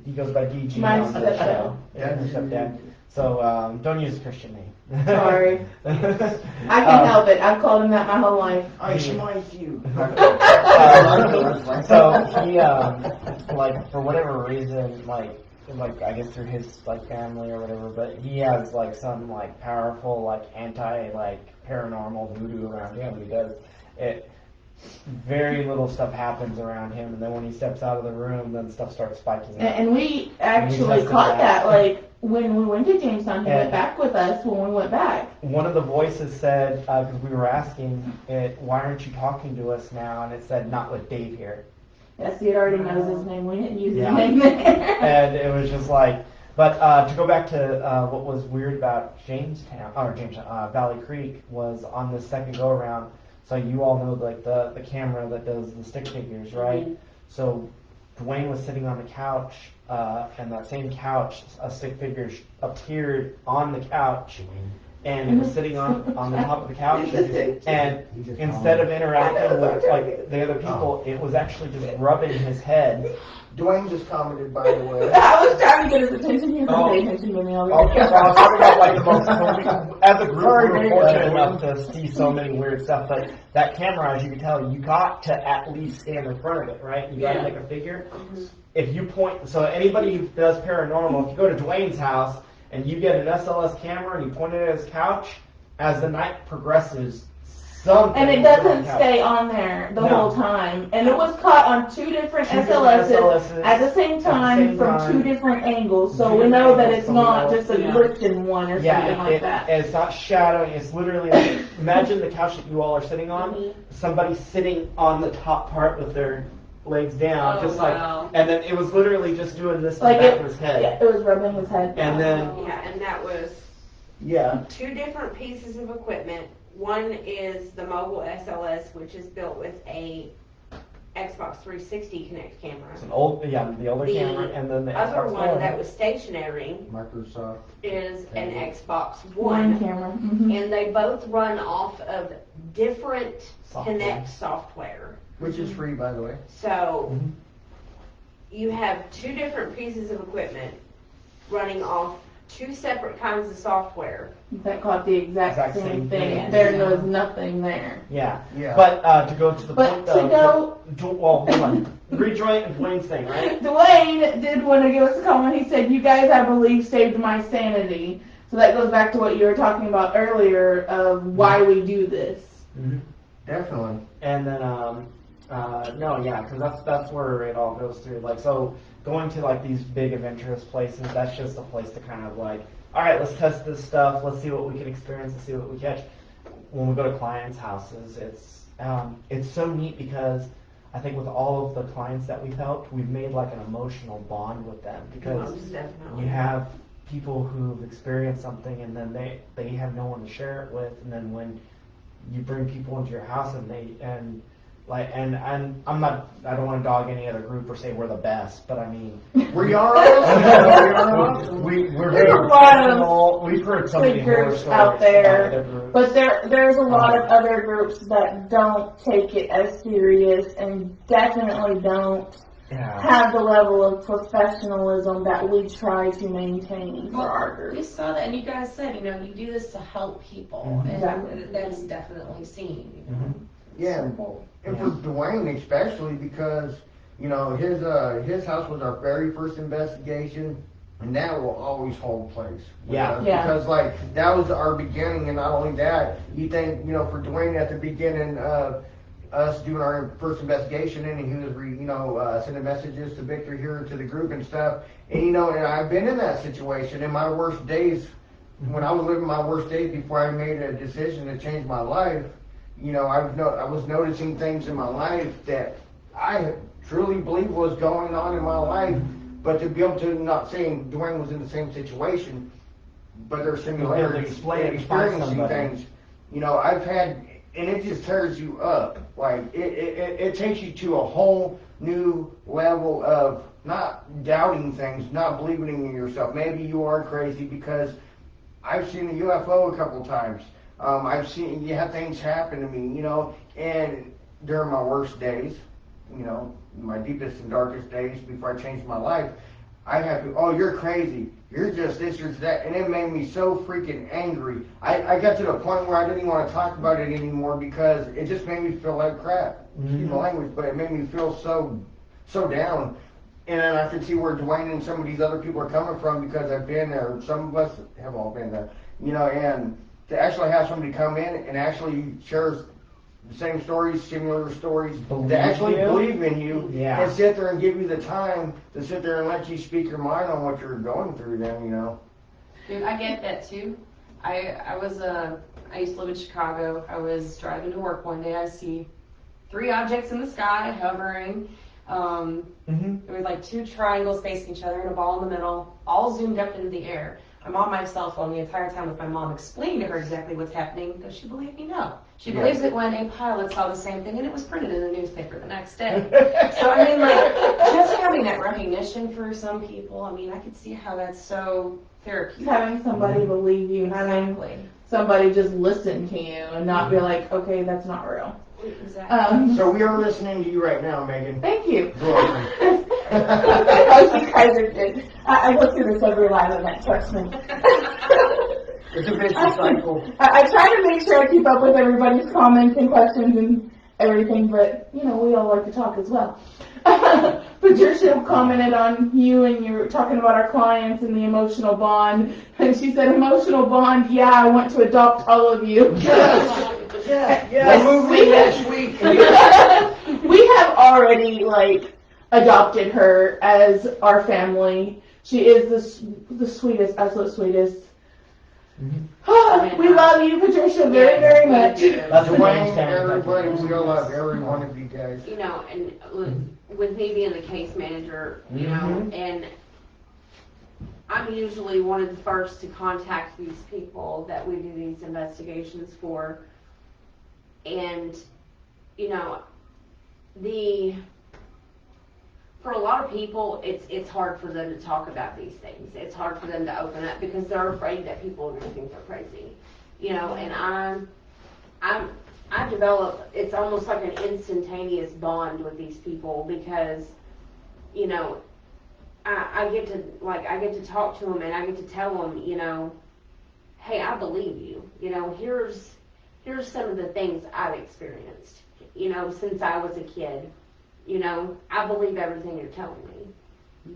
he goes by DG My on the stepdad. show. Yeah, your stepdad. So, don't use a Christian name. Sorry. I can help it. I've called him that my whole life. I smite you. So he, like, for whatever reason, like I guess through his family or whatever, but he has some powerful anti paranormal voodoo around him. He does it. Very little stuff happens around him, and then when he steps out of the room, then stuff starts spiking up. And we actually tested caught that. that. When we went to Jamestown, he And- went back with us when we went back. One of the voices said, because we were asking it, why aren't you talking to us now? And it said, not with Dave here. Yes, he already knows his name. We didn't use Yeah. his name there. And it was just but to go back to what was weird about Valley Creek was on the second go around. So you all know like the camera that does the stick figures, right? So Dwayne was sitting on the couch, and that same couch, a stick figure appeared on the couch, and it was sitting on the top of the couch, and instead of interacting with like the other people, it was actually just rubbing his head. Dwayne just commented, by the way. I was trying to get his attention. He wasn't paying attention to me Okay, already. so I was talking about like the most, as a group, Sorry, we were Dave. fortunate enough to see so many weird stuff, but that camera, as you can tell, you got to at least stand in front of it, right? You got to Yeah. make a figure. If you point, so anybody who does paranormal, if you go to Dwayne's house and you get an SLS camera and you point it at his couch, as the night progresses, something And it is on doesn't the couch. stay on there the No. whole time. And it was caught on two different Two different SLSs at the same time same from time. two different angles. So Two we know that angles, it's so we not know- just a Yeah. glitch in one or something like that. It's not shadowing, it's literally like, imagine the couch that you all are sitting on, somebody sitting on the top part with their legs down, Oh, just wow. like, and then it was literally just doing this to Like the back it, of his head. yeah, it was rubbing his head. And then, Yeah, and that was yeah, two different pieces of equipment. One is the mobile SLS, which is built with a Xbox 360 Connect camera. it's an old, the older The camera, and then the Other Xbox one that was stationary Microsoft. is an Xbox One One, camera. Mhm. and they both run off of different Software. Connect software. Which is free, by the way. So Mhm. you have two different pieces of equipment running off two separate kinds of software. That caught the exact same same thing. thing. There was nothing there. Yeah. Yeah. But to go to the But point to though, go- well, hold on. Rejoin and Dwayne's thing, right? Dwayne did want to give us a comment. He said, "You guys, I believe, saved my sanity." So that goes back to what you were talking about earlier of why we do this. Mm-hmm. Definitely. And then, no, yeah, because that's where it all goes through. Like, so going to like these big adventurous places, that's just a place to kind of like, all right, let's test this stuff. Let's see what we can experience. Let's see what we catch. When we go to clients' houses, it's so neat because I think with all of the clients that we've helped, we've made like an emotional bond with them because Most definitely. you have people who've experienced something and then they have no one to share it with, and then when you bring people into your house and I don't want to dog any other group or say we're the best, but I mean We are awesome. we're There's very a lot of professional. We've heard so many big horror groups stories out there, about other groups. but there's a lot of other groups that don't take it as serious and definitely don't Yeah. have the level of professionalism that we try to maintain for our We group. saw that, and you guys said, you know, you do this to help people, Mhm. Exactly. and that's definitely seen. You know? Mhm. Yeah, and for Dwayne especially because, you know, his house was our very first investigation, and that will always hold place. with Yeah. us, Yeah. Because like that was our beginning, and not only that, you think, you know, for Dwayne at the beginning of us doing our first investigation, and he was, sending messages to Victor here to the group and stuff, and you know, and I've been in that situation in my worst days, when I was living my worst days before I made a decision to change my life. You know, I was noticing things in my life that I truly believe was going on in my life, but to be able to, not saying Dwayne was in the same situation, but there's similarities explain in it by experiencing somebody. things. You know, I've had, and it just tears you up. Like, it takes you to a whole new level of not doubting things, not believing in yourself. Maybe you are crazy because I've seen a UFO a couple times. I've seen, things happen to me, you know, and during my worst days, you know, my deepest and darkest days before I changed my life, I have to, oh, you're crazy. You're just this, you're that. And it made me so freaking angry. I got to the point where I didn't even want to talk about it anymore because it just made me feel like crap. Excuse my language, but it made me feel so down. And then I can see where Dwayne and some of these other people are coming from because I've been there. Some of us have all been there, you know, and to actually have somebody come in and actually share the same stories, similar stories, Believe to actually you? believe in you, Yeah. and sit there and give you the time to sit there and let you speak your mind on what you're going through then, you know. Dude, I get that too. I used to live in Chicago. I was driving to work one day. I see 3 objects in the sky hovering. Mm-hmm. There was like 2 triangles facing each other and a ball in the middle, all zoomed up into the air. I'm on my cell phone the entire time with my mom explaining to her exactly what's happening. Does she believe me? No. She Yeah. believes it when a pilot saw the same thing and it was printed in the newspaper the next day. So I mean, like, just having that recognition for some people, I mean, I could see how that's so therapeutic. Having somebody believe you, having Exactly. somebody just listen to you and not be like, okay, that's not real. Exactly. So we are listening to you right now, Megan. Thank you. You're welcome. I hope you guys are good. I go through this every live event, trust me. It's a vicious cycle. I try to make sure I keep up with everybody's comments and questions and everything, but, you know, we all like to talk as well. Patricia commented on you and you were talking about our clients and the emotional bond. And she said, emotional bond, yeah, I want to adopt all of you. We're moving next week. We have already, like, adopted her as our family. She is the sweetest, absolute sweetest. We love you, Patricia, very, very much. That's what Dwayne, Jamestown, everybody, Kentucky. we all love every one of you guys. You know, and with me being the case manager, you know, and I'm usually one of the first to contact these people that we do these investigations for. And, you know, for a lot of people, it's hard for them to talk about these things. It's hard for them to open up because they're afraid that people are going to think they're crazy. You know, and I develop, it's almost like an instantaneous bond with these people because, you know, I get to talk to them and I get to tell them, you know, hey, I believe you. You know, here's some of the things I've experienced, you know, since I was a kid. You know, I believe everything you're telling me.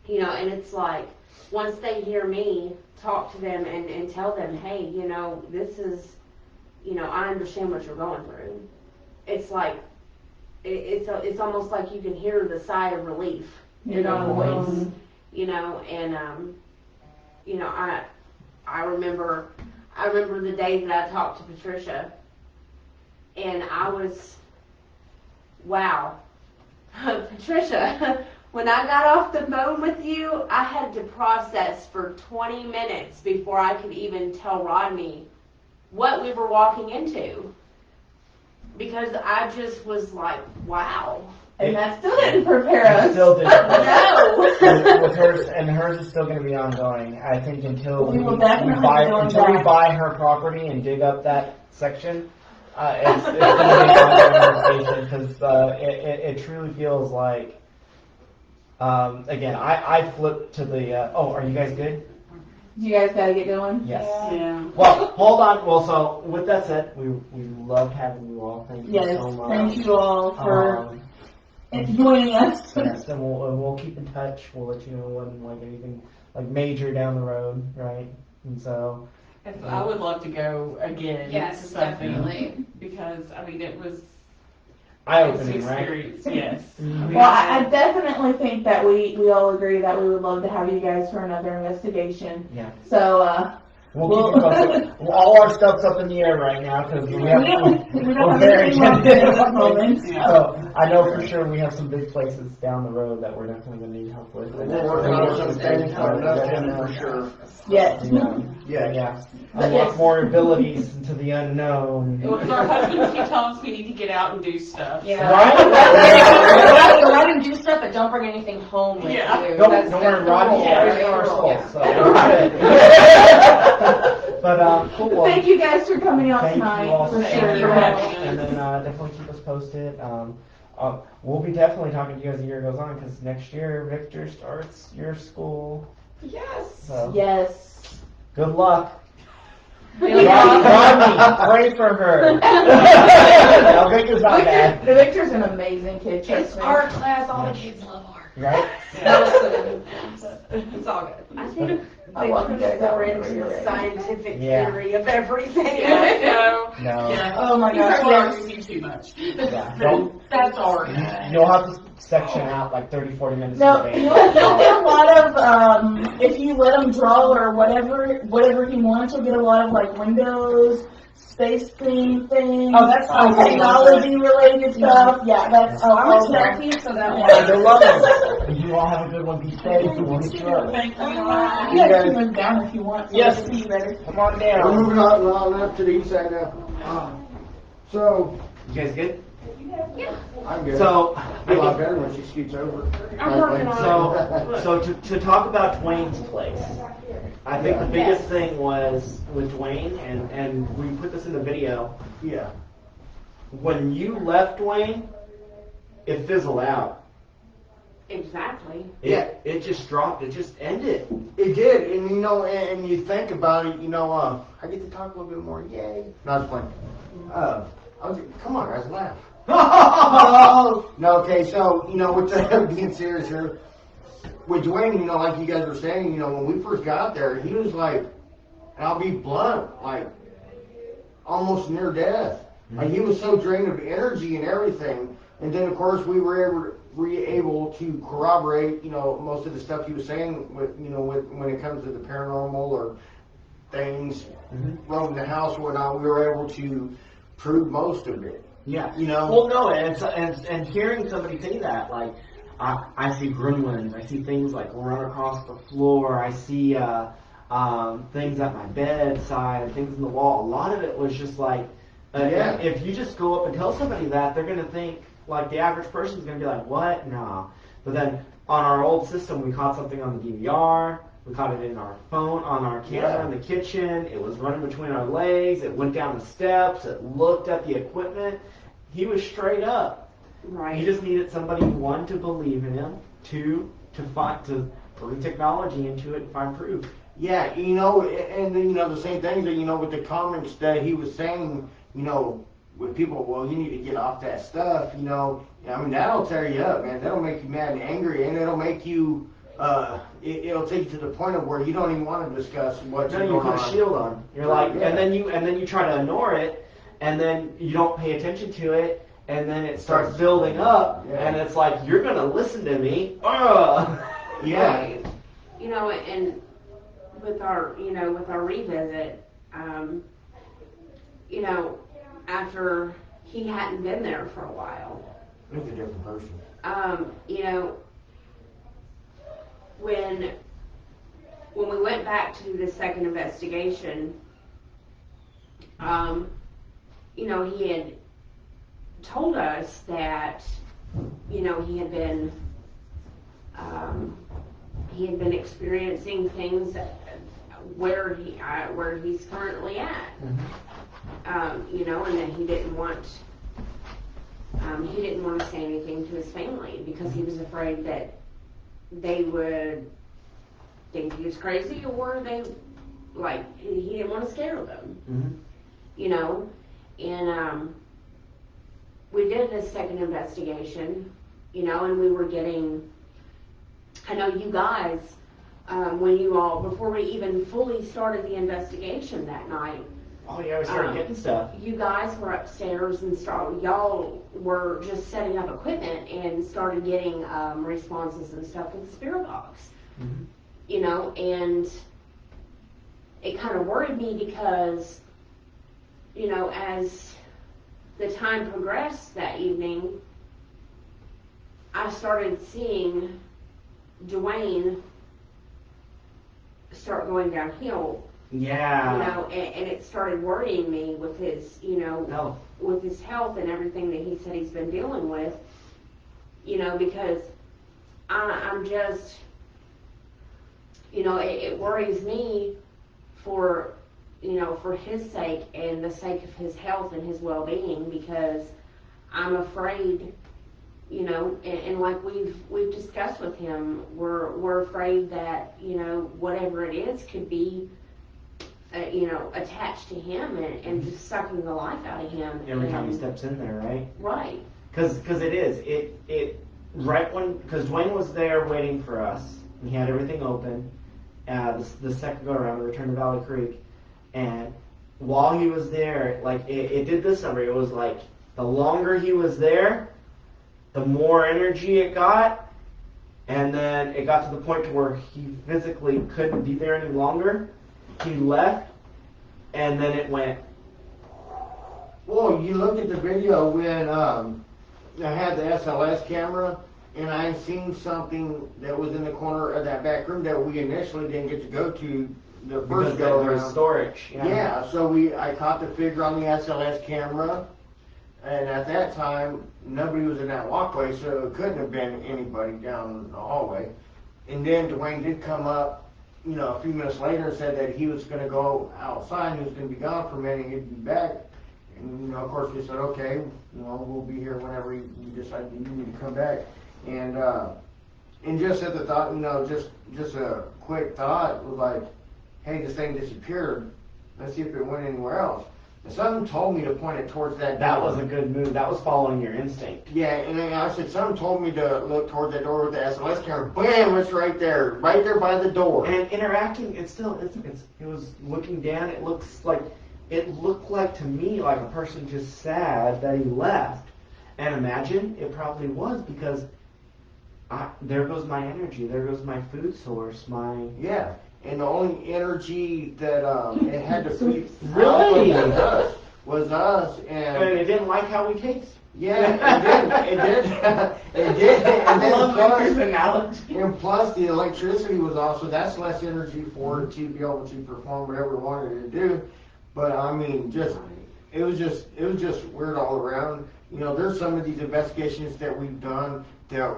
You know, and it's like, once they hear me talk to them and tell them, hey, you know, this is, you know, I understand what you're going through. It's like, it's almost like you can hear the sigh of relief in their voice. You know, and, you know, I remember the day that I talked to Patricia, and I was, wow. Patricia, when I got off the phone with you, I had to process for 20 minutes before I could even tell Rodney what we were walking into. Because I just was like, wow. And that still didn't prepare us. Still didn't. No. With hers, and hers is still going to be ongoing. I think until We we will definitely buy be going until we back. buy her property and dig up that section. It's going to be an ongoing conversation because it truly feels like. Again, I flipped to the. Oh, are you guys good? You guys gotta get going? Yes. Yeah. Well, hold on. Well, so with that said, we loved having you all. Thank you Yes, so much. thank you all for joining us. Yes, and we'll keep in touch. We'll let you know when like anything like major down the road, right? And so I would love to go again. Yes, to something, definitely. because I mean it was eye-opening, it's right? experience. Yes. Well, I definitely think that we all agree that we would love to have you guys for another investigation. Yeah. So, We'll keep you posted. All our stuff's up in the air right now because we don't we're have very anything locked in at the moment. So I know for sure we have some big places down the road that we're definitely going to need help with. We're working on some things, but nothing for sure. Yes. Yeah. Unlock more abilities into the unknown. Well, 'cause our husbands keep telling us we need to get out and do stuff. Yeah. Right? Go out and do stuff, but don't bring anything home with Yeah. you. Don't That's worry, the Rodney. rule, Yeah, right? our souls. Yeah. So but cool. Well, Thank you guys for coming out thank you tonight. all For so sure. much, and then definitely keep us posted. We'll be definitely talking to you as the year goes on because next year Victor starts your school. Yes. So Yes. good luck. Yeah. Rodney, pray for her. No, Victor's not bad, Victor's an amazing kid. Trust It's me. art class. All the kids love art. right? It's all good. I think I love you guys. I read it. You're the right. scientific Yeah. theory of everything. No. No. Yeah. Oh my You're gosh. arguing Yes. too much. Yeah. Don't. That's art. You'll have to section out like 30, 40 minutes. No, of debate. you'll get a lot of, if you let him draw or whatever he wants, you'll get a lot of like windows, space clean thing. Oh, that's all. Technology related stuff. Yeah, that's I'm a all. techie, so that Yeah. Good luck. You all have a good one. Be safe. We'll get you up. Thank you. You guys can move down if you want. So Yes. we can see you better. Come on We're down. moving on up to the east side now. So, You guys good? I'm good. So, a lot better when she scoots over. I'm working on it. So to talk about Dwayne's place, I think the biggest thing was with Dwayne, and we put this in the video. Yeah. When you left Dwayne, it fizzled out. Exactly. It just dropped. It just ended. It did, and you know, and you think about it, you know, I get to talk a little bit more. Yay! No, I was playing. Come on, guys, laugh. No, okay, so you know, with the, being serious here, with Dwayne, you know, like you guys were saying, you know, when we first got there, he was like, and I'll be blunt, like almost near death. Like he was so drained of energy and everything, and then of course we were able to corroborate, you know, most of the stuff he was saying with, you know, when it comes to the paranormal or things roaming the house or whatnot. We were able to prove most of it. Yeah. You know? Well, no, and hearing somebody say that, like, I see gremlins, I see things like run across the floor, I see things at my bedside, and things in the wall. A lot of it was just like, if you just go up and tell somebody that, they're gonna think, like, the average person's gonna be like, what? No. But then on our old system, we caught something on the DVR. We caught it in our phone, on our camera in the kitchen. It was running between our legs. It went down the steps. It looked at the equipment. He was straight up. Right. He just needed somebody, one, to believe in him, two, to bring technology into it and find proof. Yeah, you know, and then, you know, the same thing that, you know, with the comments that he was saying, you know, with people, well, you need to get off that stuff, you know. I mean, that'll tear you up, man. That'll make you mad and angry, and it'll make you, it'll take you to the point of where you don't even want to discuss what's Then going you put on. a shield on. You're like, and then you try to ignore it, and then you don't pay attention to it, and then it starts building up, and it's like, you're gonna listen to me. Yeah. Right. You know, and with our revisit, you know, after he hadn't been there for a while, He's a different person. you know, when we went back to the second investigation, you know, he had told us that, you know, he had been experiencing things where he's currently at. You know, and that he didn't want to say anything to his family because he was afraid that they would think he was crazy, or he didn't want to scare them. You know, and we did this second investigation, you know, and we were getting, I know you guys, before we even fully started the investigation that night, Oh yeah, we started getting stuff. you guys were upstairs and y'all were just setting up equipment and started getting responses and stuff with the spirit box. You know, and it kind of worried me because, you know, as the time progressed that evening, I started seeing Dwayne start going downhill. Yeah. You know, and it started worrying me with his, you know, with his health and everything that he said he's been dealing with, you know, because I'm just, you know, it worries me for, you know, for his sake and the sake of his health and his well-being, because I'm afraid, you know, and like we've discussed with him, we're afraid that, you know, whatever it is could be, you know, attached to him and just sucking the life out of him. Every time he steps in there, right? Right. Because it is. Because Dwayne was there waiting for us. He had everything open. The second go around, we returned to Valley Creek. And while he was there, like, it did this number. It was like, the longer he was there, the more energy it got. And then it got to the point to where he physically couldn't be there any longer. He left, and then it went Well, you look at the video when I had the SLS camera, and I seen something that was in the corner of that back room that we initially didn't get to go to the Because first go there was around. storage. Yeah, so I caught the figure on the SLS camera, and at that time, nobody was in that walkway, so it couldn't have been anybody down the hallway. And then Dwayne did come up, a few minutes later and said that he was gonna go outside, he was gonna be gone for a minute, he'd be back. And, of course, we said, okay, we'll be here whenever you decide you need to come back. And just at the thought, just a quick thought was like, hey, this thing disappeared. Let's see if it went anywhere else. And something told me to point it towards that door. That was a good move. That was following your instinct. Yeah, and then I said, something told me to look toward that door with the SLS camera. Bam, it's right there by the door. And interacting, it was looking down. It looked like to me like a person just sad that he left. And imagine it probably was because there goes my energy, there goes my food source, Yeah, and the only energy that it had to feed Really? was us, and it didn't like how we taste. Yeah, it did, and I love then Victor's analogy. and plus the electricity was also, that's less energy for it to be able to perform whatever it wanted to do. But I mean, it was just weird all around. There's some of these investigations that we've done that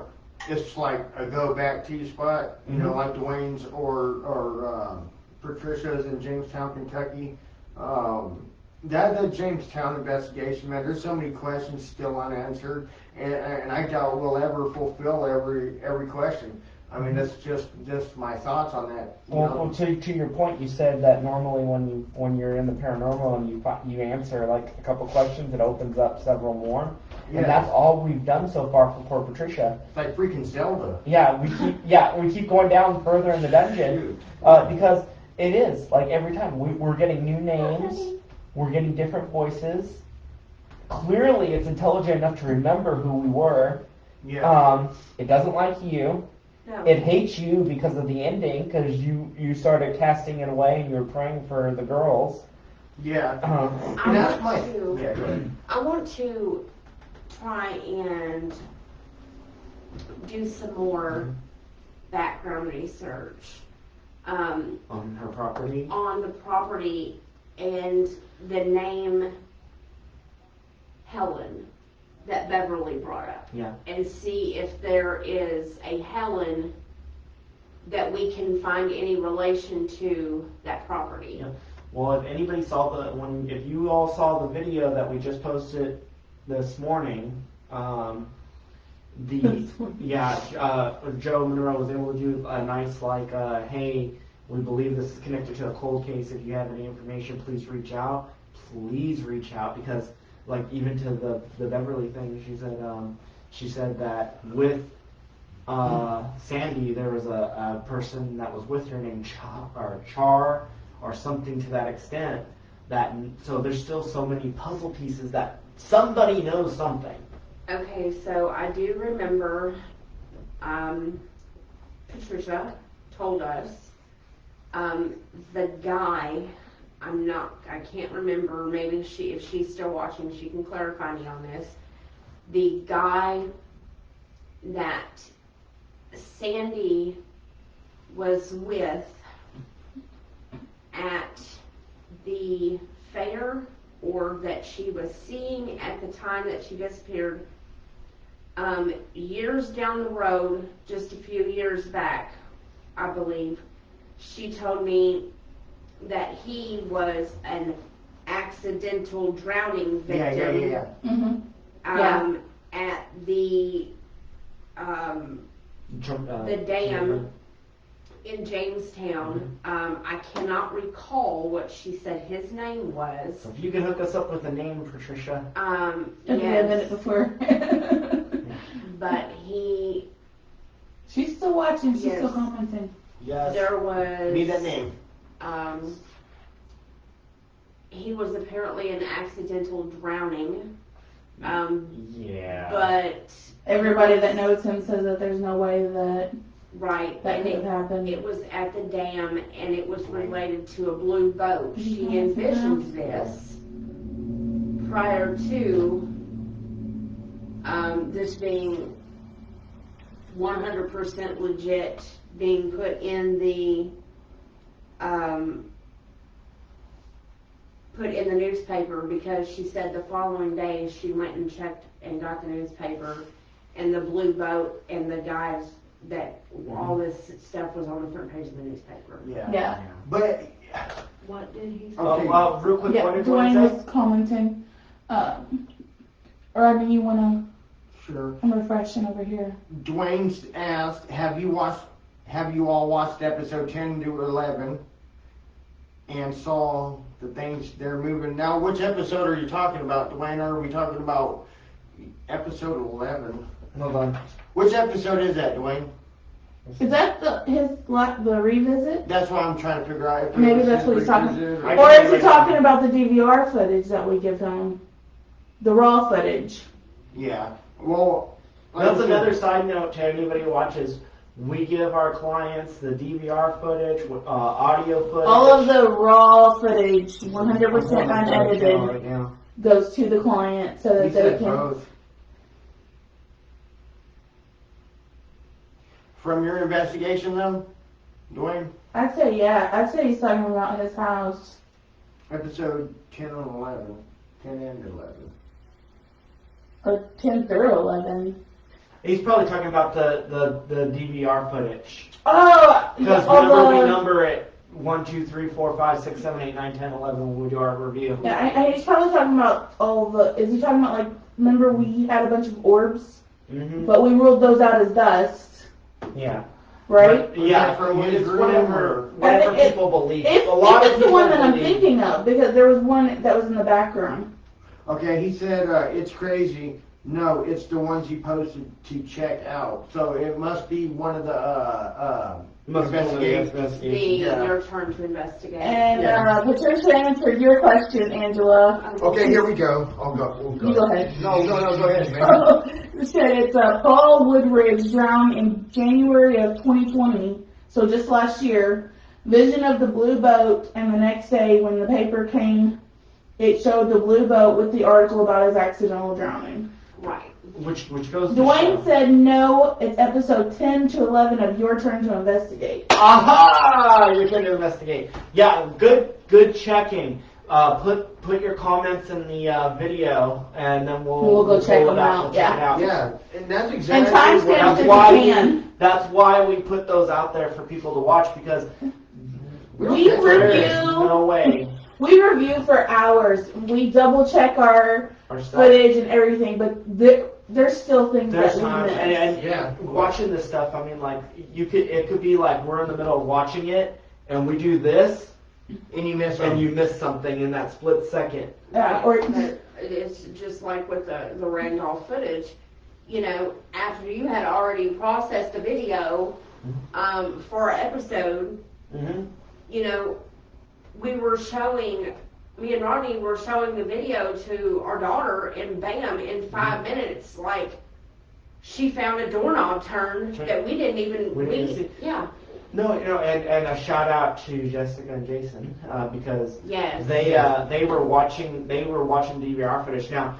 it's like a go back to spot, like Dwayne's or Patricia's in Jamestown, Kentucky. That Jamestown investigation, man, there's so many questions still unanswered, and I doubt we'll ever fulfill every question. I mean, that's just my thoughts on that. Well, to your point, you said that normally when you're in the paranormal and you answer like a couple questions, it opens up several more. Yeah. And that's all we've done so far for poor Patricia. It's like freaking Zelda. Yeah, we keep going down further in the dungeon because it is like every time we're getting new names, we're getting different voices. Clearly, it's intelligent enough to remember who we were. Yeah. It doesn't like you. No. It hates you because of the ending, because you started casting it away and you were praying for the girls. Yeah. I That's want to. Yeah, go ahead. I want to try and do some more background research On her property. on the property and the name Helen that Beverly brought up. Yeah. And see if there is a Helen that we can find any relation to that property. Yeah. Well, if anybody saw if you all saw the video that we just posted this morning, Joe Monroe was able to do a nice hey, we believe this is connected to a cold case. If you have any information, please reach out. Please reach out because, even to the Beverly thing, she said that with Sandy, there was a person that was with her named Char or something to that extent. So there's still so many puzzle pieces that somebody knows something. Okay, so I do remember Patricia told us the guy, I can't remember, maybe if she's still watching, she can clarify me on this. The guy that Sandy was with at the fair, or that she was seeing at the time that she disappeared, years down the road, just a few years back, I believe, she told me that he was an accidental drowning victim. Yeah. Mm-hmm. At the dam in Jamestown. I cannot recall what she said his name was. So if you can hook us up with a name, Patricia. Took me a minute before. But She's still watching. She's Yes. still commenting. Yes. there was. Need that name. He was apparently an accidental drowning. Yeah. But Everybody that knows him says that there's no way that right, that and could have happened. it was at the dam, and it was related to a blue boat. She envisioned this prior to, this being 100% legit, being put in the, newspaper, because she said the following day she went and checked and got the newspaper, and the blue boat and the guys that all this stuff was on the front page of the newspaper. Yeah. But, What did he say? okay, Real quick, Yeah, what did Dwayne Dwayne say? was commenting. Or I mean, you wanna? sure. I'm refreshing over here. Dwayne's asked, have you all watched episode 10 to 11 and saw the things they're moving? Now, which episode are you talking about, Dwayne? Or are we talking about episode 11? Hold on. Which episode is that, Dwayne? Is that the revisit? That's what I'm trying to figure out. If Maybe it was that's what his he's talking- revisit I- Or is he talking about the DVR footage that we give him? The raw footage? Yeah. Well, like That's I said, another side note to anybody who watches. We give our clients the DVR footage, audio footage. All of the raw footage, I'm 100% on the channel unedited, right now. goes to the client so he that they said can. both. From your investigation, though, Dwayne, I'd say yeah. I'd say he's talking about his house. episode 10 and 11. 10 and 11. Or 10 through 11. He's probably talking about the DVR footage. Oh! Because all whenever we the- number it 1, 2, 3, 4, 5, 6, 7, 8, 9, 10, 11 when we do our review. Yeah, he's probably talking about all the. Is he talking about, like, remember we had a bunch of orbs, Mm-hmm. but we ruled those out as dust, Yeah. right? But, yeah, From his it's room whatever, or- whatever If- people believe. If, A lot if of it's the people one that I'm believe- thinking of, because there was one that was in the back room. Okay, he said it's crazy. No, it's the ones he posted to check out. So it must be one of the Must be one of the investigations. investigations. Yeah. Your turn to investigate. And Yeah. Patricia answered your question, Angela. Okay, here we go. We'll go. You go ahead. No, go ahead, man. It said it's Paul Woodridge drowned in January of 2020, so just last year. Vision of the blue boat, and the next day when the paper came, it showed the blue boat with the article about his accidental drowning. Right. Which goes to Dwayne show. said no, it's episode 10 to 11 of Your Turn to Investigate. Aha! You're going to investigate. Yeah, good checking. Put your comments in the video, and then We'll go pull check it them out, We'll check it out. Yeah, and that's And exactly timestamp That's if why you can. that's why we put those out there for people to watch, because We there is review, no way we review for hours. We double check our our stuff. footage and everything, but there's still things There's that we times, miss. and Yeah. watching this stuff, I mean, like, it could be like we're in the middle of watching it, and we do this, and you miss and them. you miss something in that split second. Or But it's just like with the Randolph footage, you know, after you had already processed a video, for an episode, Mm-hmm. you know, me and Rodney were showing the video to our daughter, and bam, in 5 minutes, like, she found a doorknob turn that we didn't even, We didn't see. yeah, No, and a shout out to Jessica and Jason, because yes. they were watching DVR footage. Now,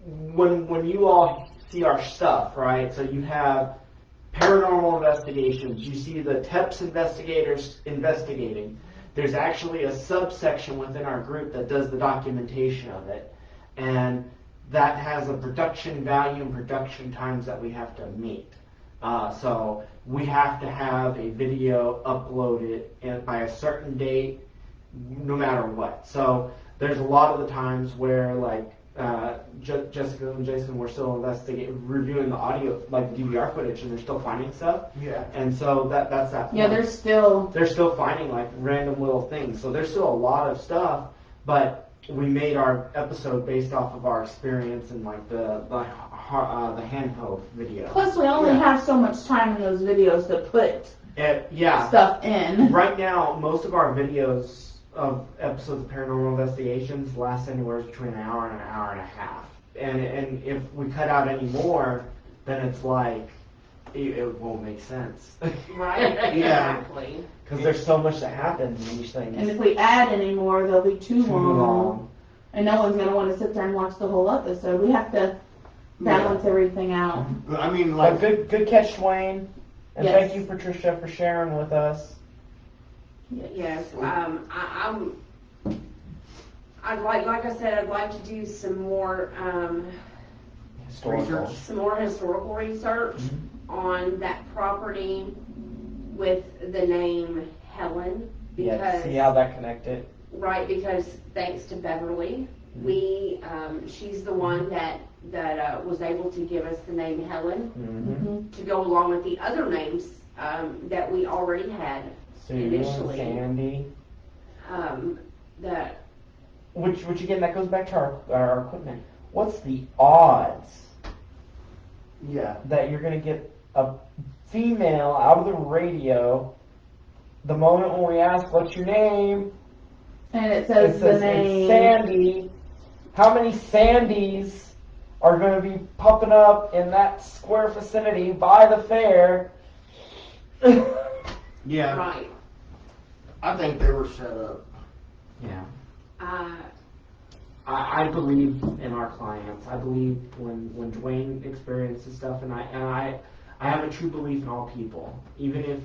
when you all see our stuff, right? So you have paranormal investigations. You see the TEPS investigators investigating. There's actually a subsection within our group that does the documentation of it, and that has a production value and production times that we have to meet. So we have to have a video uploaded by a certain date, no matter what. So there's a lot of the times where, like, Jessica and Jason were still reviewing the audio, like the DVR footage, and they're still finding stuff. Yeah. And so that's that. yeah, point. They're still finding like random little things. So there's still a lot of stuff, but we made our episode based off of our experience and like the handheld video. plus we only have so much time in those videos to put Yeah. stuff in. Right now, most of our videos of episodes of Paranormal Investigations last anywhere between an hour and a half. And if we cut out any more, then it's like, it won't make sense. Right, Yeah. exactly. Because there's so much that happens in these things. And if we add any more, they'll be too long. and no one's gonna want to sit there and watch the whole episode. We have to balance everything out. But I mean, But like, good catch, Dwayne. And Yes. thank you, Patricia, for sharing with us. Yes, I'd like I said, I'd like to do some more Historical. historical research on that property with the name Helen. Yeah, Because, see how that connected. right, because thanks to Beverly, she's the one that was able to give us the name Helen Mm-hmm. to go along with the other names that we already had Sue initially. and Sandy. That Which again, that goes back to our equipment. What's the odds yeah. that you're gonna get a female out of the radio the moment when we ask, "What's your name?" And it says the It's name. Sandy. How many Sandys are going to be popping up in that square vicinity by the fair? Yeah. right. I think they were set up. Yeah. Uh, I believe in our clients. I believe when Dwayne experiences stuff, and I have a true belief in all people. Even if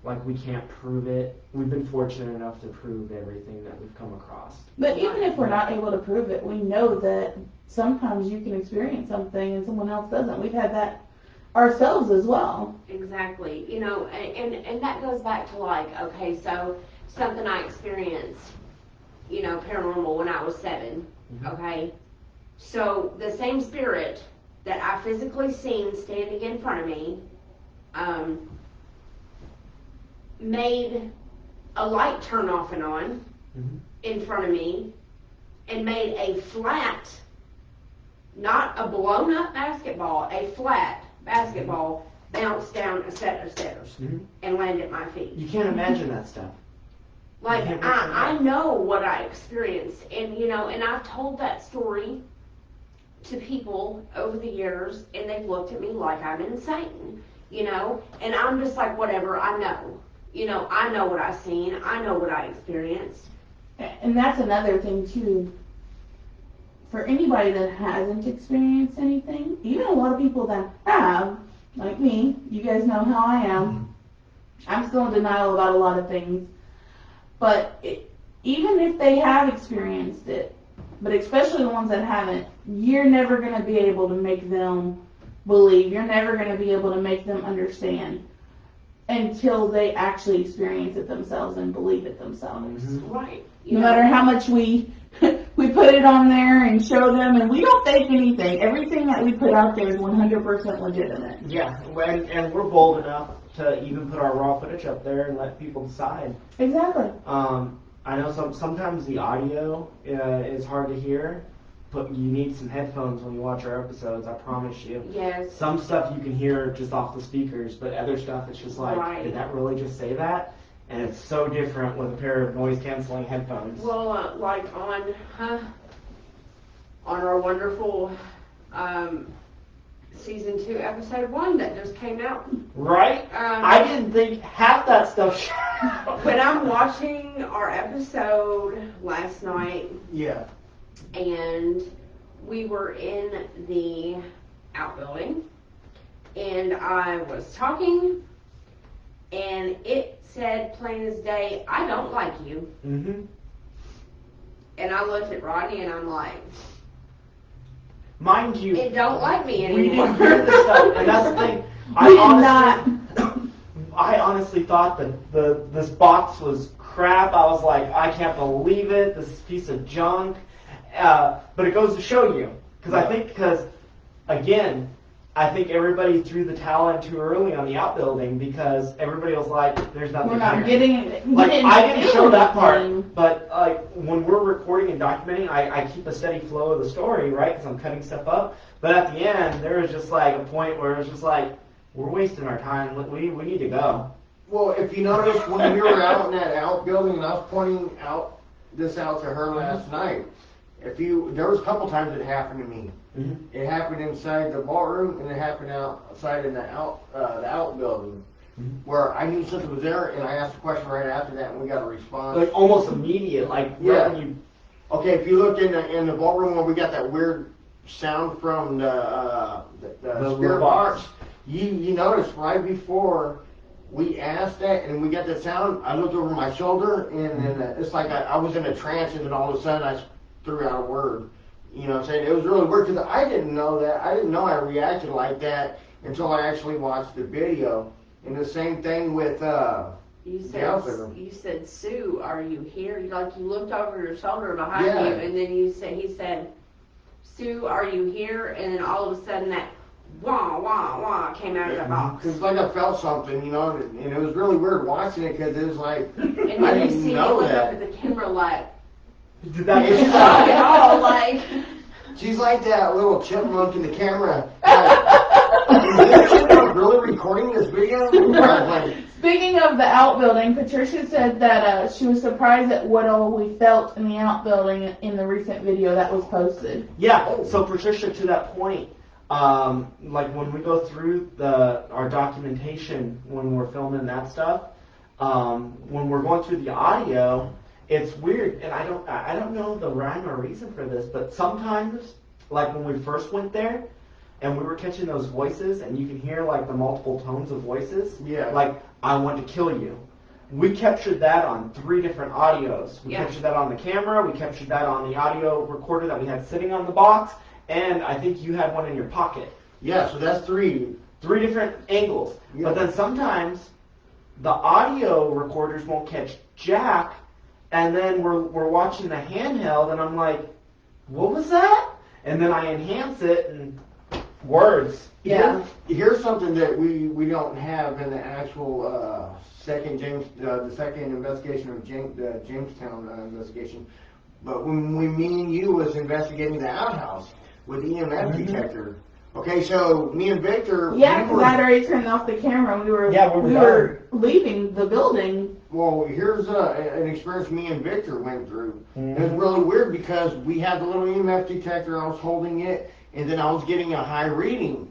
like we can't prove it, we've been fortunate enough to prove everything that we've come across. But even if we're not able to prove it, we know that sometimes you can experience something and someone else doesn't. We've had that ourselves as well. Exactly. You know, and that goes back to like, okay, so something I experienced, you know, paranormal when I was 7, okay? So the same spirit that I physically seen standing in front of me, made a light turn off and on in front of me and made a flat, not a blown up basketball, a flat basketball bounce down a set of stairs and land at my feet. You can't imagine that stuff. Like, Yeah, I know what I experienced, and you know, and I've told that story to people over the years, and they've looked at me like I'm insane, you know, and I'm just like, whatever, I know. You know, I know what I've seen, I know what I experienced. And that's another thing too. For anybody that hasn't experienced anything, even a lot of people that have, like me, you guys know how I am. I'm still in denial about a lot of things. But even if they have experienced it, but especially the ones that haven't, you're never going to be able to make them believe. You're never going to be able to make them understand until they actually experience it themselves and believe it themselves. Right. No matter how much we put it on there and show them, and we don't fake anything. Everything that we put out there is 100% legitimate. Yeah, and we're bold enough to even put our raw footage up there and let people decide. Exactly. I know sometimes the audio is hard to hear, but you need some headphones when you watch our episodes, I promise you. Yes. Some stuff you can hear just off the speakers, but other stuff it's just like, Right. did that really just say that? And it's so different with a pair of noise-canceling headphones. Well, like on our wonderful season 2, episode 1 that just came out. Right? I didn't think half that stuff. When I'm watching our episode last night, Yeah. and we were in the outbuilding, and I was talking, and it said plain as day, I don't like you. Mm-hmm. And I looked at Rodney and I'm like, Mind you, it don't like me we anymore. didn't hear this stuff, and that's the thing. I honestly thought that this box was crap. I was like, I can't believe it. This piece of junk. But it goes to show you, because again, I think everybody threw the towel in too early on the outbuilding because everybody was like, "There's nothing." We're not here. getting it. Like I didn't show that part, anything. but like when we're recording and documenting, I keep a steady flow of the story, right? Because I'm cutting stuff up. But at the end, there was just like a point where it was just like, we're wasting our time. We need to go. Well, if you notice, when we were out in that outbuilding, and I was pointing this out to her last night, there was a couple times it happened to me. Mm-hmm. It happened inside the ballroom, and it happened outside in the outbuilding, where I knew something was there, and I asked a question right after that, and we got a response. Like almost immediate, like right Yeah. when you. Okay, if you look in the ballroom where we got that weird sound from the spirit box, you notice right before we asked that and we got that sound, I looked over my shoulder and it's like I was in a trance and then all of a sudden I threw out a word. You know what I'm saying? It was really weird because I didn't know that. I didn't know I reacted like that until I actually watched the video. And the same thing with You Yeah, said, Sue, are you here? You looked over your shoulder behind Yeah. you, and then he said, Sue, are you here? And then all of a sudden that wah, wah, wah came out of the box. It's like I felt something, you know, and it was really weird watching it because it was like, And I then you didn't see me know look that. up at the camera like, Did that It's get oh, and all like, She's like that little chipmunk in the camera. Like, is this chipmunk really recording this video? I was like, Speaking of the outbuilding, Patricia said that she was surprised at what all we felt in the outbuilding in the recent video that was posted. Yeah, so Patricia, to that point, like when we go through our documentation when we're filming that stuff, when we're going through the audio, it's weird, and I don't know the rhyme or reason for this, but sometimes, like when we first went there, and we were catching those voices, and you can hear like the multiple tones of voices. Yeah. Like, I want to kill you. We captured that on 3 different audios. We Yeah. captured that on the camera, we captured that on the audio recorder that we had sitting on the box, and I think you had one in your pocket. yeah, so that's 3. 3 different angles. Yeah. But then sometimes the audio recorders won't catch jack, and then we're watching the handheld, and I'm like, what was that? And then I enhance it, and words. Yeah. Here's something that we don't have in the actual the second investigation of the Jamestown investigation. But when me and you was investigating the outhouse with the EMF detector. Okay, so me and Victor. Yeah, we because were- I'd already turned off the camera. We were Yeah, we were leaving the building. Well, here's an experience me and Victor went through. Mhm. It was really weird because we had the little EMF detector, I was holding it, and then I was getting a high reading.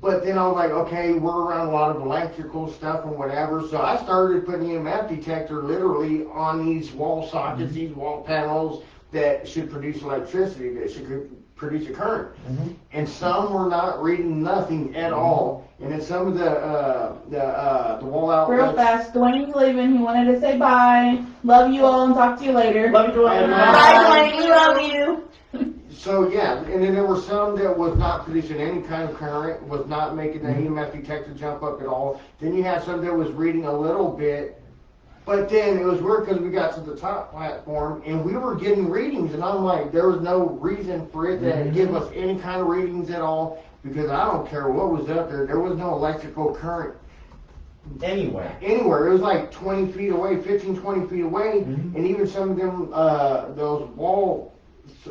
But then I was like, okay, we're around a lot of electrical stuff and whatever, so I started putting EMF detector literally on these wall sockets, these wall panels that should produce electricity, that should produce a current. Mhm. And some were not reading nothing at all. And then some of the wall outlets. Real fast. Dwayne's leaving. He wanted to say bye. Love you all and talk to you later. Love you, Dwayne. Bye, Dwayne. We love you. So yeah, and then there were some that was not producing any kind of current, was not making the EMF detector jump up at all. Then you had some that was reading a little bit, but then it was weird because we got to the top platform and we were getting readings, and I'm like, there was no reason for it to give us any kind of readings at all because I don't care what was up there. There was no electrical current Anyway. anywhere. It was like 20 feet away, 15, 20 feet away, Mhm. and even some of them, those wall,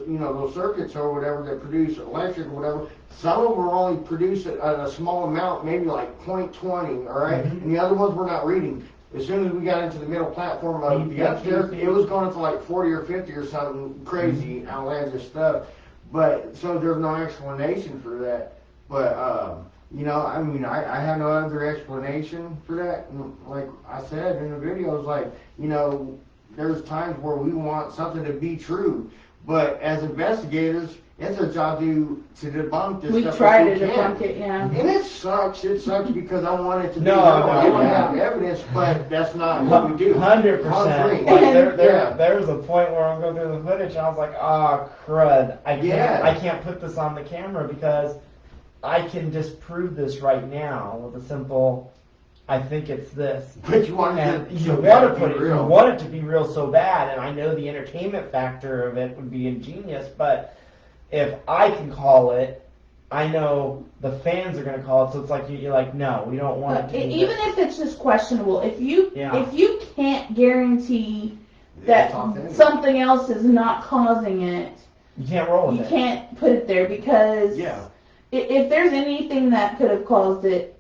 those circuits or whatever that produce electric or whatever, some of them were only produced at a small amount, maybe like 0.20, all right? Mhm. And the other ones were not reading. As soon as we got into the middle platform of the upstairs, it was going to like 40 or 50 or something crazy, outlandish stuff. But, so there's no explanation for that. But, I mean, I have no other explanation for that. And like I said in the videos, like, there's times where we want something to be true. But as investigators, it's our job to debunk this We stuff. try to if we can. debunk it, yeah. And it sucks because I want it to be No, real. no, I want to yeah. have evidence, but that's not what we do. 100%. Concrete. Like Yeah. there was a point where I'm going through the footage and I was like, ah, crud. Yeah. I can't put this on the camera because I can disprove this right now with a simple, I think it's this. But you want And it you to want to be put it, you real. want it to be real so bad, and I know the entertainment factor of it would be ingenious, but if I can call it, I know the fans are going to call it, so it's like, you're like, no, we don't want it to be Even this. if it's just questionable, if you Yeah. can't guarantee It's that authentic. something else is not causing it, You can't roll with you it. can't put it there because Yeah. if there's anything that could have caused it,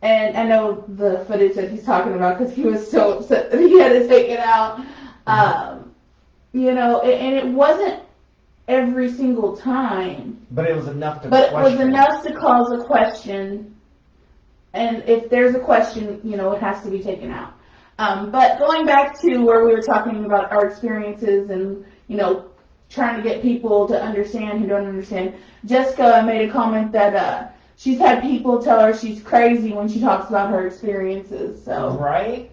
and I know the footage that he's talking about because he was so upset that he had to take it out, and it wasn't every single time, But it was enough to but it was question. enough to cause a question. And if there's a question, it has to be taken out. But going back to where we were talking about our experiences and, trying to get people to understand who don't understand. Jessica made a comment that she's had people tell her she's crazy when she talks about her experiences. So Right?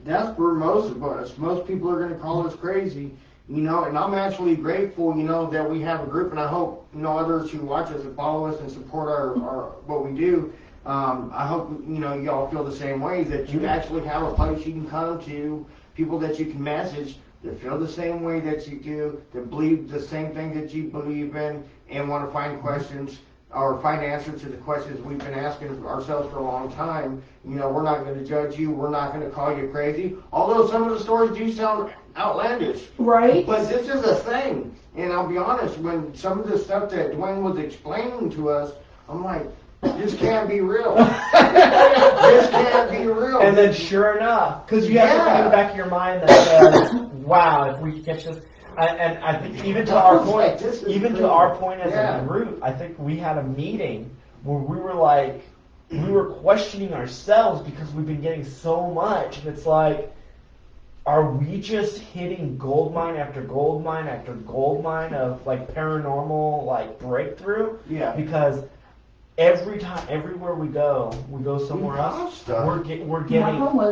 That's for most of us. Most people are gonna call us crazy, and I'm actually grateful, that we have a group, and I hope, others who watch us and follow us and support our what we do, I hope, y'all feel the same way, that you actually have a place you can come to, people that you can message, that feel the same way that you do, that believe the same thing that you believe in, and want to find questions or find answers to the questions we've been asking ourselves for a long time. We're not going to judge you. We're not going to call you crazy. Although some of the stories do sound outlandish. right? But this is a thing. And I'll be honest, when some of the stuff that Dwayne was explaining to us, I'm like, this can't be real. This can't be real. And then sure enough, because you have something in the back of your mind that says, wow, if we could catch this. And I think even to our point, as a group, I think we had a meeting where we were questioning ourselves because we've been getting so much. And it's like, are we just hitting gold mine after gold mine after gold mine of paranormal breakthrough? Yeah. Because everywhere we go somewhere else. We're getting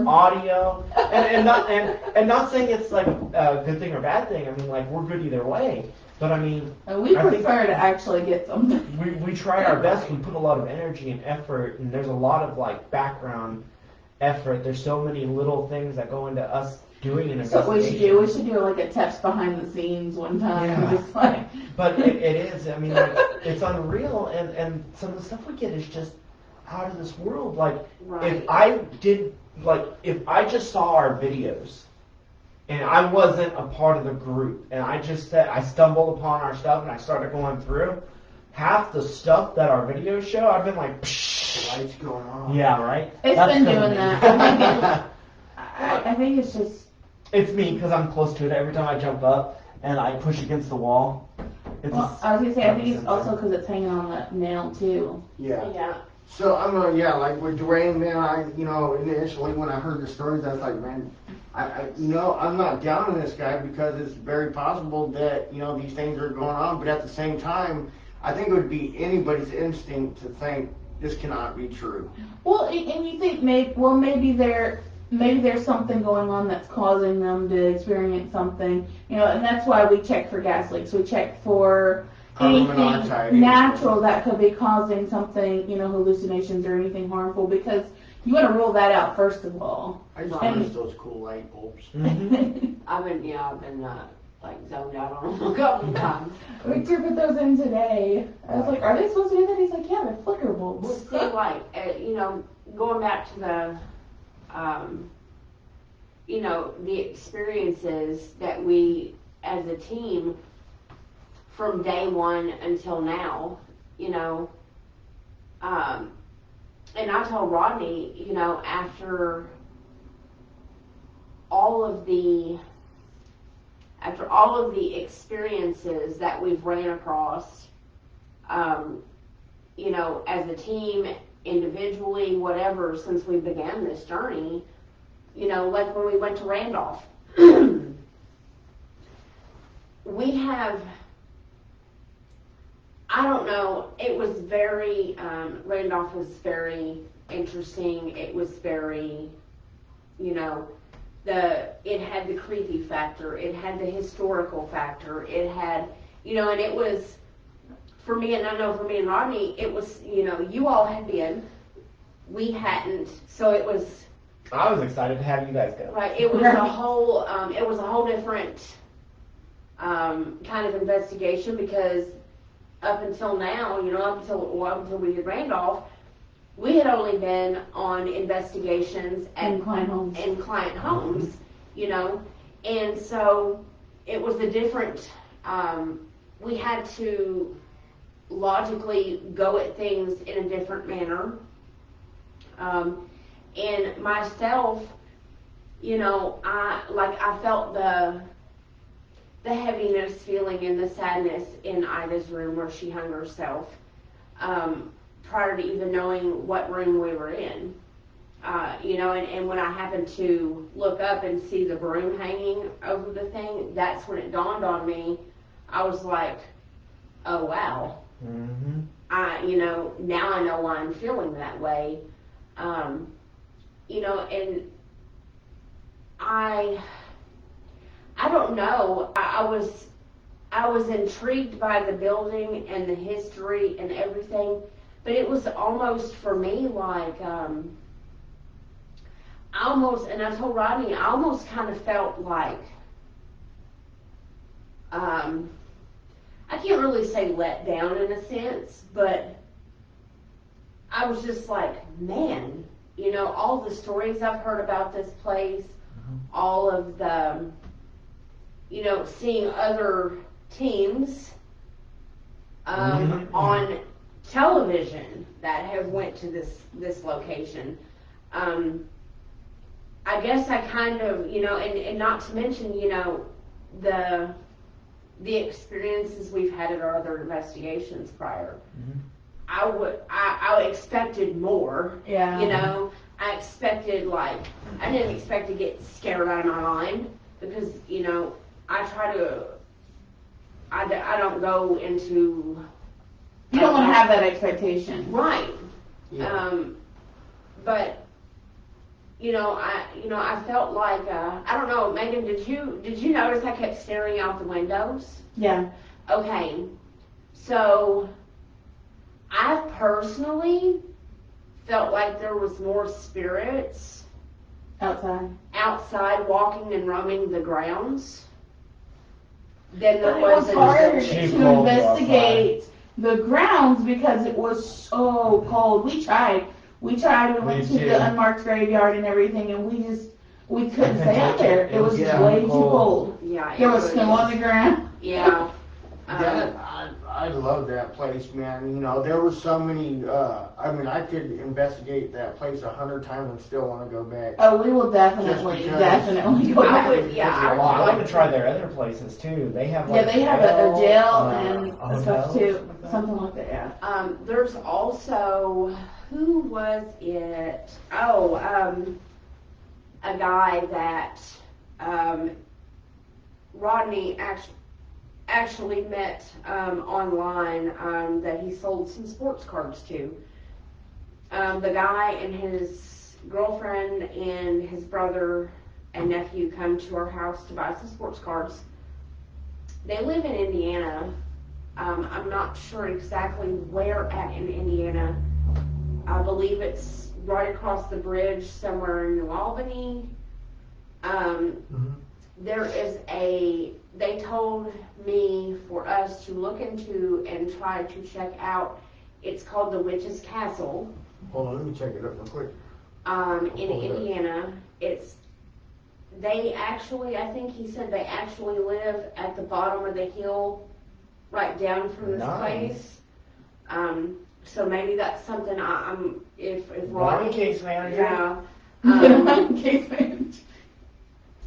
audio, and not saying it's like a good thing or bad thing. I mean, we're good either way. But I mean, We prefer to actually get something. we try our best. We put a lot of energy and effort, and there's a lot of background effort. There's so many little things that go into us doing an So investigation. we should do a text behind the scenes one time. Yeah. Just But it is. I mean, it's unreal, and some of the stuff we get is just out of this world. Right. If I just saw our videos, and I wasn't a part of the group, and I stumbled upon our stuff, and I started going through half the stuff that our videos show. I've been like, psh, Lights going on. yeah, right. It's That's been 'cause of doing me. that. I think it's just. It's me because I'm close to it. Every time I jump up and I push against the wall, it's Well, I was gonna say I think it's also because it's hanging on the nail too. Yeah. Yeah. So I'm like with Dwayne, man, initially when I heard the stories, I was like, man, I'm not down on this guy because it's very possible that, these things are going on. But at the same time, I think it would be anybody's instinct to think this cannot be true. Well, and you think maybe there's something going on that's causing them to experience something, and that's why we check for gas leaks. We check for Carbon monoxide, anything natural that could be causing something, hallucinations or anything harmful, because you want to rule that out first of all. I just noticed those cool light bulbs. I've been zoned out on them a couple times. Victor put those in today. I was like, are they supposed to do that? He's like, yeah, they're flicker bulbs. Well, see, going back to the, the experiences that we, as a team, from day one until now, and I told Rodney, after all of the experiences that we've ran across, as a team, individually, whatever, since we began this journey, like when we went to Randolph, we have, I don't know, it was very, Randolph was very interesting. It was very, it had the creepy factor, it had the historical factor, it had, and it was, for me, and I know for me and Rodney, it was, you all had been, we hadn't, so it was. I was excited to have you guys go. Right, it was a whole different, kind of investigation, because up until now, up until we did Randolph, we had only been on investigations In client homes. And so it was a different, we had to logically go at things in a different manner. And myself, I felt the heaviness feeling and the sadness in Ida's room where she hung herself, prior to even knowing what room we were in. You know, and when I happened to look up and see the broom hanging over the thing, that's when it dawned on me. I was like, oh wow. Mm-hmm. You know, now I know why I'm feeling that way. You know, and I don't know. I was intrigued by the building and the history and everything, but it was almost for me like, and I told Rodney, I almost kind of felt like, I can't really say let down in a sense, but I was just like, man, you know, all the stories I've heard about this place, all of the, you know, seeing other teams on television that have went to this location. I guess I kind of, you know, and not to mention, you know, the experiences we've had at our other investigations prior. I expected more. Yeah. You know, I expected, like, I didn't expect to get scared out of my mind because, you know, I don't go into. You don't want to have that expectation. Right. Yeah. But, you know, I felt like, I don't know, Megan, did you notice I kept staring out the windows? Yeah. Okay, so I personally felt like there was more spirits Outside. walking and roaming the grounds than there But it was was in hard the Too to cold investigate the grounds because it was so cold. We tried. We went to too. the unmarked graveyard and everything, and we couldn't stay out there. It was Yeah, way too cold. cold. Yeah, it There was snow on the ground. Yeah. I love that place, man. You know, there were so many, I mean, I could investigate that place 100 times and still want to go back. Oh, we will definitely because- go I back. would, yeah, I Well, I would want to try their other places too. They have Yeah, like they have a jail and stuff hotels, too. something like that. Something like that, yeah. There's also, who was it? Oh, a guy that Rodney actually met online that he sold some sports cards to. The guy and his girlfriend and his brother and nephew come to our house to buy some sports cards. They live in Indiana. I'm not sure exactly where at in Indiana. I believe it's right across the bridge somewhere in New Albany. There is they told me for us to look into and try to check out, it's called the Witch's Castle. Hold on, let me check it up real quick. In Indiana. They actually, I think he said they actually live at the bottom of the hill, right down from this Nice. place. So maybe that's something if Warren Rodney, case manager. yeah, Case managed.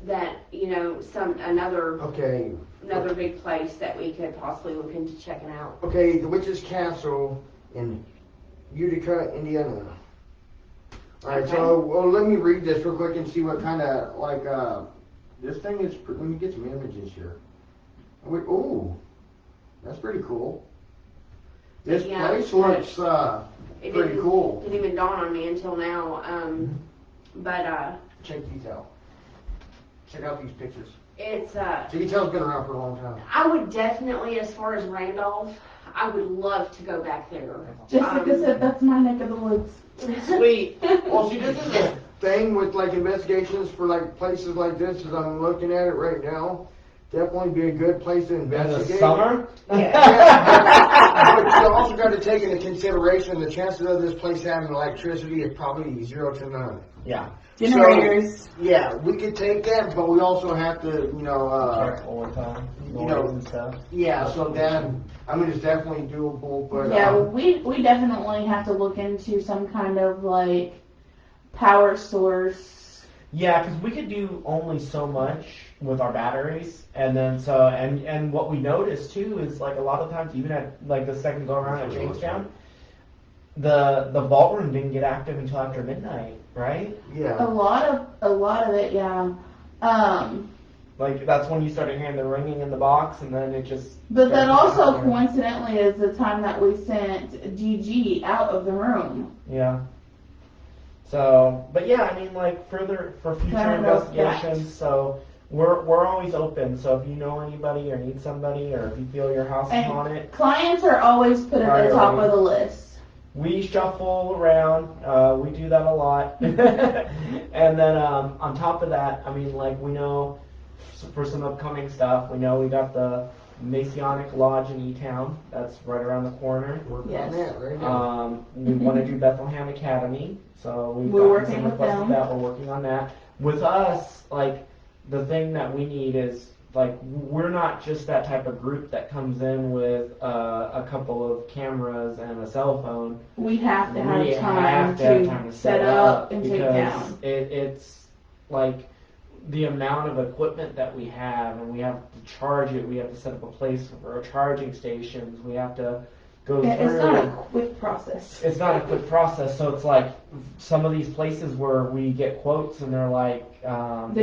that, you know, another Okay, big place that we could possibly look into checking out. okay, the Witch's Castle in Utica, Indiana. Alright, Okay. so, well, let me read this real quick and see what kind of, like, this thing is, let me get some images here. Ooh, that's pretty cool. This Yeah, place but looks, It pretty cool. Didn't even dawn on me until now. But Check these out. Check out these pictures. it's Detail's been around for a long time. I would definitely, as far as Randolph, I would love to go back there. Jessica said that's my neck of the woods. Sweet. Well, see, this is the thing with, like, investigations for, like, places like this, as I'm looking at it right now. Definitely be a good place to In the investigate. summer? But you also got to take into consideration the chances of this place having electricity is probably 0 to none. Yeah. Generators. Yeah, we could take that, but we also have to, you know, Careful with noise and stuff. yeah, so that, I mean, it's definitely doable, but, Yeah, we definitely have to look into some kind of like power source. Yeah, because we could do only so much with our batteries, and then and what we noticed too is like a lot of times, even at like the second go around at Jamestown, the vault room didn't get active until after midnight. right? Yeah. A lot of it, yeah. Like that's when you started hearing the ringing in the box, and then it just. But that started also happening. coincidentally is the time that we sent DG out of the room. Yeah. So, but yeah, I mean, like for future I don't know if investigations, so we're always open. So if you know anybody or need somebody, or if you feel your house is And haunted, clients are always put at the top Priority. of the list. we shuffle around. We do that a lot. And then on top of that, I mean, like we know for some upcoming stuff, we know we got the Masonic Lodge in E-Town. That's right around the corner. Working Yes. on that right now. We want to do Bethlehem Academy, so we've We're gotten working some with requests them. of that. We're working on that. With us, like the thing that we need is like we're not just that type of group that comes in with a couple of cameras and a cell phone. We have to have We time have to have to time to set up and take because down. it's like the amount of equipment that we have, and we have to charge it. We have to set up a place for our charging stations. We have to go It's through. not a quick process. It's not a quick process, so it's like some of these places where we get quotes and they're like, They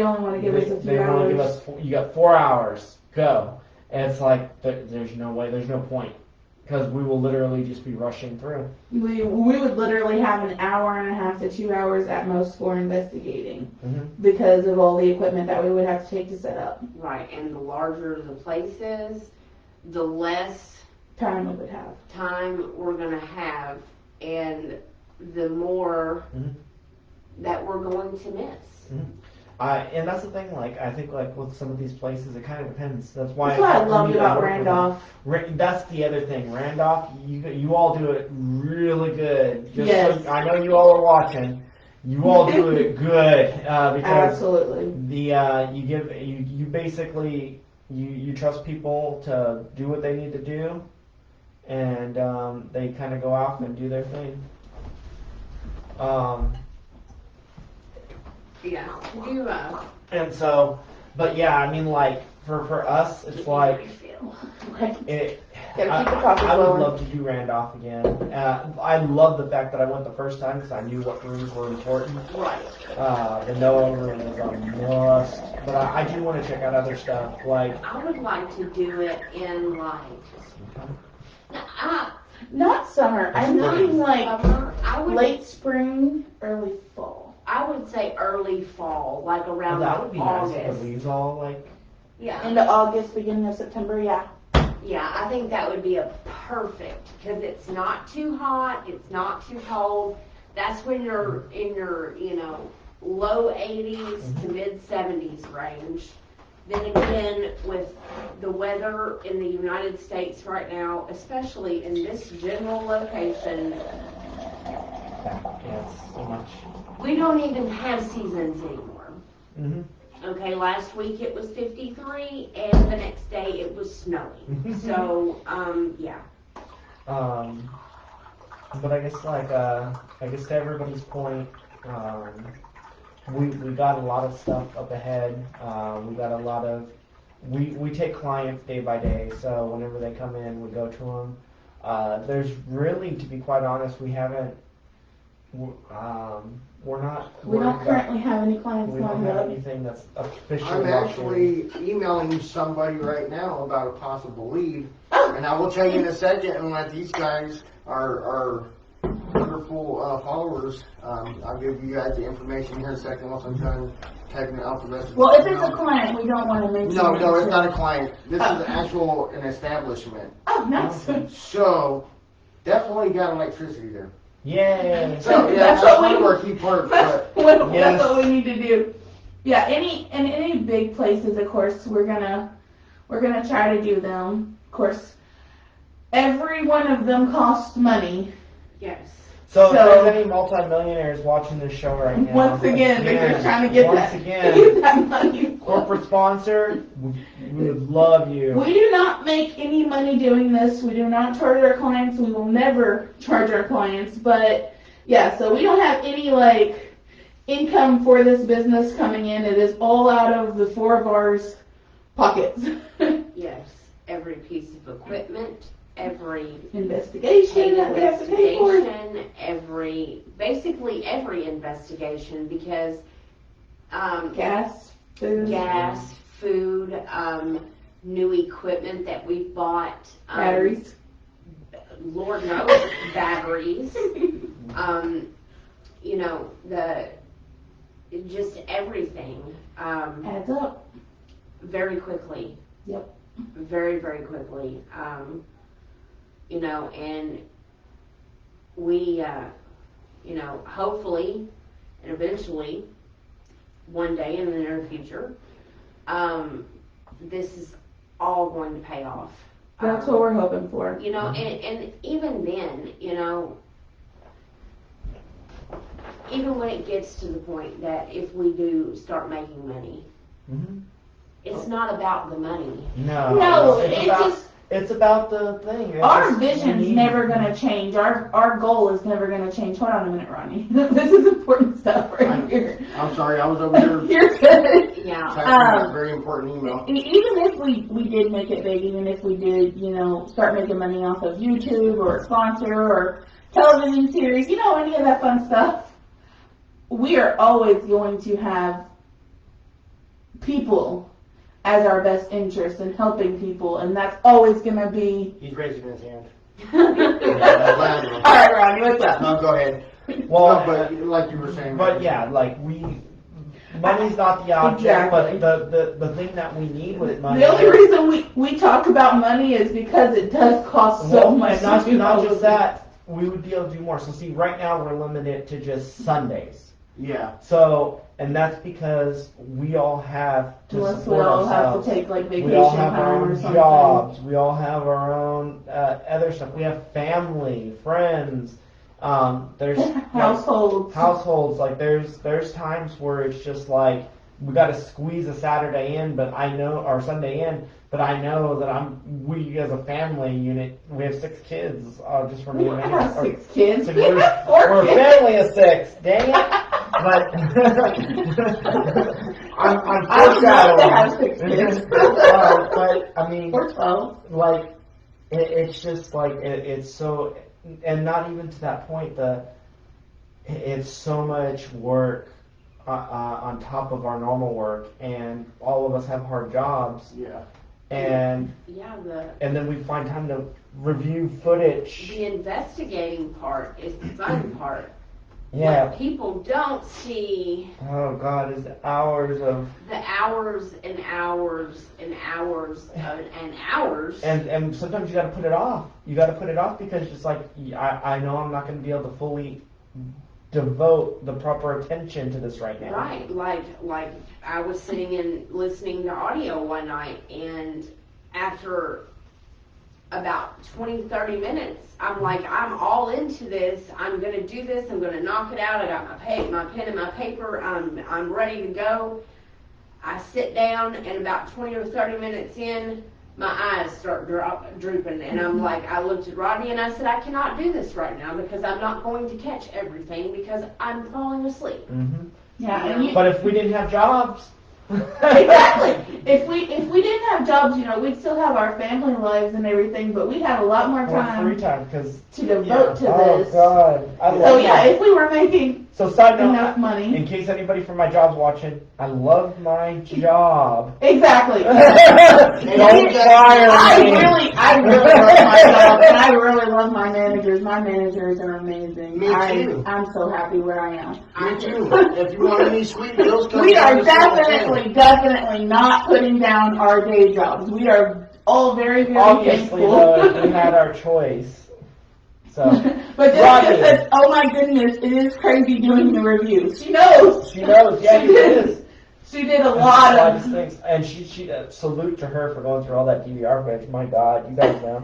only want to give us a they few want to give hours. us, you got 4 hours, go. And it's like, there's no way, there's no point, because we will literally just be rushing through. We would literally have an hour and a half to 2 hours at most for investigating Mhm. because of all the equipment that we would have to take to set up. Right, and the larger the place is, the less Time we would have. time we're gonna have, and the more Mhm. that we're going to miss. And that's the thing, like, I think, like, with some of these places, it kind of depends. That's why That's what I it's hard for loved me to about work with them. Randolph. That's the other thing. Randolph, you all do it really good. Just Yes. so, I know you all are watching. You all do it good because Absolutely. you basically you trust people to do what they need to do, and they kind of go off and do their thing. Yeah, you, And so, but yeah, I mean, like for us, it's like it. Gotta keep the coffee I would flowing. love to do Randolph again. I love the fact that I went the first time because I knew what rooms were important. right. The Noah room is a must, but I do want to check out other stuff like. I would like to do it in like, Not summer. I'm thinking like summer. late spring, early fall. I would say early fall, like around That would be nice August. if the leaves all like. Yeah, Into August, beginning of September, yeah. yeah, I think that would be a perfect, because it's not too hot, it's not too cold. That's when you're in your, low 80s to mid 70s range. Then again, with the weather in the United States right now, especially in this general location, Yeah, it's so much. we don't even have seasons anymore. Mm-hmm. Okay, last week it was 53, and the next day it was snowing. So, yeah. But I guess to everybody's point, we got a lot of stuff up ahead. We got a lot of we take clients day by day. So whenever they come in, we go to them. There's really, to be quite honest, we haven't. We're not. We worried don't about- currently have any clients We don't lined have up. anything that's officially. I'm locked in. actually emailing somebody right now about a possible lead, Oh. and I will tell you in a second. And let these guys, our wonderful followers, I'll give you guys the information here in a second once I'm done typing out the rest of Well, the if it's a email. client, we don't want to mention No, it. it's not a client. This is an establishment. Oh, nice. So definitely got electricity there. Yay! So yeah, That's that's what one we- of our key parts. But Yes. That's what we need to do. Yeah, any big places, of course, we're gonna try to do them. Of course, every one of them costs money. Yes. So, if So- there's any multimillionaires watching this show right now, Once again, they're just trying to get once that, again, get that money. corporate sponsor, we would love you. We do not make any money doing this. We do not charge our clients. We will never charge our clients. But yeah, so we don't have any like income for this business coming in. It is all out of the four of ours pockets. Yes. Every piece of equipment, every Investigation that we have to pay for. basically every investigation, because Gas, food, gas, food, new equipment that we've bought, batteries. Lord knows, batteries, just everything, Adds up. very quickly. Yep. Very, very quickly. And we, hopefully and eventually, one day in the near future, this is all going to pay off. That's what we're hoping for. And even then, even when it gets to the point that if we do start making money, Mm-hmm. it's not about the money. No, it's about the thing. It's Our just- vision's we need- never gonna change. Our goal is never gonna change. Hold on a minute, Ronnie. This is important stuff right here. I'm sorry, I was over here You're good. Yeah. typing a very important email. Even if we did make it big, even if we did, start making money off of YouTube or a sponsor or television series, any of that fun stuff, we are always going to have people as our best interest in helping people, and that's always going to be. He's raising his hand. All right, Ronnie, what's up? No, go ahead. Well, No, but like you were saying. But yeah, like money's not the object, Exactly. but the thing that we need with money. The only reason we talk about money is because it does cost so Well, much. and to do not all just this. that, we would be able to do more. So see, right now we're limited to just Sundays. Yeah. So, and that's because we all have to Unless we support all have ourselves. to take like vacation We all have our time or own something. jobs. We all have our own other stuff. We have family, friends. There's Households. households. Like there's times where it's just like we got to squeeze a Saturday in, or Sunday in. But I know that we as a family unit, we have 6 kids. Just for me We and don't Megan. have 6 kids. So We have 4 we're a kids. family of 6. Dang it! But I'm I would love to have foreshadowing. 6 kids. But I mean, Or 12. like it's just like it's so, and not even to that point. It's so much work on top of our normal work, and all of us have hard jobs, Yeah. and then we find time to review footage. The investigating part is the fun part. Yeah. What people don't see, Oh God, is hours of the hours and hours and hours and hours. and sometimes you got to put it off. You got to put it off because it's like I know I'm not going to be able to fully devote the proper attention to this right now. Right, like I was sitting and listening to audio one night, and after about 20-30 minutes, I'm like, I'm all into this. I'm gonna do this. I'm gonna knock it out. I got my pen and my paper. I'm ready to go. I sit down, and about 20 or 30 minutes in, my eyes start drooping, and I'm like, I looked at Rodney and I said, I cannot do this right now because I'm not going to catch everything because I'm falling asleep. Mm-hmm. Yeah, and But if we didn't have jobs, exactly. If we didn't have jobs, we'd still have our family lives and everything, but we'd have a lot more more free time time because to devote to oh this. God, I love So yeah, that. if we were making So side note, enough money, in case anybody from my job's watching, I love my job. exactly. Don't fire me. I really love my job, and I really love my managers. My managers are amazing. Me too. I'm so happy where I am. Me too. If you want any sweet deals, come We are down to Circle K. definitely not putting down our day jobs. We are all very, very Obviously, thankful. though, we had our choice. So But Jessica Rodney. says, oh my goodness, it is crazy doing the reviews. She knows. she knows, yeah, it is. She did a lot of. things, and she salute to her for going through all that DVR footage. My God, you guys know.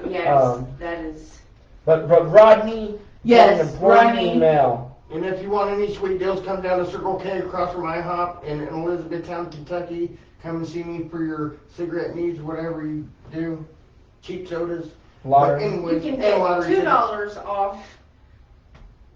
Yes, that is. But Rodney, Yes, an important Rodney. email. And if you want any sweet deals, come down to Circle K across from IHOP in Elizabethtown, Kentucky. Come and see me for your cigarette needs, whatever you do. Cheap sodas. But Lottery. You anyways, can and get lottery tickets. $2 off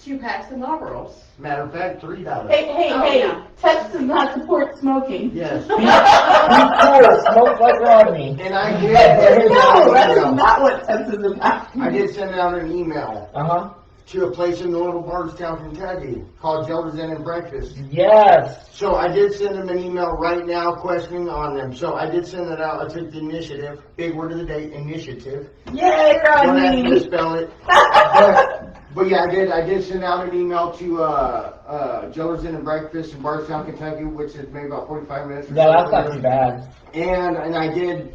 2 packs of Marlboros. Matter of fact, $3. Hey, Oh, hey, yeah. Tex does not support smoking. Yes. Be cool, smoke like Rodney. And I did. No, that is not what Tex is about. I did send out an email Uh-huh. to a place in Little Bardstown, Kentucky called Gelder's Inn and Breakfast. Yes. So I did send them an email right now questioning on them. So I did send it out. I took the initiative, big word of the day, initiative. Yay, Don't have to Rodney. misspell it. But yeah, I did send out an email to Gelder's Inn and Breakfast in Bardstown, Kentucky, which is maybe about 45 minutes. Yeah, that's not too bad. And I did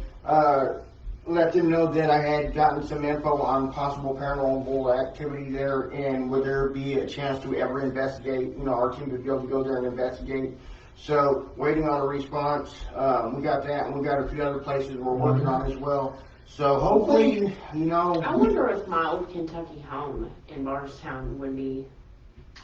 let them know that I had gotten some info on possible paranormal activity there, and would there be a chance to ever investigate. You know, our team would be able to go there and investigate. So waiting on a response. We got that, and we got a few other places we're working on as well. So hopefully, you know. I wonder if my old Kentucky home in Bardstown would be.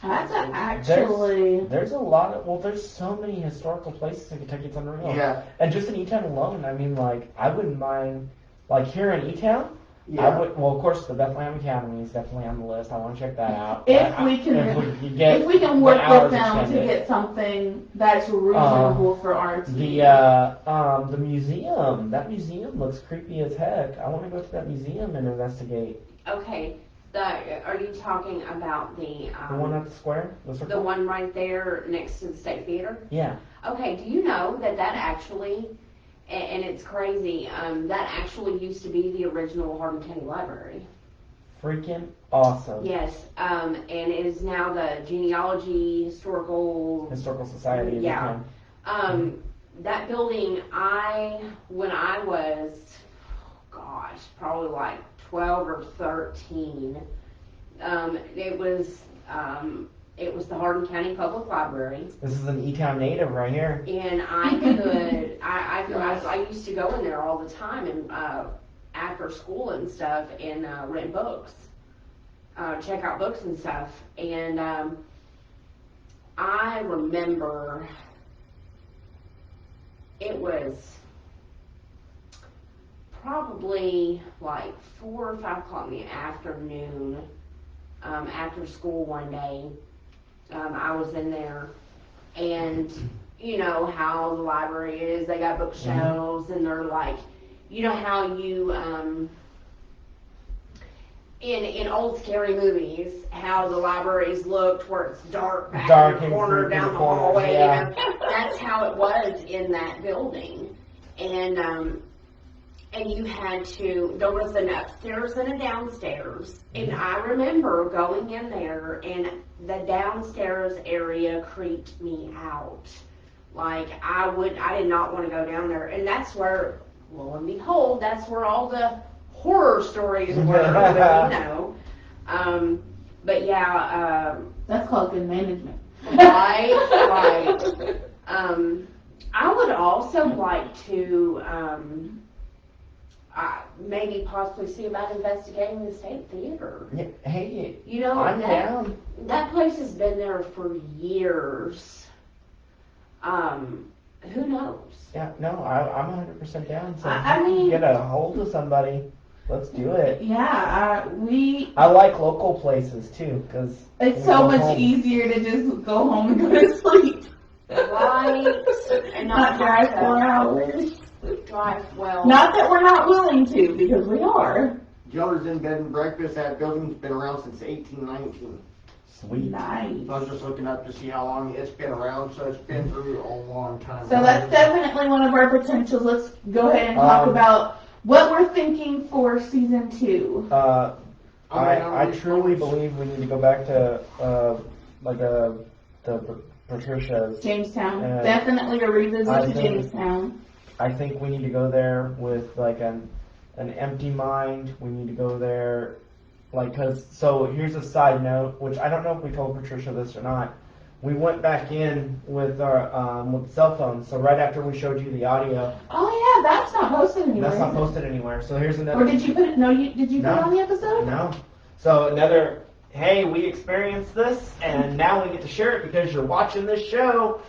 That's actually. There's a lot of, well, there's so many historical places in Kentucky, it's unreal. Yeah. And just in E-Town alone, I mean, like, I wouldn't mind, like, here in E-Town, Yeah. I would, well, of course, the Bethlehem Academy is definitely on the list. I want to check that out. If we can, get if we can the work hours with them to extended. get something that's reasonable for our team. The museum, that museum looks creepy as heck. I want to go to that museum and investigate. Okay, are you talking about the one at the square? The circle? the one right there next to the State Theater? Yeah. Okay, do you know that actually, and it's crazy, that actually used to be the original Hardin County Library. Freaking awesome. Yes, and it is now the Genealogy Historical Society of Yeah. E-Town. That building, when I was, gosh, probably like 12 or 13, it was the Hardin County Public Library, This is an E-Town native right here. and I used to go in there all the time and after school and stuff and rent books, check out books and stuff, and I remember it was probably like 4 or 5 o'clock in the afternoon, after school one day. I was in there, and you know how the library is, they got bookshelves, and they're like, you know how you, in old scary movies, how the libraries looked where it's dark back in the corner and down the corners, hallway, yeah. you know? That's how it was in that building. And you had to, there was an upstairs and a downstairs, and I remember going in there, and the downstairs area creeped me out. Like, I did not want to go down there, and that's where, lo and behold, that's where all the horror stories were, you know. But yeah, That's called good management. right. I would also like to, maybe possibly see about investigating the State Theater. Yeah, hey, You know, I'm down. that place has been there for years. Who knows? Yeah, no, I'm 100% down. So I if you mean- get a hold of somebody, let's do it. Yeah, I like local places too, because it's so much easier to just go home and go to sleep. Right. And Not drive 4 hours. drive well. Not that we're not willing to, because we are. Gelder's Inn Bed and Breakfast, that building's been around since 1819. Sweet. Nice. I was just looking up to see how long it's been around, so it's been through a long time. So that's definitely one of our potentials. Let's go ahead and talk about what we're thinking for season 2. I truly believe we need to go back to the Patricia's. Jamestown. Uh, Definitely a revisit I to think- Jamestown. I think we need to go there with like an empty mind. We need to go there, so here's a side note, which I don't know if we told Patricia this or not. We went back in with our with cell phones. So right after we showed you the audio, Oh yeah, that's not posted anywhere. that's not is it? posted anywhere. So here's another. Or did you put it? No, did you No. put it on the episode? No. So another. Hey, we experienced this, and now we get to share it because you're watching this show.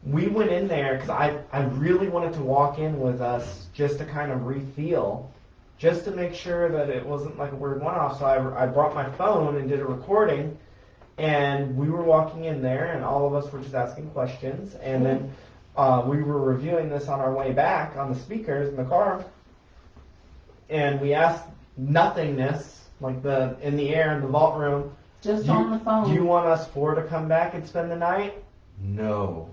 We went in there because I really wanted to walk in with us just to kind of re-feel just to make sure that it wasn't like a weird one-off. So I brought my phone and did a recording, and we were walking in there, and all of us were just asking questions, and then we were reviewing this on our way back on the speakers in the car, and we asked nothingness, like in the air in the vault room, Just on the phone. do you want us four to come back and spend the night? No.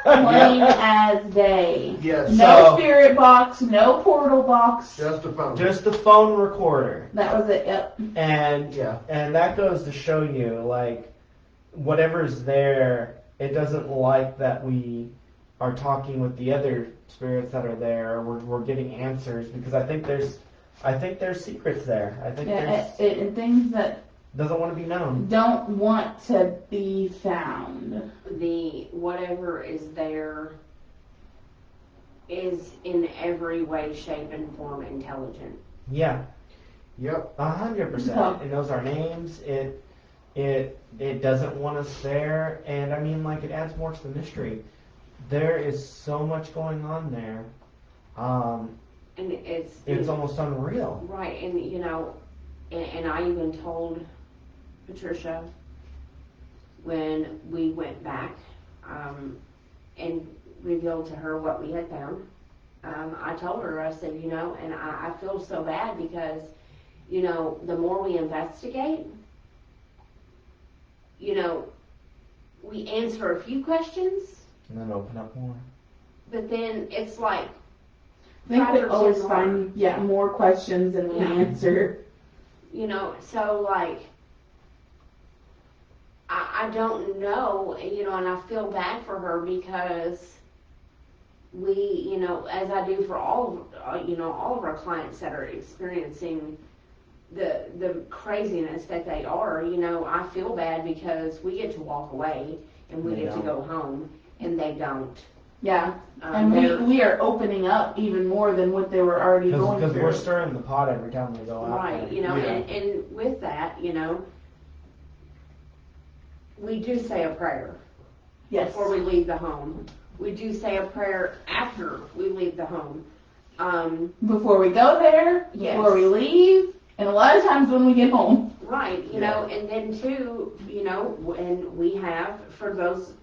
Plain as day. Yes. No So- spirit box, no portal box. Just a phone. Just the phone recorder. That was it, yep. And Yeah. and that goes to show you, like, whatever's there, it doesn't like that we are talking with the other spirits that are there. We're getting answers, because I think there's secrets there. I think Yeah, there's and things that doesn't want to be known. don't want to be found. The whatever is there is in every way, shape, and form intelligent. Yeah, Yep. 100%. Yeah. It knows our names. It doesn't want us there, and I mean, like, it adds more to the mystery. There is so much going on there. And It's almost unreal. right, and you know, and I even told Patricia when we went back and revealed to her what we had found. I told her, I said, you know, and I feel so bad because, you know, the more we investigate, you know, we answer a few questions, And then open up more. but then it's like, I think we Five or always 10 more. find, more questions than we Yeah. answer. you know, so like, I don't know, you know, and I feel bad for her because we, you know, as I do for all of our clients that are experiencing the craziness that they are, you know, I feel bad because we get to walk away and we They get to don't. go home and they don't. Yeah, and we are opening up even more than what they were already going Because through. we're stirring the pot every time we go out Right, there. you know, Yeah. and with that, you know, we do say a prayer Yes. before we leave the home. We do say a prayer after we leave the home. Before we go there, Yes. before we leave, and a lot of times when we get home. Right, you know, and then too, you know, and we have, for those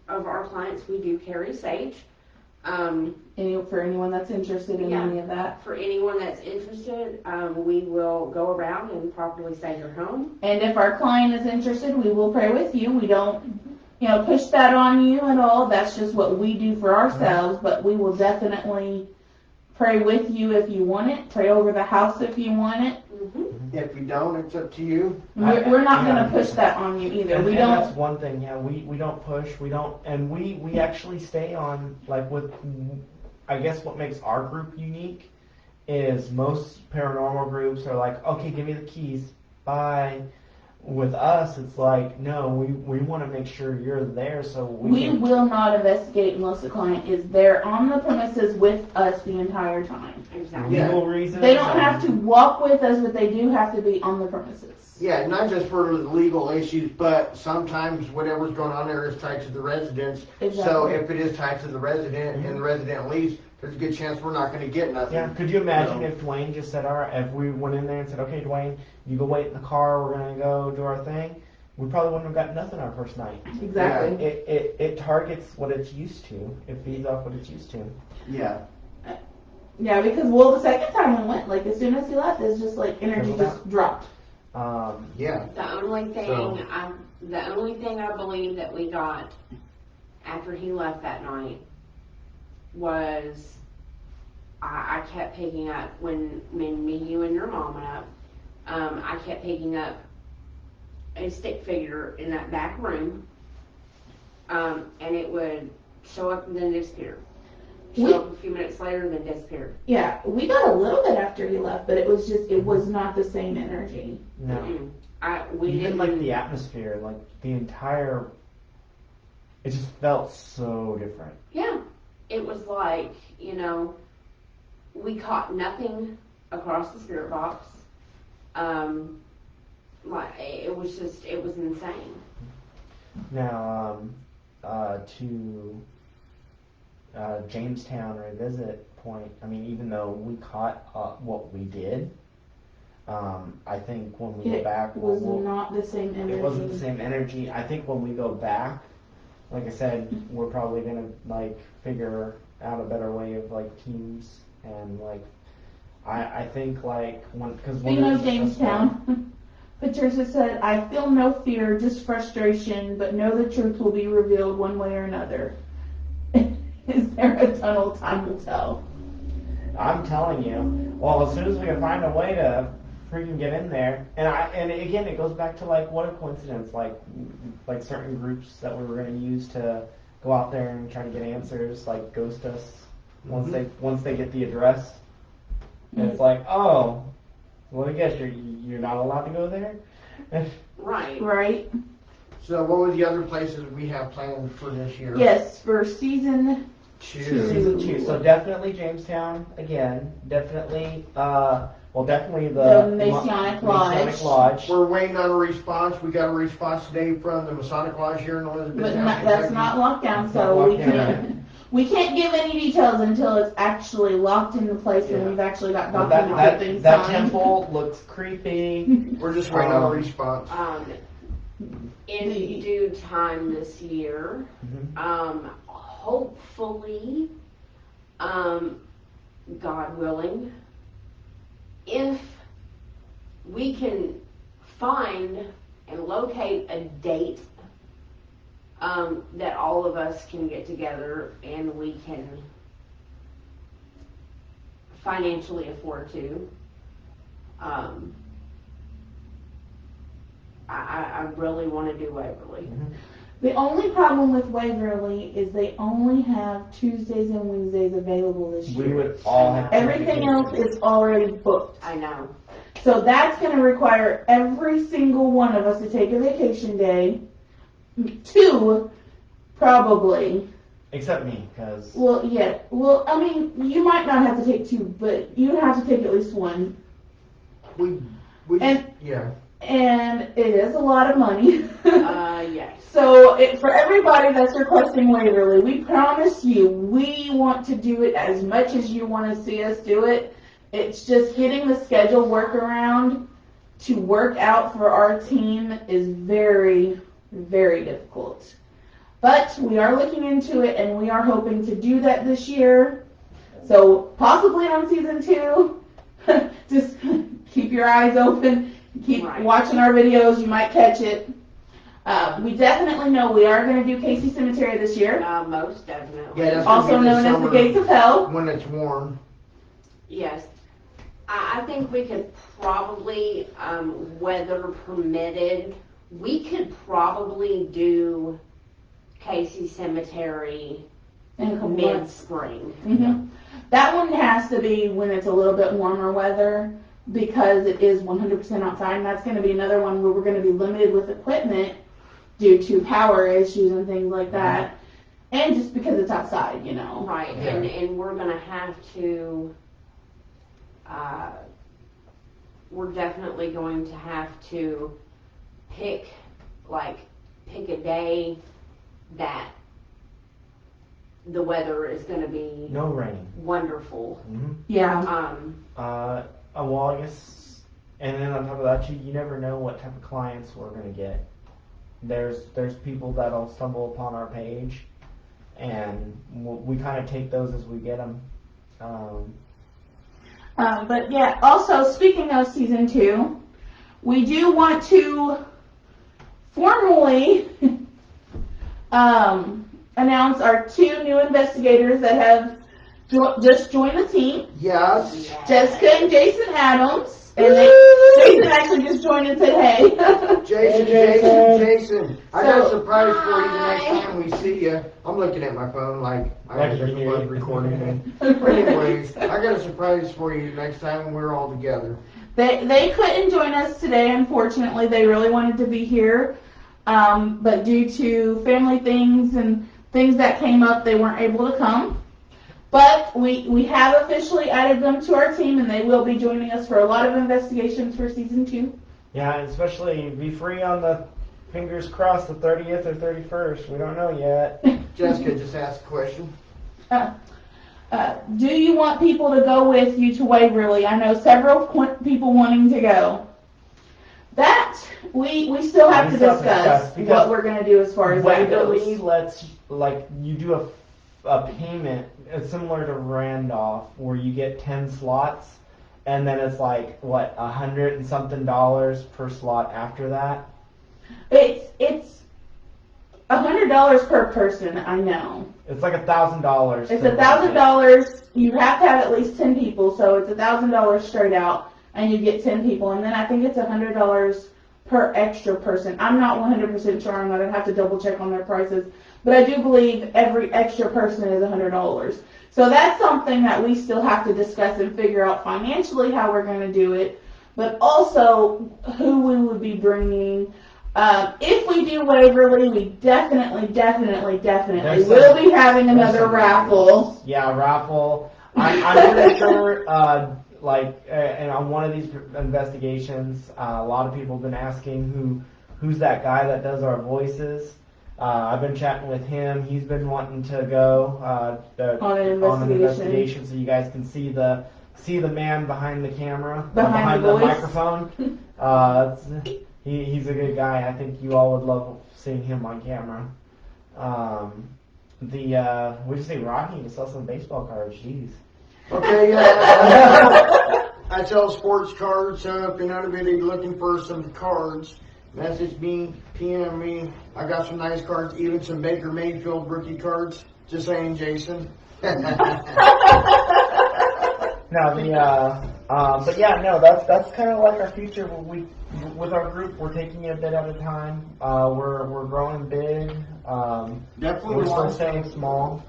of our clients, we do carry sage. For anyone that's interested in Yeah. any of that. For anyone that's interested, we will go around and properly sage your home. And if our client is interested, we will pray with you. We don't, push that on you at all. That's just what we do for ourselves. But we will definitely pray with you if you want it. Pray over the house if you want it. Mm-hmm. If you don't, it's up to you. We're not Yeah. going to push that on you either. And, We and don't. that's one thing, yeah, we don't push, we don't, and we actually stay on, like, with, I guess what makes our group unique is most paranormal groups are like, okay, give me the keys, bye. With us, it's like, no, we want to make sure you're there so We can, will not investigate unless the client is there on the premises with us the entire time. Exactly. Yeah. legal reasons. They don't and- have to walk with us, but they do have to be on the premises. Yeah, not just for the legal issues, but sometimes whatever's going on there is tied to the residents. So Exactly. if it is tied to the resident and the resident leaves, there's a good chance we're not gonna get nothing. Yeah, could you imagine No. if Dwayne just said, all right, if we went in there and said, okay, Dwayne, you go wait in the car, we're going to go do our thing, we probably wouldn't have got nothing our first night. Exactly. It targets what it's used to. It feeds off what it's used to. Yeah. Yeah, because the second time we went, like as soon as he left, it's just like energy Fizzled just dropped. Yeah. The only thing So- I believe that we got after he left that night was I kept picking up when me, you, and your mom went up. I kept picking up a stick figure in that back room, and it would show up and then disappear. We- Show up a few minutes later, then disappear. Yeah, we got a little bit after he left, but it was not the same energy. No. We Even didn't like the atmosphere, like the entire, it just felt so different. Yeah, it was like, we caught nothing across the spirit box. It was insane. Now, to Jamestown Revisit point, I mean, even though we caught what we did, I think when we go back, It was not the same energy. it wasn't the same energy. I think when we go back, like I said, we're probably gonna like figure out a better way of like teams and like I think like because Speaking of Jamestown, Patricia said, "I feel no fear, just frustration, but know the truth will be revealed one way or another." Is there a tunnel? Time will tell. I'm telling you. Well, as soon as we can find a way to freaking get in there, and again, it goes back to like what a coincidence, like certain groups that we were going to use to go out there and try to get answers, like ghost us once they get the address. And it's like, oh, well, I guess you're not allowed to go there. Right. Right? So what were the other places we have planned for this year? Yes, for season 2. Season 2. So definitely Jamestown again. Definitely, definitely The Masonic Lodge. Masonic Lodge. We're waiting on a response. We got a response today from the Masonic Lodge here in Elizabeth. But Town, that's Kentucky. not locked down, It's so not we locked down. can't. We can't give any details until it's actually locked into place and we've actually got But documents and things that signed. temple looks creepy. We're just waiting on a response. In due time this year, hopefully, God willing, if we can find and locate a date that all of us can get together and we can financially afford to, I really want to do Waverly. The only problem with Waverly is they only have Tuesdays and Wednesdays available this We year. would all have to Everything make else is already booked. I know. So that's going to require every single one of us to take a vacation day. 2, probably. Except me, because Well, yeah. Well, I mean, you might not have to take 2, but you have to take at least 1. We And- yeah. And it is a lot of money. Yes. So for everybody that's requesting Waverly, we promise you, we want to do it as much as you want to see us do it. It's just getting the schedule workaround to work out for our team is very, very difficult. But we are looking into it and we are hoping to do that this year. So possibly on season 2, just keep your eyes open, keep Right. watching our videos, you might catch it. We definitely know we are going to do Casey Cemetery this year, Most definitely. Yeah, that's gonna also be the known as the summer Gates of Hell. when it's warm. Yes. I think we could probably, weather permitted, we could probably do Casey Cemetery In a couple months. mid-spring. Mhm. That one has to be when it's a little bit warmer weather because it is 100% outside, and that's going to be another one where we're going to be limited with equipment due to power issues and things like that, and just because it's outside, you know. Right, and we're gonna have to, we're definitely going to have to pick a day that the weather is gonna be no rain. wonderful. Yeah. Well, I guess, and then on top of that, you never know what type of clients we're gonna get. There's people that'll stumble upon our page, and we kind of take those as we get them. But yeah, also speaking of season 2, we do want to formally announce our 2 new investigators that have just joined the team, Yes. Jessica and Jason Adams. And Jason actually just joined and said, hey. Jason. I got a So- surprise for you the next time we see you. I'm looking at my phone like I Like you're was here. recording. Anyways, I got a surprise for you next time we're all together. They couldn't join us today, unfortunately. They really wanted to be here. But due to family things and things that came up, they weren't able to come. But we have officially added them to our team, and they will be joining us for a lot of investigations for season 2. Yeah, and especially be free on the fingers crossed the 30th or 31st. We don't know yet. Jessica just asked a question. Do you want people to go with you to Waverly? I know several people wanting to go. That, we still have to discuss because what we're gonna do as far as that Waverly goes. lets, like, you do a payment, it's similar to Randolph, where you get 10 slots, and then it's like, what, $100 and something per slot after that? It's $100 per person, I know. It's like $1,000. It's $1,000, you have to have at least 10 people, so it's $1,000 straight out, and you get 10 people, and then I think it's $100 per extra person. I'm not 100% sure on that, I'd have to double check on their prices, but I do believe every extra person is $100. So that's something that we still have to discuss and figure out financially how we're gonna do it, but also who we would be bringing. If we do Waverly, we definitely There's will be having another raffle. Yeah, raffle. I'm pretty sure, and on one of these investigations, a lot of people have been asking who's that guy that does our voices. I've been chatting with him. He's been wanting to go On an investigation. so you guys can see the man behind the camera, Behind the voice. microphone. He's a good guy. I think you all would love seeing him on camera. We just say Rocky to sell some baseball cards. Jeez. Okay, I sell sports cards, so if you're not really looking for some cards, message me, PM me. I got some nice cards, even some Baker Mayfield rookie cards. Just saying, Jason. But yeah, no, that's kind of like our future. With our group, we're taking it a bit at a time. We're growing big. Definitely We're still watch staying small.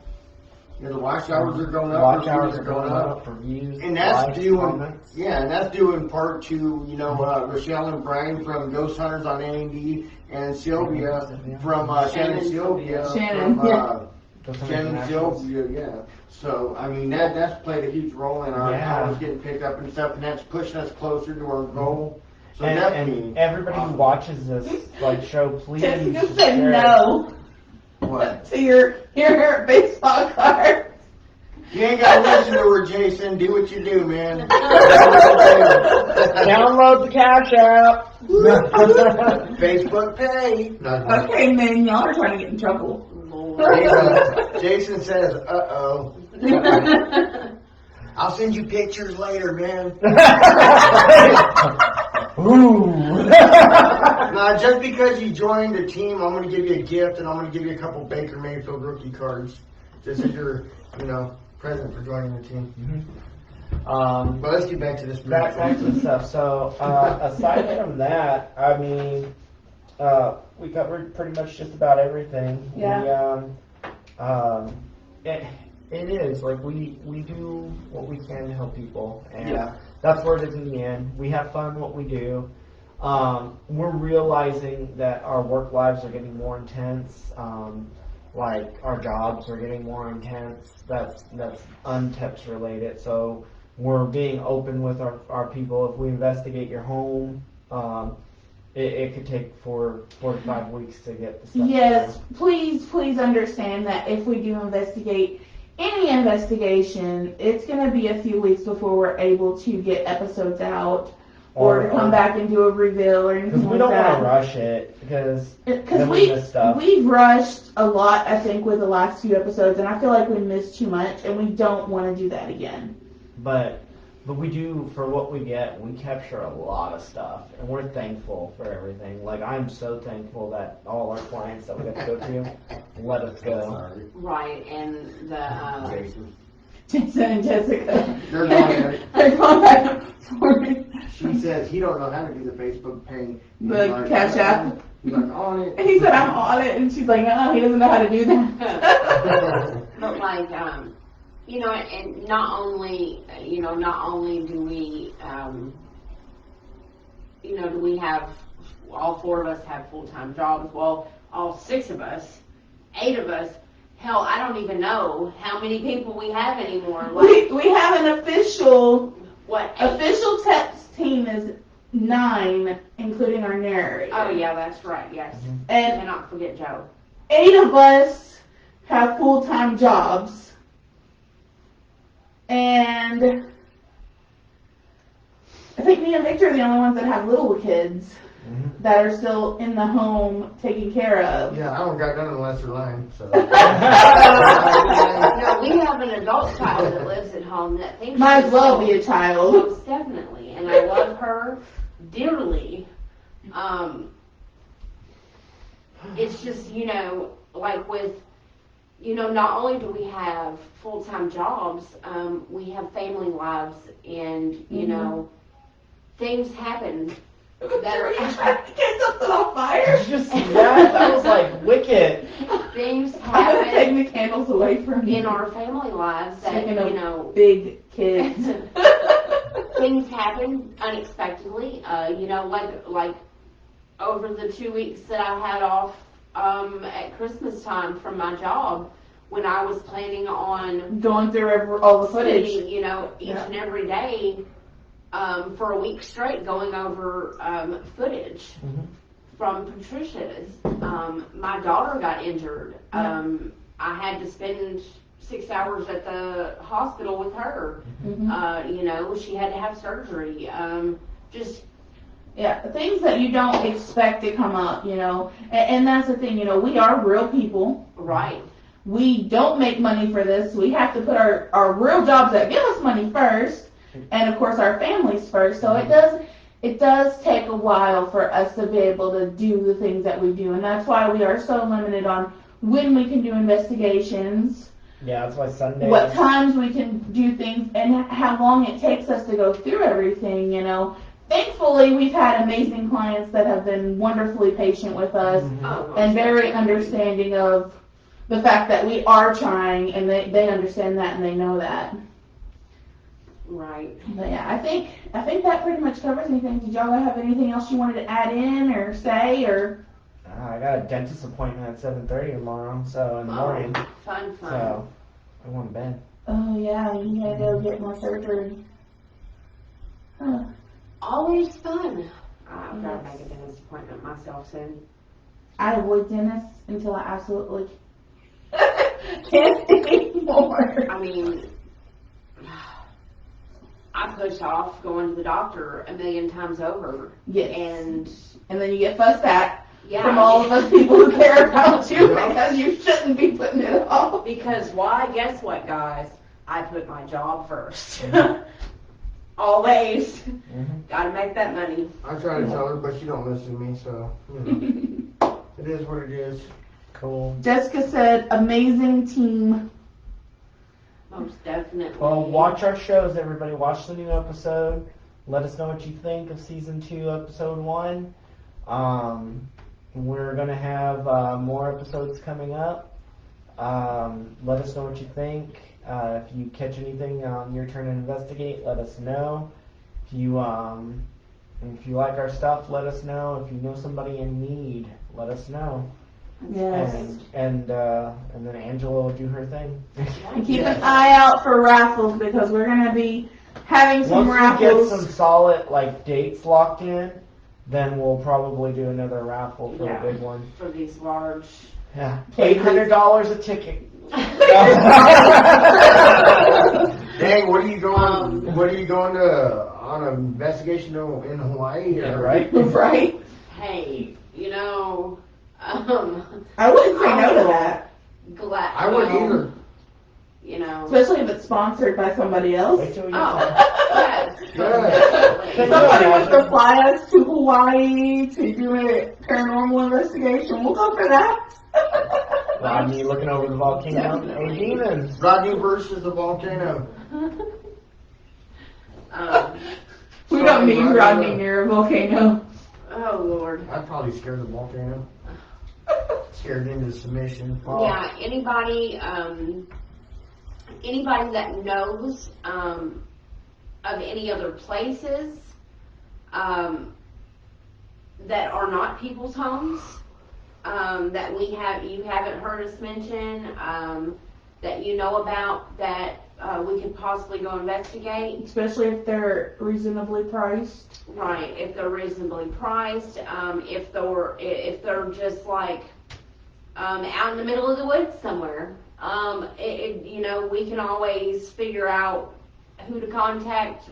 Yeah, the watch hours are going up. Watch the hours views are going up for views. And that's likes, due comments. and that's due in part to, Rochelle and Brian from Ghost Hunters on A&D and Sylvia from Shannon Sylvia. Shannon, Shannon Sylvia, yeah. So, I mean, that's played a huge role in our hours getting picked up and stuff, and that's pushing us closer to our goal. So And everybody who watches this show, please Jessica said share it. no What? to your baseball card. You ain't got to listen to her, Jason. Do what you do, man. Download the Cash App. Facebook Pay. Okay, man, y'all are trying to get in trouble. Jason says, uh-oh. I'll send you pictures later, man. Ooh. Now, just because you joined the team, I'm going to give you a gift, and I'm going to give you a couple Baker Mayfield rookie cards. Just as your, present for joining the team. Mm-hmm. But let's get back to this. Back to the stuff. So, aside from that, I mean, we covered pretty much just about everything. Yeah. It is like we do what we can to help people, and that's where it is in the end. We have fun what we do. We're realizing that our work lives are getting more intense. Like our jobs are getting more intense. That's untips related. So we're being open with our people. If we investigate your home, it could take 4 to 5 weeks to get the stuff. Yes, please understand that if we do investigate any investigation, it's going to be a few weeks before we're able to get episodes out or to come back and do a reveal or anything Because we like don't that. want to rush it because Because we've rushed a lot, I think, with the last few episodes, and I feel like we missed too much, and we don't want to do that again. But we do, for what we get, we capture a lot of stuff, and we're thankful for everything. Like, I'm so thankful that all our clients that we got to go through let us go. Right, and the, Jason and Jessica. They're going at it. They're going back and forth. She says he don't know how to do the Facebook Pay. The Cash App. He's like, on it. He said, I'm on it, and she's like, no, he doesn't know how to do that. but like, and not only do we, do we have, all 4 of us have full-time jobs, well, all 6 of us, 8 of us, hell, I don't even know how many people we have anymore. Like, We have an official what, 8? official text team is 9, including our narrator. Oh, yeah, that's right, yes. And Cannot forget Joe. 8 of us have full-time jobs. And I think me and Victor are the only ones that have little kids that are still in the home taken care of. Yeah, I don't got none unless they're lying, so. No, we have an adult child that lives at home that thinks Might she's as well little. be a child. Most definitely, and I love her dearly. It's just, like with, not only do we have full-time jobs, we have family lives, and, things happen that Are you are, trying to get something on fire? Just, yeah, that was like wicked. things I'm gonna happen take the candles away from you. in our family lives that, Speaking of big kids. things happen unexpectedly. Like over the 2 weeks that I had off at Christmas time from my job, when I was planning on Going through all the footage. spending, each and every day for a week straight going over footage from Patricia's. My daughter got injured. I had to spend 6 hours at the hospital with her. She had to have surgery. Yeah, things that you don't expect to come up, and that's the thing, we are real people. Right. We don't make money for this. We have to put our real jobs that give us money first, and of course our families first. So it does take a while for us to be able to do the things that we do, and that's why we are so limited on when we can do investigations, Yeah, that's why Sundays. what times we can do things, and how long it takes us to go through everything, Thankfully, we've had amazing clients that have been wonderfully patient with us and very understanding of the fact that we are trying, and they understand that and they know that. Right. But yeah, I think that pretty much covers anything. Did y'all have anything else you wanted to add in or say or? I got a dentist appointment at 7:30 tomorrow, so in the morning. Fun. So I want to bed. Oh yeah, you gotta go get more surgery. Huh. Always fun. I've got to make a dentist appointment myself soon. I avoid dentists until I absolutely can't anymore. I mean, I push off going to the doctor a million times over. Yes. And then you get fussed at yeah. from all of those people who care about you because you shouldn't be putting it off. Because why? Guess what, guys? I put my job first. Always. Gotta make that money. I try to tell her, but she don't listen to me, so, it is what it is. Cool. Jessica said, amazing team. Most definitely. Well, watch our shows, everybody. Watch the new episode. Let us know what you think of season 2, episode 1. We're gonna have more episodes coming up. Let us know what you think. If you catch anything on your turn to investigate, let us know. If you like our stuff, let us know. If you know somebody in need, let us know. Yes. And then Angela will do her thing. And keep an eye out for raffles because we're gonna be having some Once we raffles. get some solid dates locked in, then we'll probably do another raffle for Yeah. a big one. For these large. Yeah, $800 a ticket. Dang, what are you going to, on an investigation in Hawaii? Yeah, right? Right? Hey, I wouldn't say no to that. glad. I wouldn't either. Especially if it's sponsored by somebody else. Wait till we get Oh, some. yes. Good. Somebody wants to fly us to Hawaii to do a paranormal investigation. We'll go for that. Rodney looking over the volcano. Hey, demons. Rodney versus the volcano. We don't need Rodney near a volcano. Oh, Lord. I'd probably scare the volcano. Scared into submission. Yeah, anybody that knows of any other places that are not people's homes that you haven't heard us mention, that you know about that we could possibly go investigate. Especially if they're reasonably priced. Right, if they're reasonably priced, if they're just like out in the middle of the woods somewhere. We can always figure out who to contact,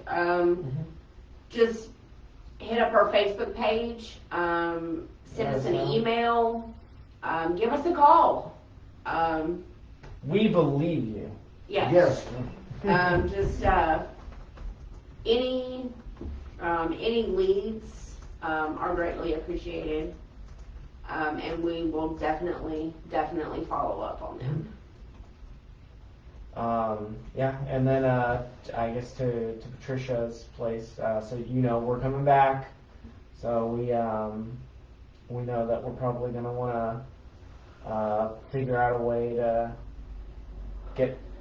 just hit up our Facebook page, send us an email, give us a call. We believe you. Yes. Yes. Just any leads are greatly appreciated, and we will definitely follow up on them. Yeah, and then I guess to Patricia's place, so you know we're coming back. So we know that we're probably gonna want to figure out a way to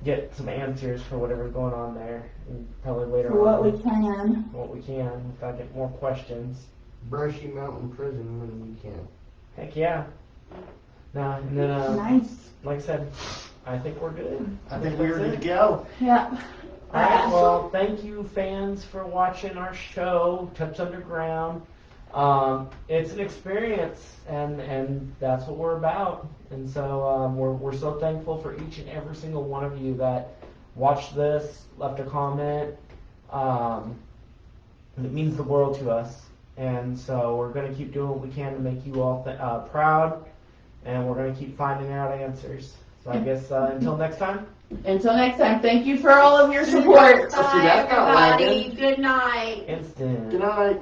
get some answers for whatever's going on there, and probably later For what on we can. what we can if I get more questions. Brushy Mountain Prison when we can. Heck yeah. No, and then Nice. like I said, I think we're good. I think we're that's good it. to go. Yeah. Alright, well, thank you fans for watching our show, Touch Underground. It's an experience, and that's what we're about. And so we're so thankful for each and every single one of you that watched this, left a comment. It means the world to us. And so we're going to keep doing what we can to make you all proud, and we're going to keep finding out answers. So I guess until next time. Until next time, thank you for all of your support. See, that's not Bye, everybody. lagging. Good night. Instant. Good night.